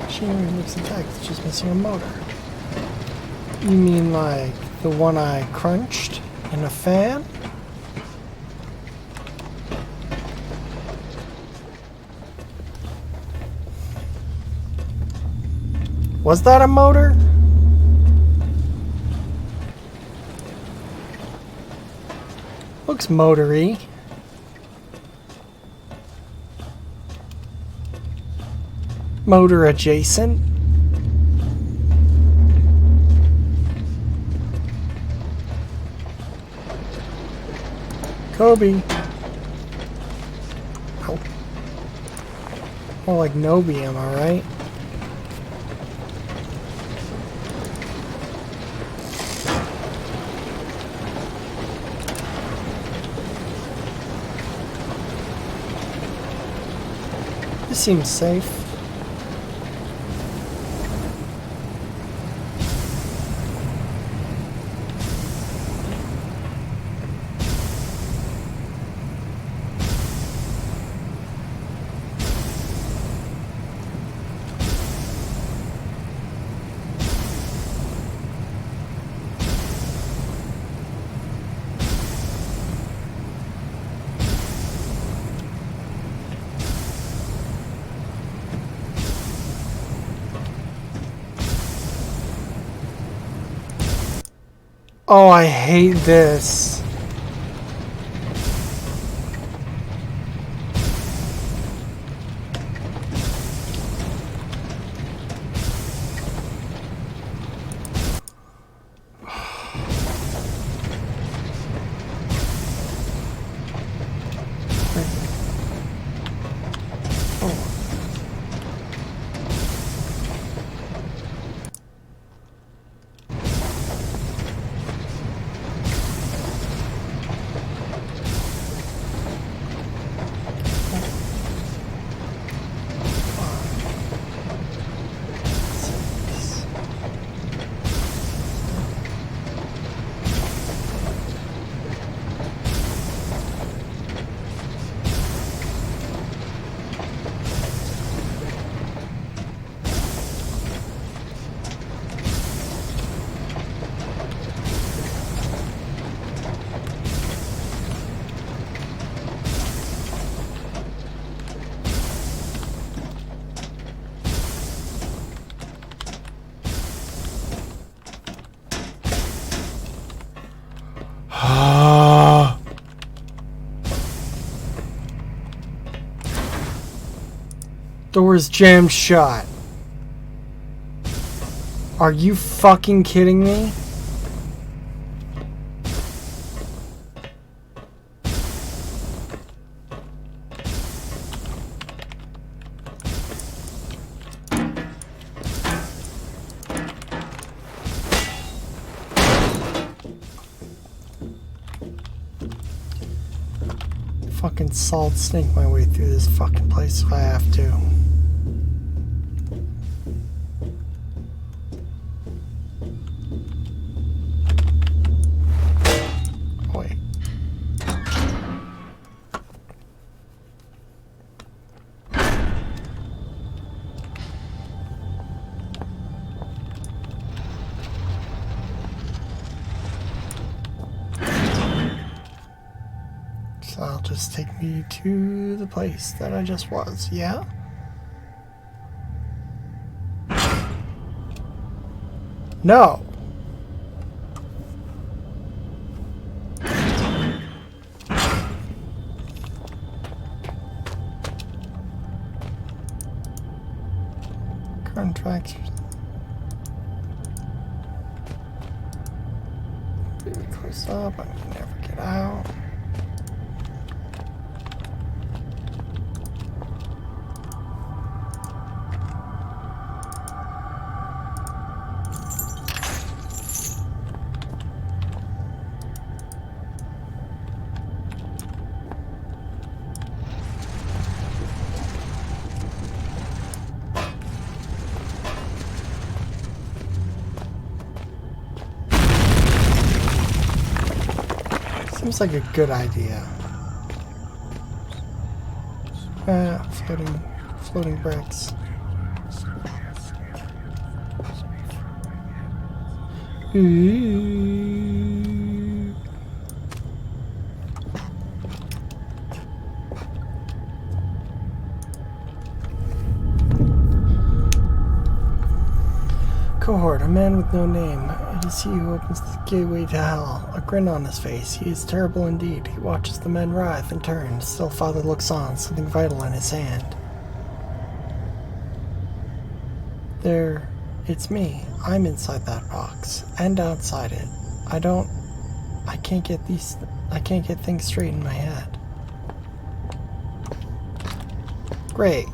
Machinery looks intact, it's just missing a motor. You mean like the one I crunched in a fan? Was that a motor? Looks motory. Motor adjacent. Kobe. Ow. More like Nobi, am I right? This seems safe. Oh, I hate this. Door's jammed shut. Are you fucking kidding me? fucking salt snake my way through this fucking place if I have to. Wait. So that'll just take me to the place that I just was, yeah? No! Contracts. Really close up, I can never get out. Seems like a good idea. Floating bricks. Ooh. Cohort, a man with no name. It is he who opens the gateway to hell. A grin on his face. He is terrible indeed. He watches the men writhe and turn. Still Father looks on, something vital in his hand. There, it's me. I'm inside that box. And outside it. I can't get things straight in my head. Great.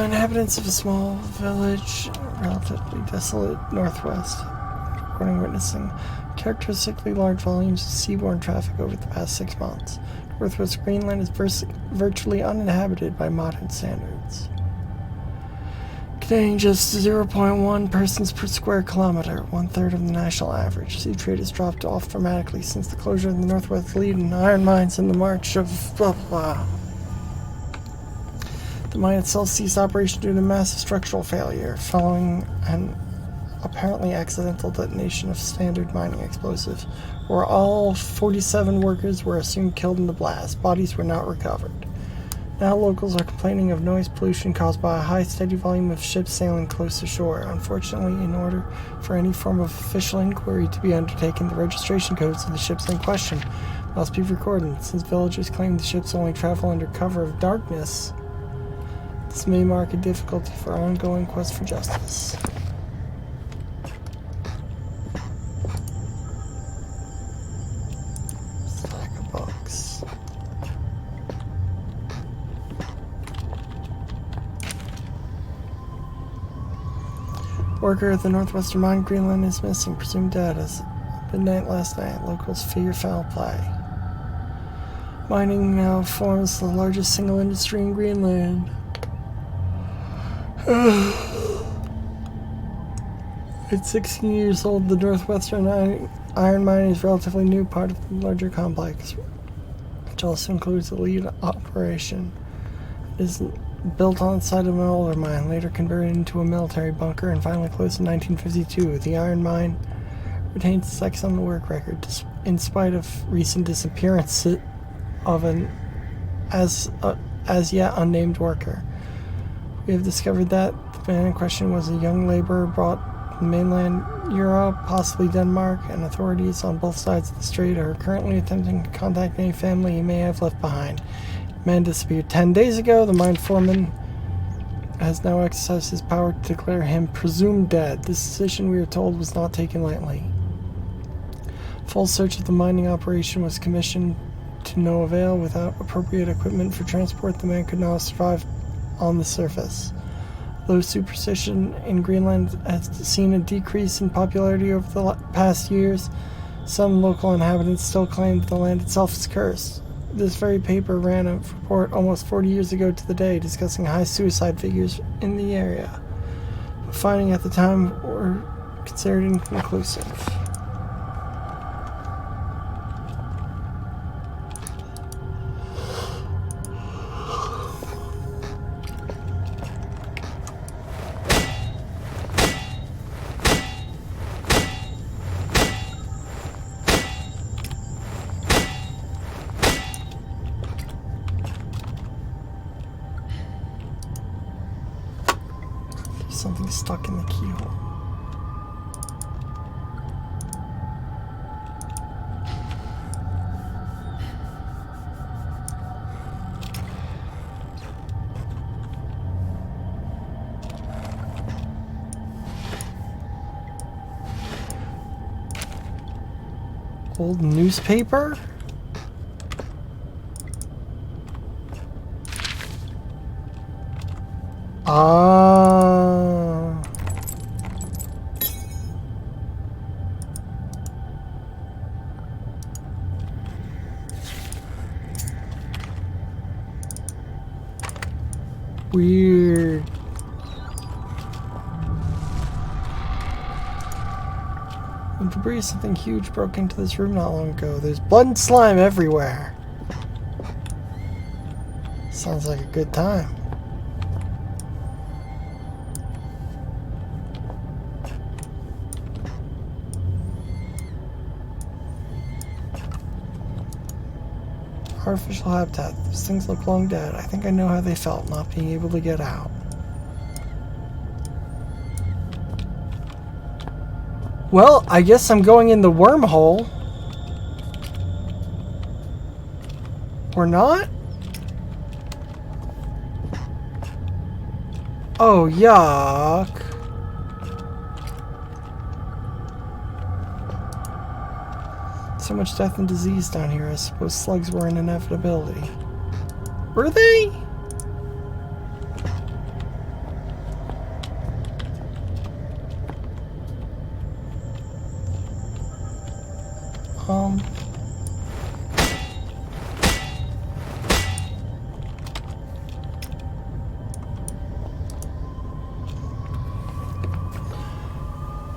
Inhabitants of a small village, relatively desolate northwest. According witnessing characteristically large volumes of seaborne traffic over the past 6 months. Northwest Greenland is virtually uninhabited by modern standards. Containing just 0.1 persons per square kilometer, 1/3 of the national average. Sea trade has dropped off dramatically since the closure of the Northwest Lead and iron mines in the March of blah blah blah. The mine itself ceased operation due to massive structural failure, following an apparently accidental detonation of standard mining explosives, where all 47 workers were assumed killed in the blast. Bodies were not recovered. Now locals are complaining of noise pollution caused by a high, steady volume of ships sailing close to shore. Unfortunately, in order for any form of official inquiry to be undertaken, the registration codes of the ships in question must be recorded. Since villagers claim the ships only travel under cover of darkness, this may mark a difficulty for our ongoing quest for justice. Stack of books. Worker at the northwestern mine, Greenland, is missing, presumed dead as midnight last night. Locals fear foul play. Mining now forms the largest single industry in Greenland. At 16 years old, the Northwestern Iron Mine is a relatively new part of the larger complex, which also includes the lead operation. It is built on the side of an older mine, later converted into a military bunker, and finally closed in 1952. The iron mine retains its excellent work record, in spite of recent disappearance of an as yet unnamed worker. We have discovered that the man in question was a young laborer brought from mainland Europe, possibly Denmark, and authorities on both sides of the strait are currently attempting to contact any family he may have left behind. The man disappeared 10 days ago. The mine foreman has now exercised his power to declare him presumed dead. This decision, we are told, was not taken lightly. Full search of the mining operation was commissioned to no avail. Without appropriate equipment for transport, the man could not survive on the surface. Though superstition in Greenland has seen a decrease in popularity over the past years, some local inhabitants still claim that the land itself is cursed. This very paper ran a report almost 40 years ago to the day discussing high suicide figures in the area. But findings at the time were considered inconclusive. Something stuck in the keyhole. Old newspaper? Weird. The debris of something huge broke into this room not long ago. There's blood and slime everywhere. Sounds like a good time. Artificial habitat. Those things look long dead. I think I know how they felt not being able to get out. Well, I guess I'm going in the wormhole. Or not? Oh, yuck. So much death and disease down here. I suppose slugs were an inevitability. Were they?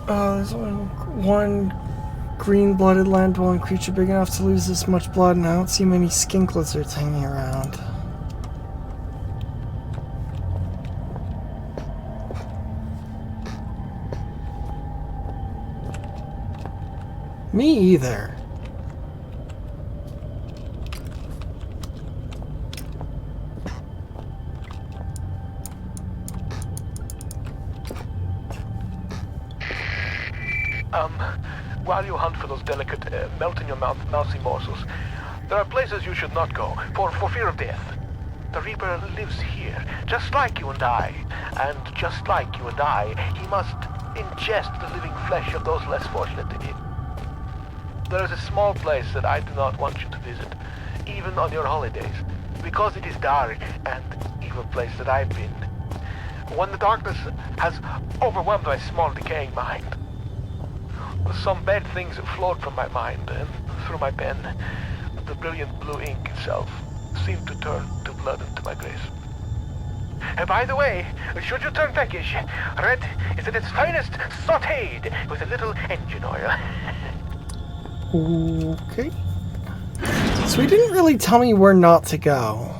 There's only one green-blooded land-dwelling creature big enough to lose this much blood, and I don't see many skink lizards hanging around. Me either. While you hunt for those delicate, melt-in-your-mouth mousy morsels, there are places you should not go, for fear of death. The Reaper lives here, just like you and I. And just like you and I, he must ingest the living flesh of those less fortunate than him. There is a small place that I do not want you to visit, even on your holidays, because it is dark and evil place that I've been. When the darkness has overwhelmed my small decaying mind, some bad things flowed from my mind, and through my pen, the brilliant blue ink itself seemed to turn to blood into my grace. And by the way, should you turn peckish, red is at its finest sautéed with a little engine oil. Okay. So he didn't really tell me where not to go.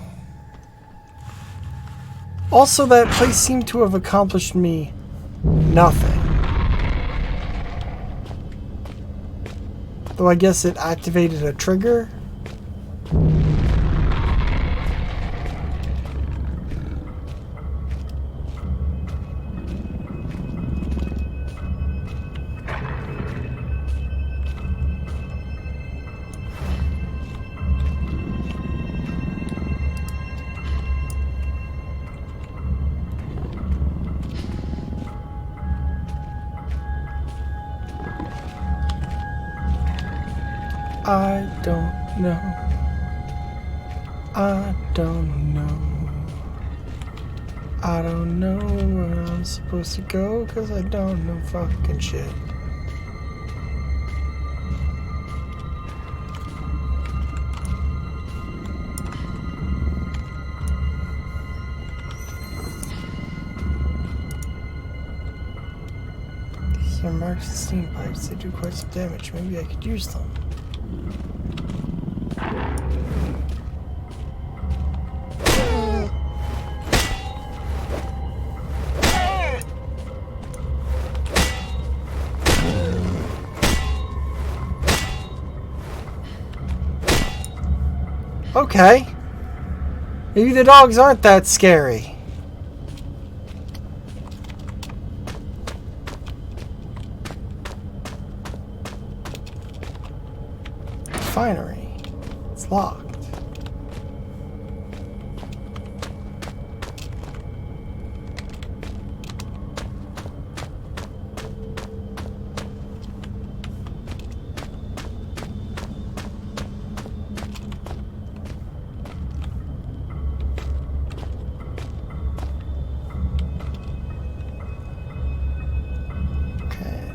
Also, that place seemed to have accomplished me nothing. Though I guess it activated a trigger. I don't know. I don't know. I don't know where I'm supposed to go because I don't know fucking shit. These are marked steam pipes. They do quite some damage. Maybe I could use them. Okay. Maybe the dogs aren't that scary. Refinery. It's locked.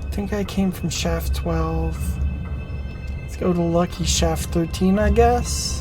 I think I came from shaft 12. Let's go to lucky shaft 13, I guess.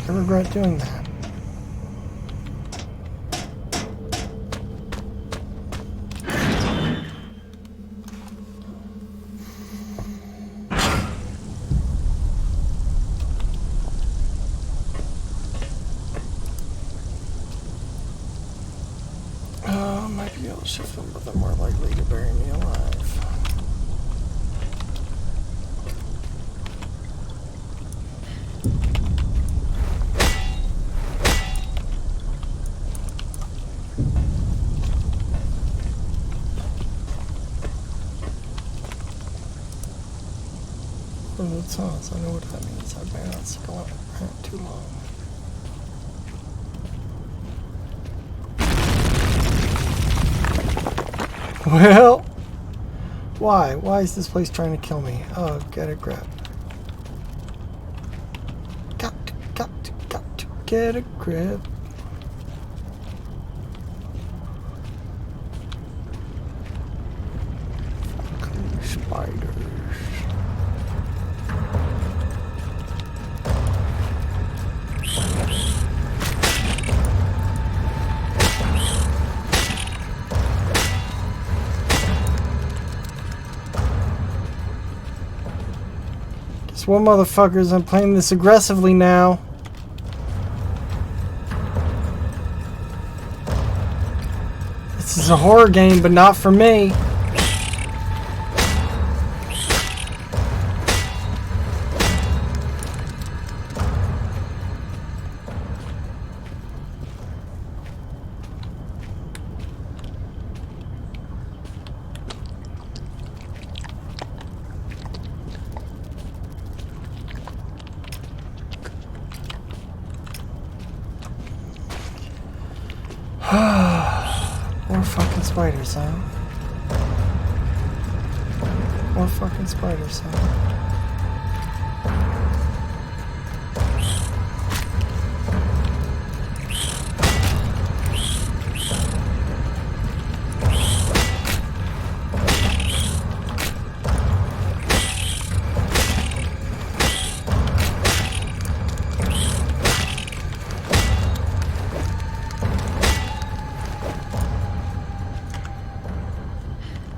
I regret doing that. Might be able to shift them, but they're more likely to bury me alive. Oh, that sounds. I know what that means. I better not stick around too long. Well, why? Why is this place trying to kill me? Oh, get a grip. Got to get a grip. Fucking spiders. Well, motherfuckers, I'm playing this aggressively now. This is a horror game, but not for me. More fucking spiders, huh? More fucking spiders, huh?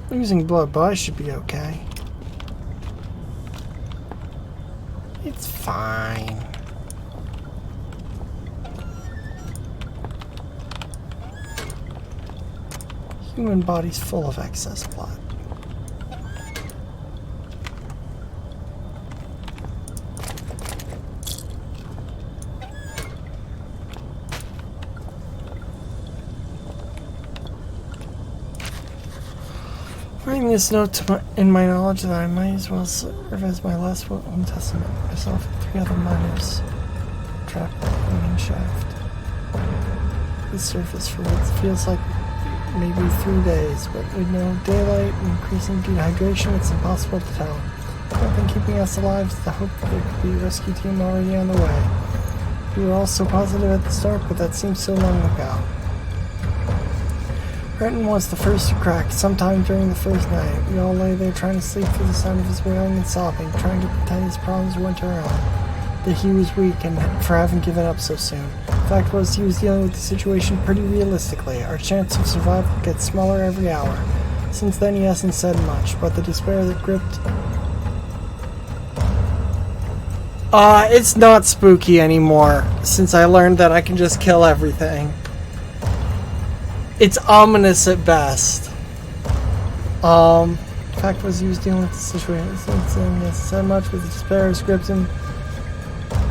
Losing blood, but I should be okay. It's fine. Human body's full of excess blood. Writing this note in my knowledge that I might as well serve as my last will and testament. Myself and 3 other miners trapped in the main shaft. The surface for what feels like maybe 3 days, but with no daylight and increasing dehydration, it's impossible to tell. The only thing keeping us alive is the hope that there could be a rescue team already on the way. We were all so positive at the start, but that seems so long ago. Brenton was the first to crack, sometime during the first night. We all lay there trying to sleep through the sound of his wailing and sobbing, trying to pretend his problems weren't our own. That he was weak and for having given up so soon. The fact was, he was dealing with the situation pretty realistically. Our chance of survival gets smaller every hour. Since then he hasn't said much, but the despair that gripped... it's not spooky anymore, since I learned that I can just kill everything. It's ominous at best. The fact was, he was dealing with the situation. Since then, he hasn't said much, but the despair has gripped him.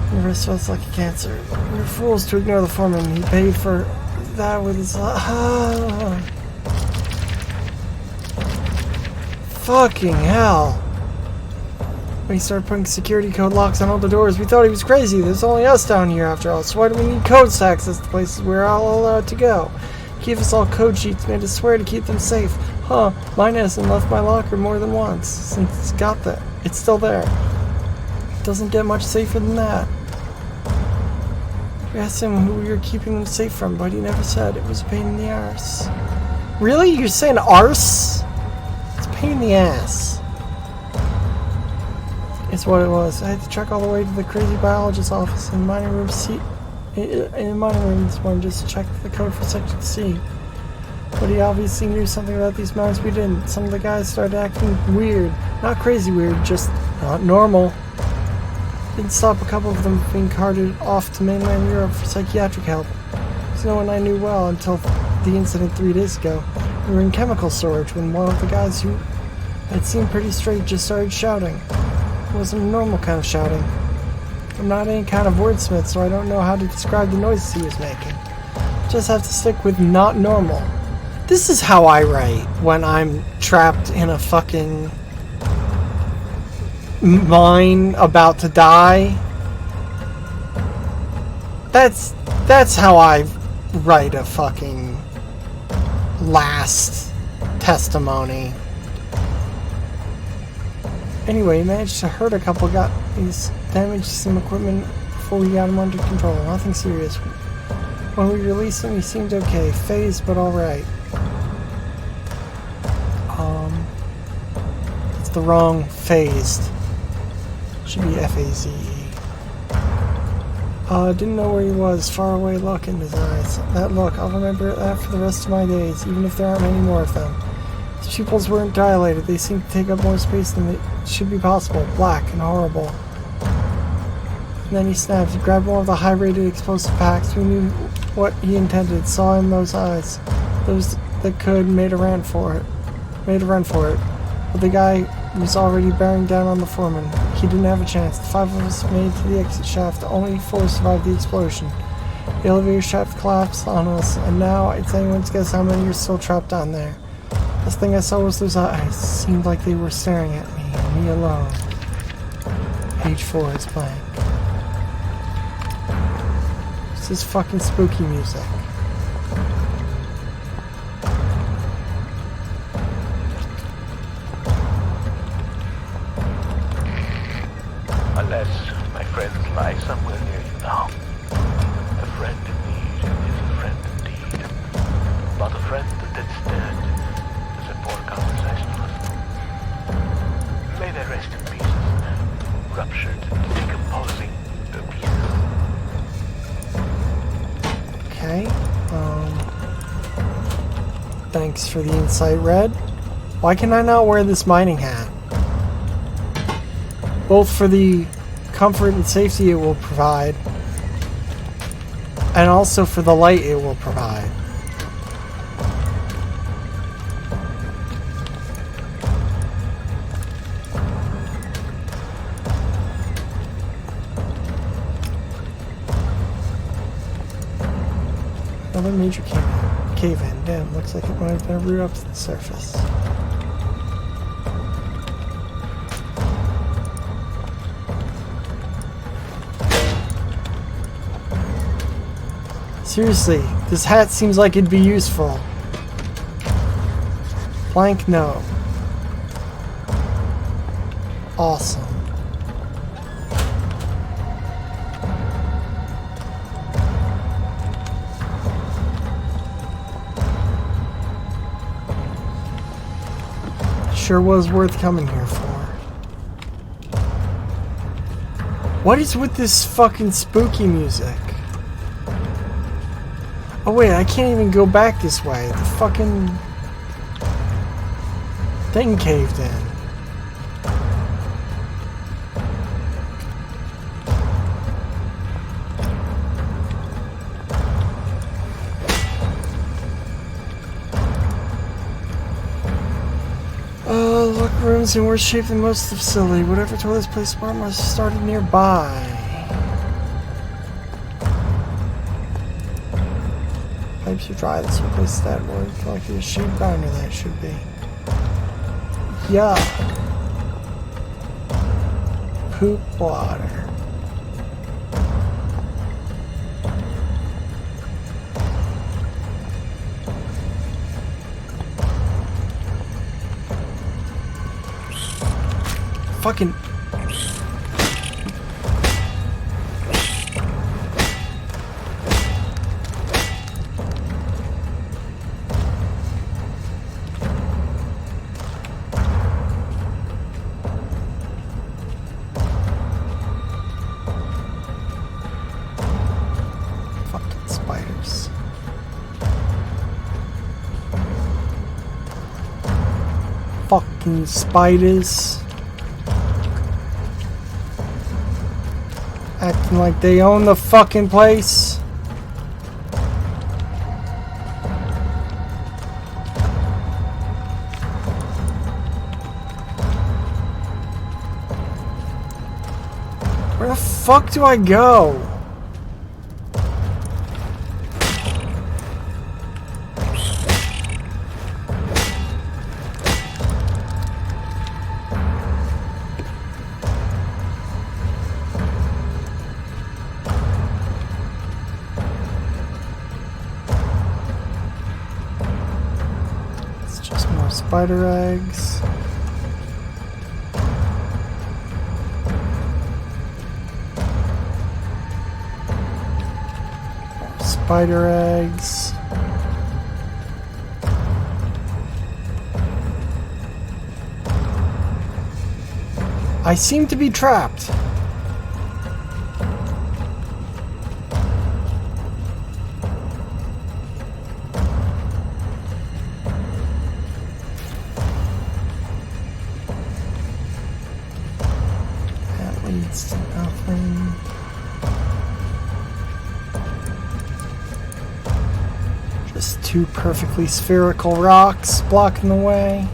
The rest feels like a cancer. We were fools to ignore the foreman. He paid for that with his... Fucking hell. When he started putting security code locks on all the doors, we thought he was crazy. There's only us down here after all, so why do we need codes to access the places we're all allowed to go? Gave us all code sheets, made us swear to keep them safe. Huh, mine hasn't left my locker more than once since it's got there. It's still there. It doesn't get much safer than that. We asked him who we were keeping them safe from, but he never said. It was a pain in the arse. Really? You're saying arse? It's a pain in the ass. It's what it was. I had to trek all the way to the crazy biologist's office in the mining room this morning just to check the code for Section C. But he obviously knew something about these mines we didn't. Some of the guys started acting weird. Not crazy weird, just not normal. Didn't stop a couple of them from being carted off to mainland Europe for psychiatric help. There's no one I knew well until the incident 3 days ago. We were in chemical storage when one of the guys who had seemed pretty straight just started shouting. It wasn't a normal kind of shouting. I'm not any kind of wordsmith, so I don't know how to describe the noises he was making. Just have to stick with not normal. This is how I write when I'm trapped in a fucking mine about to die. That's how I write a fucking last testimony. Anyway, he managed to hurt a couple guys, damaged some equipment before we got him under control. Nothing serious. When we released him, he seemed okay. Phased, but alright. It's the wrong phased. Should be F-A-Z-E. Didn't know where he was. Far away look in his eyes. That look, I'll remember that for the rest of my days, even if there aren't many more of them. His pupils weren't dilated. They seemed to take up more space than it should be possible. Black and horrible. And then he snapped. He grabbed one of the high-rated explosive packs. We knew what he intended. Saw in those eyes. Those that could made a run for it. But the guy was already bearing down on the foreman. He didn't have a chance. The 5 of us made it to the exit shaft. Only 4 survived the explosion. The elevator shaft collapsed on us, and now it's anyone's guess how many are still trapped down there. Last thing I saw was those eyes. Seemed like they were staring at me, and me alone. Page 4 is blank. This is fucking spooky music. Unless my friends lie somewhere near you now. A friend in need is a friend indeed. But a friend that's dead is a poor conversationalist. May they rest in pieces, ruptured, decomposing the pieces. Okay. Thanks for the insight, Red. Why can I not wear this mining hat? Both for the comfort and safety it will provide, and also for the light it will provide. Another major cave-in. Damn, looks like it might have been a route up to the surface. Seriously, this hat seems like it'd be useful. Plank, no. Awesome. Sure was worth coming here for. What is with this fucking spooky music? Oh wait, I can't even go back this way. The fucking thing caved in. Look, rooms in worse shape than most of the facility. Whatever tore this place apart must have started nearby. Pipes are dry. This replaces that word. Like a sheep grinder that should be. Yeah. Poop water. Fucking. Fucking spiders. Fucking spiders. Acting like they own the fucking place. Where the fuck do I go? Spider eggs. Spider eggs. I seem to be trapped. Two perfectly spherical rocks blocking the way.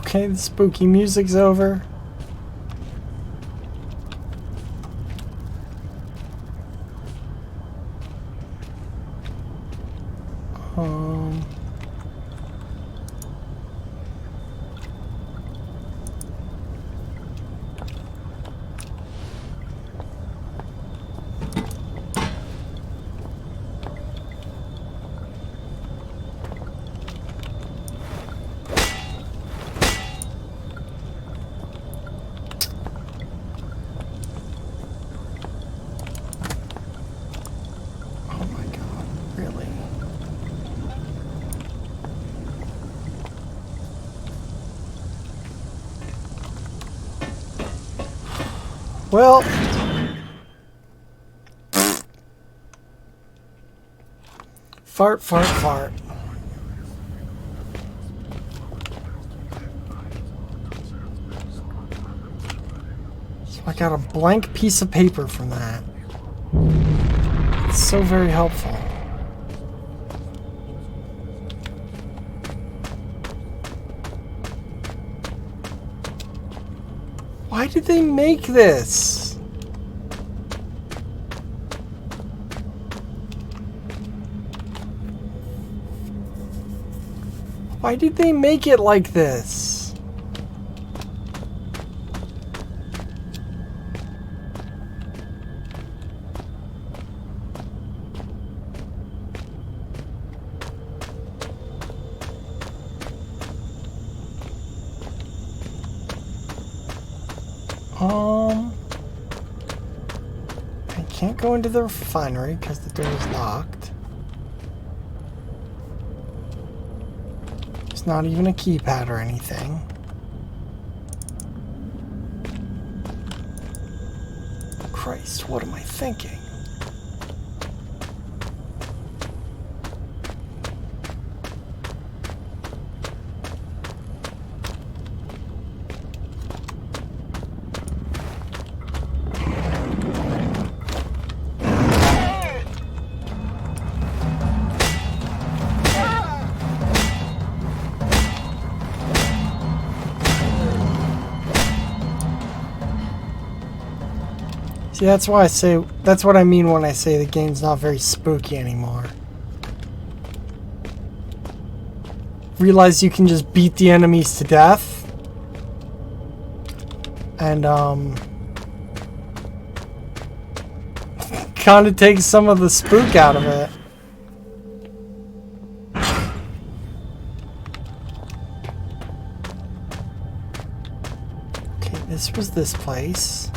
Okay, the spooky music's over. Well. Fart, fart, fart. So I got a blank piece of paper from that. It's so very helpful. Why did they make this? Why did they make it like this? I can't go into the refinery because the door is locked. There's not even a keypad or anything. Christ, what am I thinking? See, that's why I say, that's what I mean when I say the game's not very spooky anymore. Realize you can just beat the enemies to death. And, kind of takes some of the spook out of it. Okay, this was this place.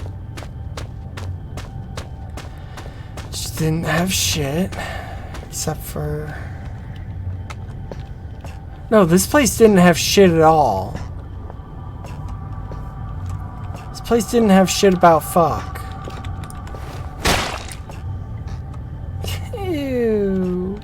Didn't have shit, except for... No, this place didn't have shit at all. This place didn't have shit about fuck. Ew.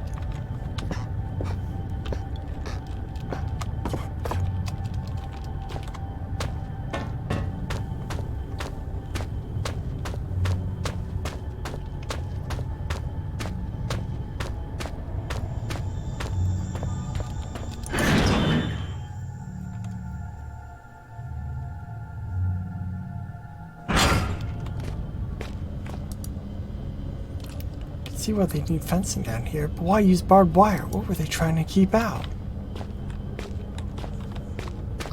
See why they need fencing down here, but why use barbed wire? What were they trying to keep out?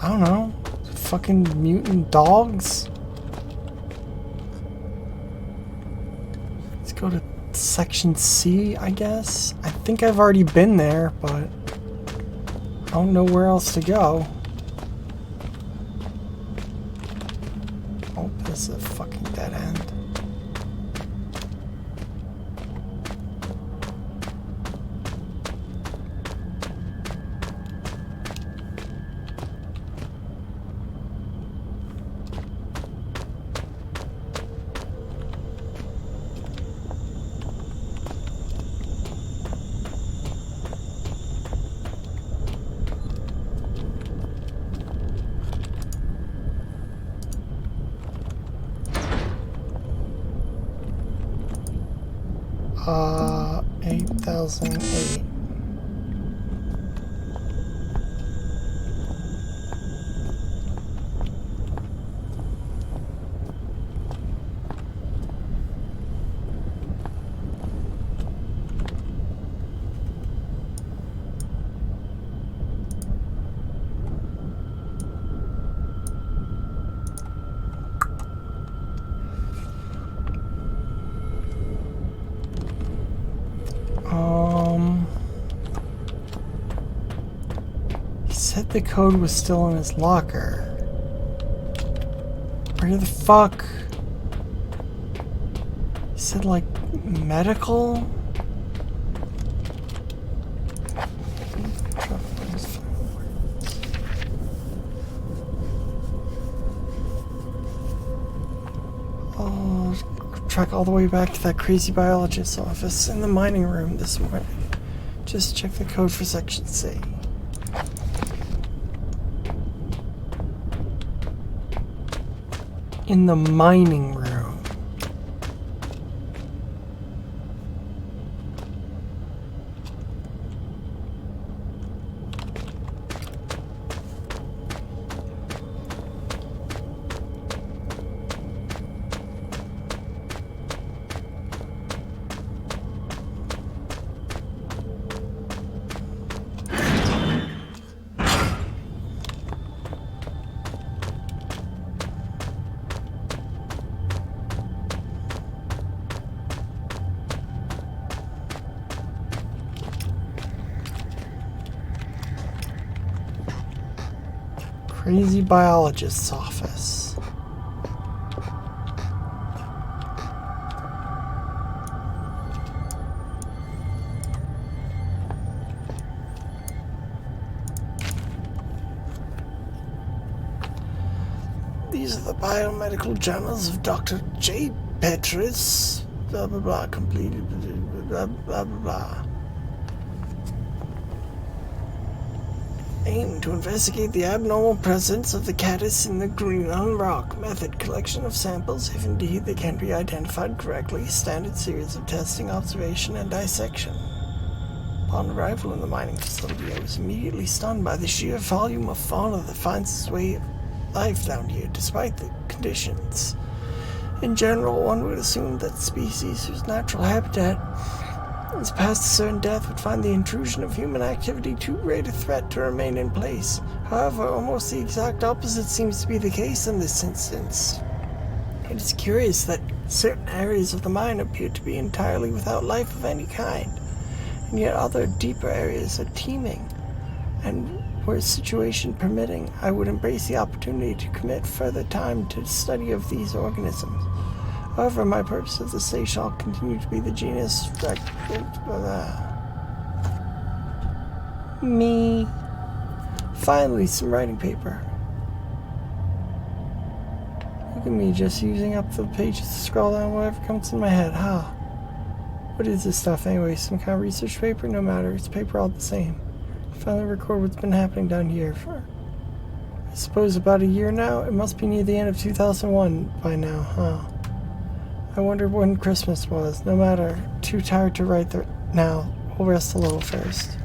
I don't know. Fucking mutant dogs? Let's go to section C, I guess. I think I've already been there, but I don't know where else to go. Oh, this is a fucking dead end. Uh, 8008. He said the code was still in his locker. Where the fuck? He said like medical? Oh. track all the way back to that crazy biologist's office in the mining room this morning. Just check the code for Section C. In the mining room. Crazy biologist's office. These are the biomedical journals of Dr. J. Petrus, blah blah blah, completed, blah blah blah blah. Aim to investigate the abnormal presence of the caddis in the Greenland rock. Method: collection of samples, if indeed they can be identified correctly. Standard series of testing, observation, and dissection. Upon arrival in the mining facility, I was immediately stunned by the sheer volume of fauna that finds its way of life down here, despite the conditions. In general, one would assume that species whose natural habitat is past a certain death would find the intrusion of human activity too great a threat to remain in place. However, almost the exact opposite seems to be the case in this instance. It is curious that certain areas of the mine appear to be entirely without life of any kind, and yet other deeper areas are teeming, and were situation permitting, I would embrace the opportunity to commit further time to the study of these organisms. However, my purpose of the stay shall continue to be the genus me. Finally, some writing paper. Look at me, just using up the pages to scroll down whatever comes in my head, huh? What is this stuff anyway? Some kind of research paper? No matter, it's paper all the same. Finally record what's been happening down here for, I suppose, about a year now. It must be near the end of 2001 by now, huh? I wonder when Christmas was. No matter. Too tired to write now. We'll rest a little first.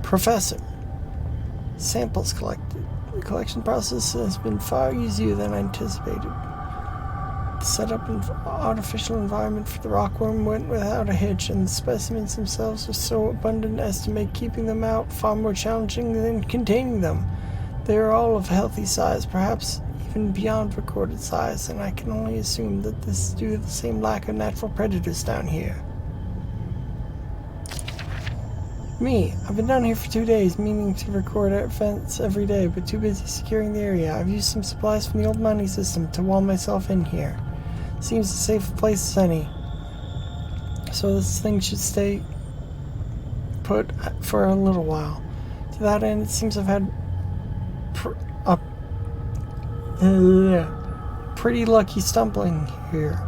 Professor. Samples collected. The collection process has been far easier than anticipated. Set up an artificial environment for the rockworm went without a hitch, and the specimens themselves are so abundant as to make keeping them out far more challenging than containing them. They are all of healthy size, perhaps even beyond recorded size, and I can only assume that this is due to the same lack of natural predators down here. Me, I've been down here for 2 days, meaning to record events every day, but too busy securing the area. I've used some supplies from the old mining system to wall myself in here. Seems a safe place as any. So this thing should stay put for a little while. To that end, it seems I've had pretty lucky stumbling here.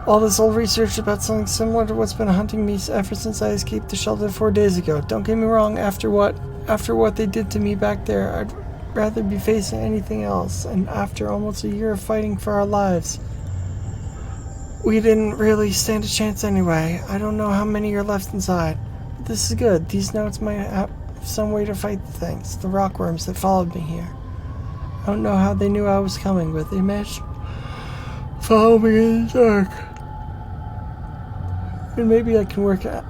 All this old research about something similar to what's been hunting me ever since I escaped the shelter 4 days ago. Don't get me wrong, after what they did to me back there, I'd rather be facing anything else, and after almost a year of fighting for our lives, we didn't really stand a chance anyway. I don't know how many are left inside, but this is good. These notes might have some way to fight the things, the rockworms that followed me here. I don't know how they knew I was coming, but they managed to follow me in the dark. And maybe I can work that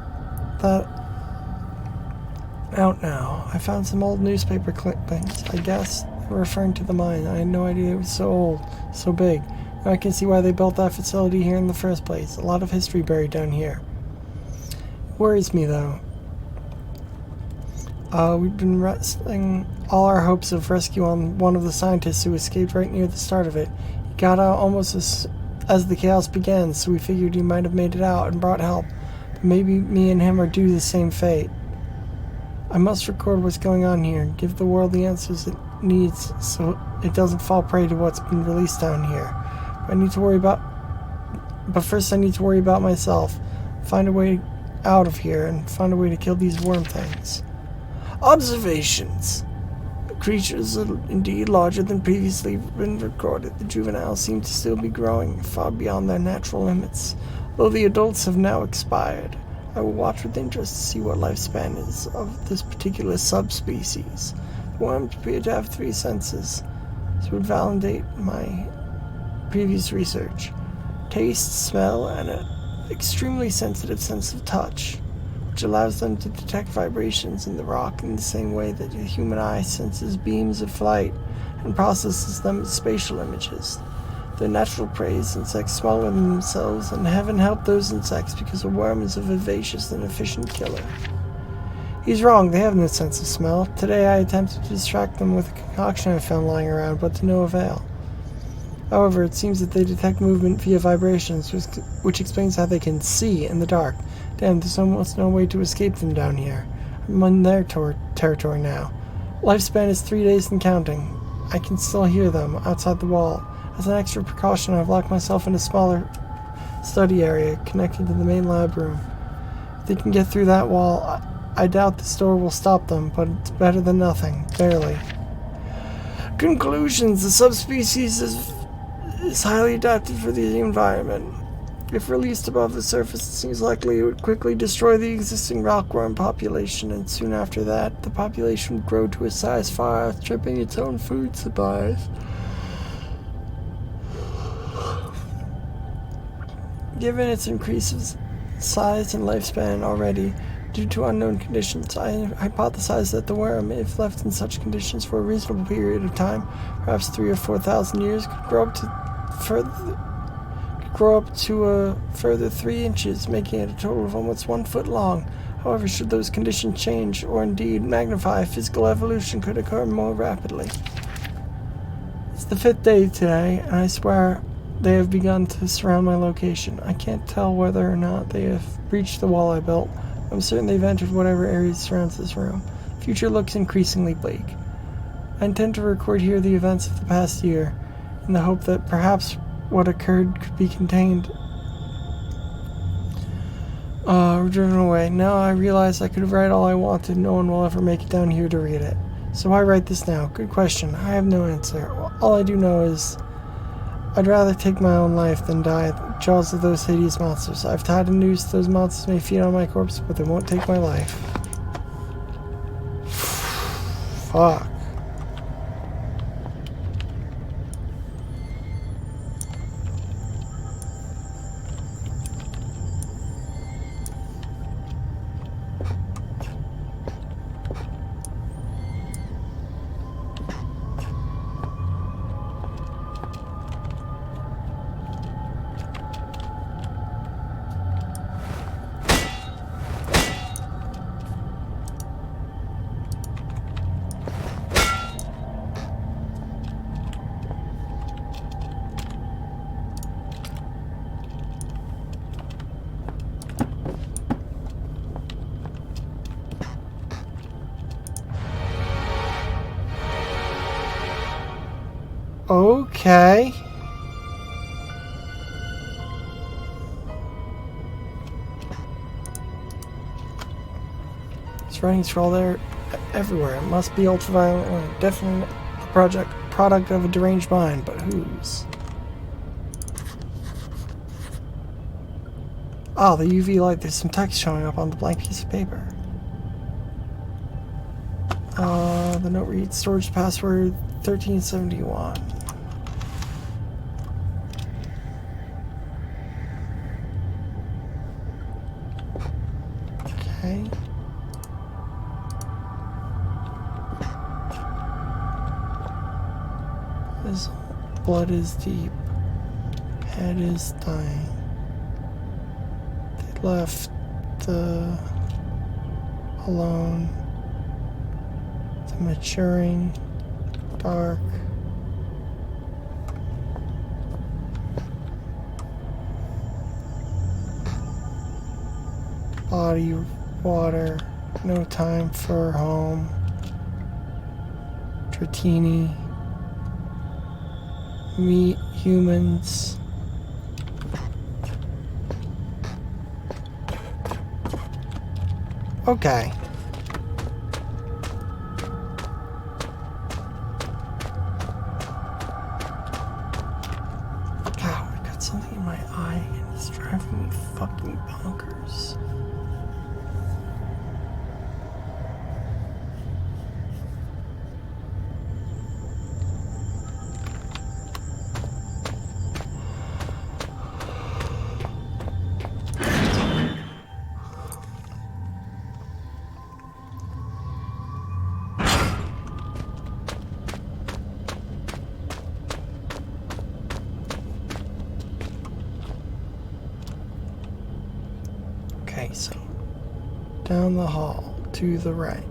out now. I found some old newspaper clippings. I guess they were referring to the mine. I had no idea it was so old, so big. Now I can see why they built that facility here in the first place. A lot of history buried down here. It worries me, though. We've been resting all our hopes of rescue on one of the scientists who escaped right near the start of it. He got out almost as the chaos began, so we figured he might have made it out and brought help. But maybe me and him are due the same fate. I must record what's going on here and give the world the answers it needs so it doesn't fall prey to what's been released down here. But first I need to worry about myself. Find a way out of here and find a way to kill these worm things. Observations. The creatures are indeed larger than previously been recorded. The juveniles seem to still be growing far beyond their natural limits, though the adults have now expired. I will watch with interest to see what lifespan is of this particular subspecies. The worms appear to have 3 senses. This would validate my previous research. Taste, smell, and an extremely sensitive sense of touch, which allows them to detect vibrations in the rock in the same way that the human eye senses beams of light and processes them as spatial images. Their natural prey is insects smaller than themselves, and heaven help those insects because a worm is a vivacious and efficient killer. He's wrong, they have no sense of smell. Today I attempted to distract them with a concoction I found lying around, but to no avail. However, it seems that they detect movement via vibrations, which explains how they can see in the dark. Damn, there's almost no way to escape them down here. I'm on their territory now. Lifespan is 3 days and counting. I can still hear them outside the wall. As an extra precaution, I've locked myself in a smaller study area connected to the main lab room. If they can get through that wall, I doubt this door will stop them, but it's better than nothing. Barely. Conclusions. The subspecies is highly adapted for the environment. If released above the surface, it seems likely it would quickly destroy the existing rockworm population, and soon after that, the population would grow to a size far outstripping its own food supplies. Given its increased size and lifespan already, due to unknown conditions, I hypothesize that the worm, if left in such conditions for a reasonable period of time, perhaps 3,000 or 4,000 years, could grow up to a further 3 inches, making it a total of almost 1 foot long. However, should those conditions change, or indeed magnify, physical evolution could occur more rapidly. It's the 5th day today, and I swear they have begun to surround my location. I can't tell whether or not they have breached the wall I built. I'm certain they've entered whatever area surrounds this room. The future looks increasingly bleak. I intend to record here the events of the past year, in the hope that perhaps what occurred could be contained. Driven away. Now I realize I could write all I wanted. No one will ever make it down here to read it. So why write this now? Good question. I have no answer. All I do know is I'd rather take my own life than die at the jaws of those hideous monsters. I've tied a noose. Those monsters may feed on my corpse, but they won't take my life. Fuck. Okay. This writing scroll there everywhere. It must be ultraviolet. Definitely the product of a deranged mind, but whose? Ah, the UV light. There's some text showing up on the blank piece of paper. The note reads, storage password 1371. Okay. His blood is deep. Head is dying. They left alone. The maturing, dark. Body, water, no time for home. Dratini. Meat humans. Okay. God, I got something in my eye and it's driving me fucking bonkers. Okay, so down the hall to the right.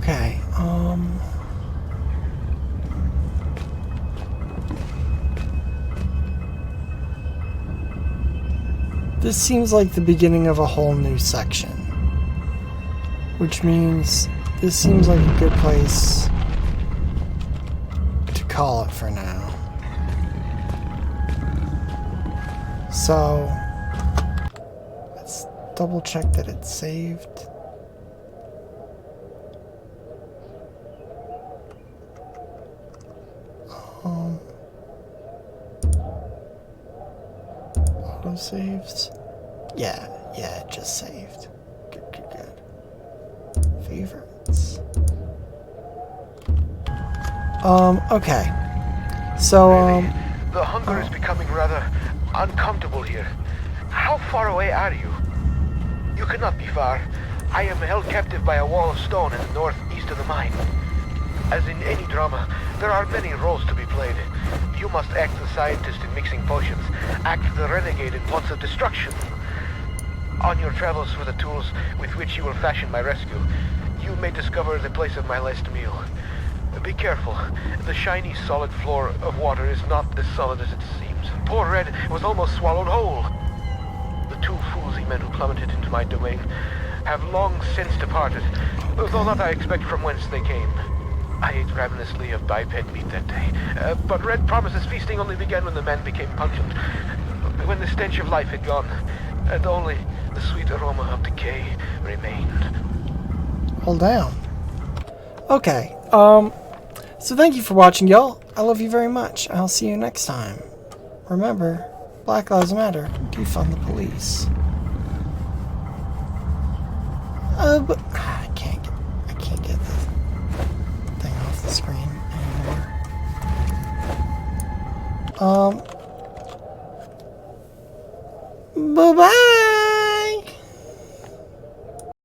Okay, this seems like the beginning of a whole new section, which means this seems like a good place to call it for now. So, let's double check that it's saved. Auto saves. Yeah, it just saved. Good. Favorites. Okay. So, Really? The hunger is becoming rather uncomfortable here. How far away are you? You cannot be far. I am held captive by a wall of stone in the northeast of the mine. As in any drama, there are many roles to be played. You must act the scientist in mixing potions, act the renegade in plots of destruction. On your travels for the tools with which you will fashion my rescue, you may discover the place of my last meal. Be careful. The shiny, solid floor of water is not as solid as it seems. Poor Red was almost swallowed whole. The two foolsy men who plummeted into my domain have long since departed, though not I expect from whence they came. I ate ravenously of biped meat that day, but Red promises feasting only began when the man became pungent, when the stench of life had gone, and only the sweet aroma of decay remained. hold down. Okay, so thank you for watching, y'all. I love you very much. I'll see you next time. Remember, Black Lives Matter. Defund the police. But I can't get the thing off the screen anymore. Bye-bye!